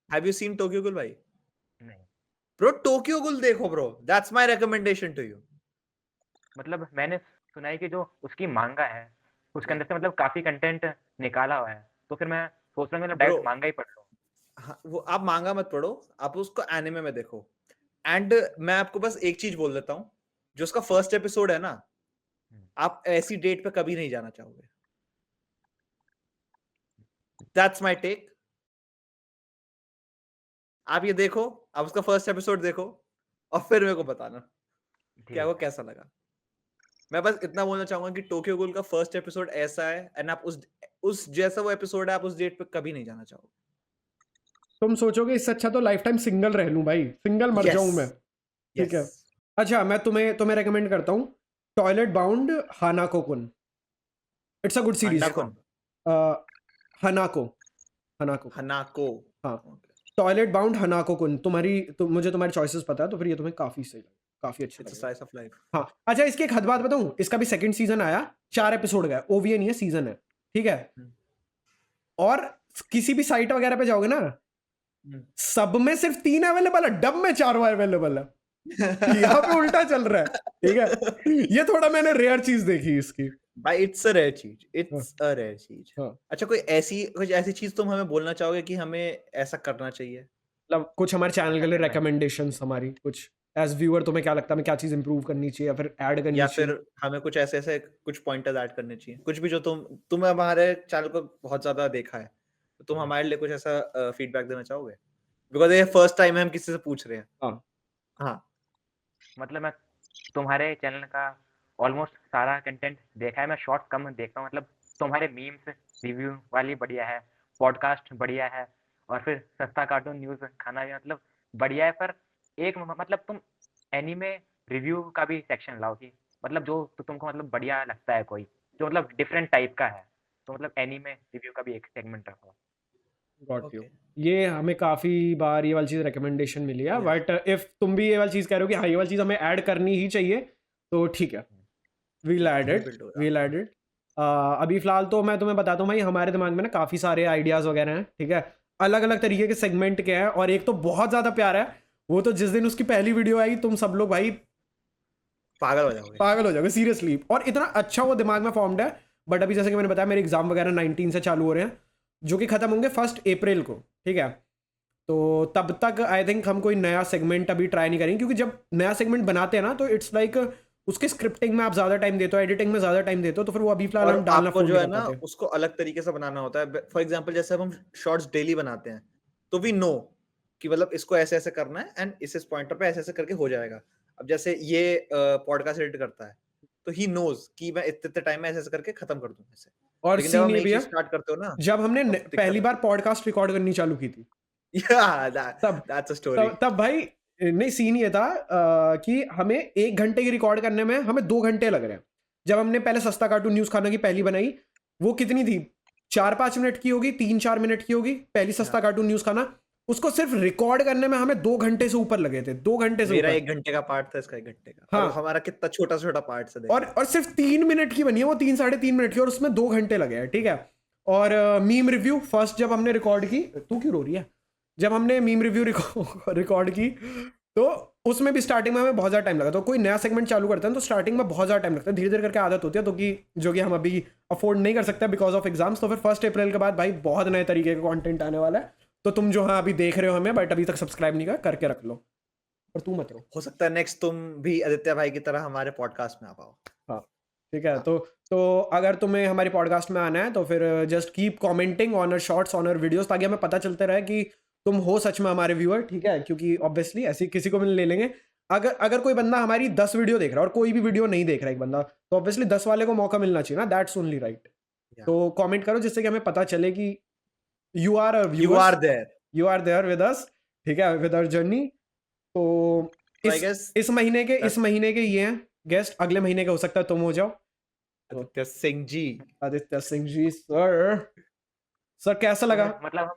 B: Have you seen Tokyo Ghoul भाई?
C: नहीं।
B: ब्रो टोक्यो गूल देखो bro, that's my recommendation to you.
C: मतलब मैंने सुना है कि जो उसकी मांगा है, उसके
B: या
C: अंदर से मतलब काफ़ी कंटेंट निकाला हुआ है। तो फिर मैं सोच रहा हूँ मतलब
B: ब्रो,
C: डायरेक्ट मांगा ही पढ़ लूँ।
B: हाँ, वो आप मांगा मत पढ़ो, आप उसको एनिमे में देखो। एंड मैं आपको बस एक चीज बोल देता हूँ, जो उसका फर्स्ट एपिसोड है ना,
C: हुँ,
B: आप ऐसी डेट पे कभी नहीं जाना चाहोगे। That's my take. आप ये देखो, आप उसका फर्स्ट एपिसोड देखो, और फिर मेरे को बताना कि आपको
C: ठीक है।
B: कैसा लगा। मैं बस इतना बोलना चाहूंगा कि टोक्यो गूल का फर्स्ट एपिसोड ऐसा है, एंड आप उस जैसा वो एपिसोड है, आप उस डेट पे कभी नहीं जाना चाहोगे।
A: तुम सोचोगे इससे अच्छा तो लाइफ टाइम सिंगल रह लूं भाई, सिंगल मर जाऊं मैं। ठीक है।
B: यस
A: अच्छा, मैं तुम्हें रेकमेंड करता हूँ toilet bound Hanako kun. It's a good series.
B: अंडाकुन
A: हनाको हनाको कुन।
B: हनाको
A: हाँ,
B: ओके
A: टॉयलेट बाउंड हनाको कुन। मुझे तुम्हारी चॉइसेस पता है, तो फिर ये तुम्हें काफी सही लगे, काफी अच्छा
B: इट्स अ
A: लगेगा।
B: स्लाइस ऑफ लाइफ
A: हाँ, अच्छा, इसकी एक हद बात बताऊं, इसका भी सेकंड सीजन आया, 4 एपिसोड गया, ओवीए नहीं है, सीजन है। ठीक है। और किसी भी साइट वगैरह पे जाओगे ना, सब में सिर्फ 3 अवेलेबल है, डब में 4 अवेलेबल है। यहाँ पे उल्टा चल रहा है। ठीक है, ये थोड़ा मैंने रेयर चीज देखी इसकी।
B: भाई इट्स अ रेयर चीज
A: हाँ,
B: इट्स अ रेयर चीज
A: हाँ।
B: अच्छा कुछ ऐसी चीज तुम हमें बोलना चाहोगे कि हमें ऐसा करना चाहिए
A: मतलब कुछ हमारे चैनल के लिए
C: करना है।
A: रिकमेंडेशंस हमारी, कुछ एज व्यूअर तुम्हें क्या लगता है, हमें क्या चीज इंप्रूव करनी चाहिए या फिर ऐड करनी
B: या
A: चाहिए?
B: फिर हमें कुछ ऐसे ऐसे कुछ पॉइंटर्स ऐड करने चाहिए कुछ भी जो तुम हमारे चैनल को बहुत ज्यादा देखा है तो तुम हमारे लिए कुछ ऐसा फीडबैक देना चाहोगे बिकॉज ये फर्स्ट टाइम है हम किसी से पूछ रहे हैं
A: हाँ,
B: हाँ
C: मतलब मैं तुम्हारे चैनल का ऑलमोस्ट सारा कंटेंट देखा है, मैं शॉर्ट्स कम देखता हूँ। मतलब तुम्हारे मीम्स रिव्यू वाली बढ़िया है, पॉडकास्ट बढ़िया है, और फिर सस्ता कार्टून न्यूज़ खाना भी मतलब बढ़िया है। पर एक मतलब तुम एनीमे रिव्यू का भी सेक्शन लाओ कि मतलब जो तो तुमको मतलब बढ़िया लगता है, कोई जो मतलब डिफरेंट टाइप का है, तो मतलब एनीमे रिव्यू का भी एक सेगमेंट रखो।
A: Got you.
B: ओके
A: ये हमें काफी बार ये वाली चीज रिकमेंडेशन मिली है,
B: या
A: बट इफ तुम भी ये वाली चीज कह रहे हो कि हाँ ये वाली चीज हमें ऐड करनी ही चाहिए, तो ठीक है, we'll add
B: we
A: it,
B: will do
A: we'll add it. अभी फिलहाल तो मैं तुम्हें बताता हूँ भाई, हमारे दिमाग में ना काफी सारे आइडियाज वगैरह हैं। ठीक है, अलग अलग तरीके के सेगमेंट के हैं, और एक तो बहुत ज्यादा प्यारा है, वो तो जिस दिन उसकी पहली वीडियो आई तुम सब लोग भाई
B: पागल हो जाओगे
A: पागल हो जाओगे सीरियसली, और इतना अच्छा वो दिमाग में फॉर्म्ड है। बट अभी जैसे कि मैंने बताया, मेरे एग्जाम वगैरह 19 से चालू हो रहे हैं, जो कि खत्म होंगे 1 अप्रैल को। ठीक है, तो तब तक आई थिंक हम कोई नया सेगमेंट अभी ट्राई नहीं करेंगे, क्योंकि जब नया सेगमेंट बनाते हैं ना, तो इट्स लाइक उसके स्क्रिप्टिंग में आप ज्यादा टाइम देते हो, एडिटिंग में ज्यादा टाइम देते हो, तो फिर वो अभी फिलहाल
B: और
A: हम डालना
B: आपको
A: फोन
B: जो
A: नहीं
B: है
A: कर
B: ना
A: पाते।
B: उसको अलग तरीके से बनाना होता है फॉर एग्जांपल जैसे अब हम शॉर्ट्स डेली बनाते हैं तो वी नो कि मतलब इसको ऐसे ऐसे करना है एंड इस पॉइंटर पे ऐसे ऐसे करके हो जाएगा अब जैसे ये पॉडकास्ट एडिट करता है तो ही नोज कि मैं इतने इतने टाइम में ऐसे ऐसे करके खत्म कर दूं ऐसे
A: और
B: लेकिन जब
A: सीन
B: हम
A: ये
B: नई
A: भी
B: चीज
A: है,
B: स्टार्ट करते हो ना
A: जब हमने
B: तब दिक्कत
A: पहली बार
B: आती
A: पॉडकास्ट रिकॉर्ड करनी चालू की थी,
B: है या दैट्स अ स्टोरी
A: तब भाई नहीं, सीन ये था कि हमें 1 घंटे की रिकॉर्ड करने में हमें 2 घंटे लग रहे हैं। जब हमने पहले सस्ता कार्टून न्यूज खाना की पहली बनाई, वो कितनी थी, 4-5 मिनट की होगी, 3-4 मिनट की होगी पहली सस्ता कार्टून न्यूज खाना। उसको सिर्फ रिकॉर्ड करने में हमें 2 घंटे से ऊपर लगे थे, 2 घंटे से
B: मेरा
A: ऊपर।
B: 1 घंटे का पार्ट था इसका 1 घंटे का और
A: हाँ,
B: हमारा कितना छोटा छोटा पार्ट से देख लो
A: और सिर्फ 3 मिनट की बनी है वो, 3-3.5 मिनट की, और उसमें 2 घंटे लगे हैं। ठीक है, और मीम रिव्यू फर्स्ट जब हमने रिकॉर्ड की, तू क्यों रो रही है, जब हमने मीम रिव्यू रिकॉर्ड की, तो उसमें भी स्टार्टिंग में हमें बहुत ज़्यादा टाइम लगा। तो कोई नया सेगमेंट चालू करते हैं तो स्टार्टिंग में बहुत ज़्यादा टाइम लगता है, धीरे धीरे करके आदत होती है, तो कि जो कि हम अभी अफोर्ड नहीं कर सकते बिकॉज ऑफ एग्जाम्स। तो फिर 1 अप्रैल के बाद भाई बहुत नए तरीके का कंटेंट आने वाला है। तो तुम जो हाँ अभी देख रहे हो हमें, बट अभी तक सब्सक्राइब नहीं कर करके रख लो, और तू मत रो।
B: हो सकता है नेक्स्ट तुम भी आदित्य भाई की तरह हमारे पॉडकास्ट में आ पाओ
A: हाँ, ठीक है।
B: हाँ
A: तो अगर तुम्हें हमारी पॉडकास्ट में आना है तो फिर just keep commenting on our shorts, on our videos, ताकि हमें पता चलते रहे कि तुम हो सच में हमारे व्यूअर। ठीक है, क्योंकि ऑब्वियसली ऐसी किसी को भी ले लेंगे। अगर कोई बंदा हमारी 10 वीडियो देख रहा है और कोई भी वीडियो नहीं देख रहा है एक बंदा, तो ऑब्वियसली 10 वाले को मौका मिलना चाहिए ना, दैट्स ओनली राइट।
B: या
A: तो कमेंट करो जिससे कि हमें पता चले कि you are a
B: you
A: viewers,
B: are there
A: you are there with us. ठीक है, विद आवर जर्नी। तो
B: तो आई
A: इस
B: गेस
A: इस महीने के ये हैं गेस्ट, अगले महीने के हो सकता है तुम हो जाओ। तो
B: आदित्य सिंह जी
A: आदित्य सिंह जी सर कैसा लगा?
C: मतलब हम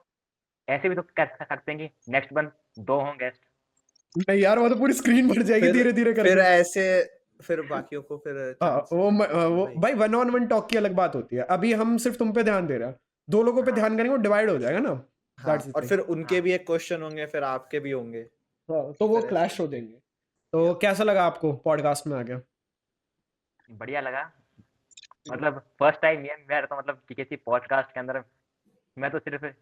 C: ऐसे भी तो कर सकते हैं कि नेक्स्ट मंथ 2 हों गेस्ट।
A: नहीं यार, वो तो पूरी स्क्रीन भर जाएगी
B: फिर
A: धीरे धीरे
B: फिर
A: करके।
B: ऐसे फिर बाकियों को फिर चांस
A: वो भाई 1-on-1 टॉक की अलग बात होती है। अभी हम सिर्फ तुम पे ध्यान दे रहे हैं, 2 लोगों पे ध्यान करेंगे वो डिवाइड हो जाएगा ना,
B: हाँ
A: दैट्स द
B: और
A: थिंग।
B: फिर उनके
C: हाँ
B: भी एक क्वेश्चन होंगे फिर आपके भी होंगे
A: तो
B: तो
A: वो
B: फिर ऐसे
A: क्लैश हो जाएंगे। तो
B: या
A: कैसा लगा आपको पॉडकास्ट में आके?
C: बढ़िया लगा। मतलब फर्स्ट टाइम ये मैं तो मतलब कि किसी पॉडकास्ट के अंदर मैं तो सिर्फ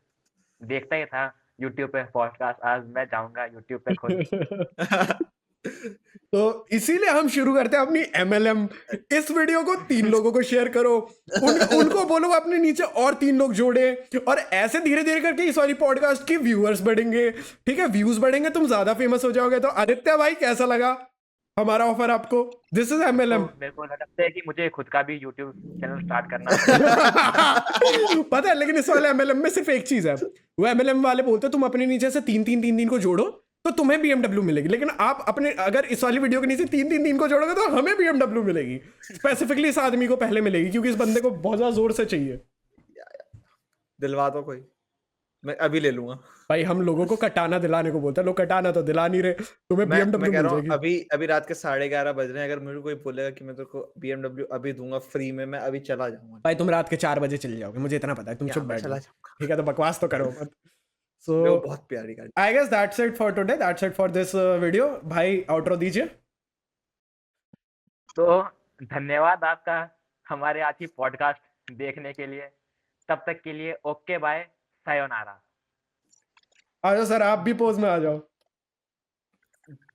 C: देखता ही था यूट्यूब पे पॉडकास्ट। आज मैं जाऊंगा यूट्यूब पे खुद।
A: तो इसीलिए हम शुरू करते हैं अपनी MLM। इस वीडियो को 3 लोगों को शेयर करो, उनको बोलो अपने नीचे और 3 लोग जोड़े, और ऐसे धीरे धीरे करके इस वाली पॉडकास्ट के व्यूअर्स बढ़ेंगे। ठीक है, व्यूज बढ़ेंगे, तुम ज्यादा फेमस हो जाओगे। तो आदित्य भाई कैसा लगा? हमारा ऑफर आपको, दिस इज
C: तो
A: MLM।
C: मेरे को लगता है कि मुझे खुद का भी यूट्यूब चैनल स्टार्ट करना पड़ेगा।
A: पता है, लेकिन इस वाले MLM में सिर्फ एक चीज है, वो MLM वाले बोलते हैं तुम अपने नीचे से 3-3 को जोड़ो तो तुम्हें BMW मिलेगी, लेकिन आप अपने अगर इस वाली वीडियो के नीचे 3-3 को जोड़ोगे तो हमें BMW मिलेगी। स्पेसिफिकली इस आदमी को पहले मिलेगी क्योंकि इस बंदे को बहुत ज्यादा जोर से चाहिए।
B: दिलवा दो कोई, मैं अभी ले लूंगा।
A: भाई हम लोगों को कटाना दिलाने को बोलते हैं, लोग कटाना तो दिला नहीं रहे, तुम्हें
B: मैं
A: BMW
B: कह
A: मिल
B: रहा हूँ
A: जाएगी।
B: अभी अभी रात के 11:30 बज रहे हैं, अगर मुझे कोई बोलेगा कि मैं तेरे को BMW अभी दूंगा फ्री में, मैं अभी चला जाऊंगा।
A: भाई तुम रात के 4 बजे चले जाओगे, मुझे इतना पता है, तुम
B: यहाँ
A: चुप
B: मैं
A: बैठ
B: चला
A: जाओ,
B: जाऊंगा।
A: ठीक है? तो बकवास तो करो मत। सो
B: मेरे को बहुत प्यारी गाड़ी।
A: I guess that's it for today, that's it for this video. भाई आउटरो दीजिए।
C: तो धन्यवाद आपका हमारे आज की पॉडकास्ट देखने के लिए। तब तक के लिए ओके बाय, सायोनारा।
A: आ जाओ सर, आप भी पोज में आ जाओ।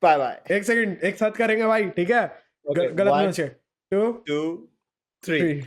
B: Bye bye.
A: एक सेकंड, एक साथ करेंगे भाई, ठीक है?
B: Okay,
A: गलत
B: 1,
A: नहीं 2
B: 2, 3
A: 3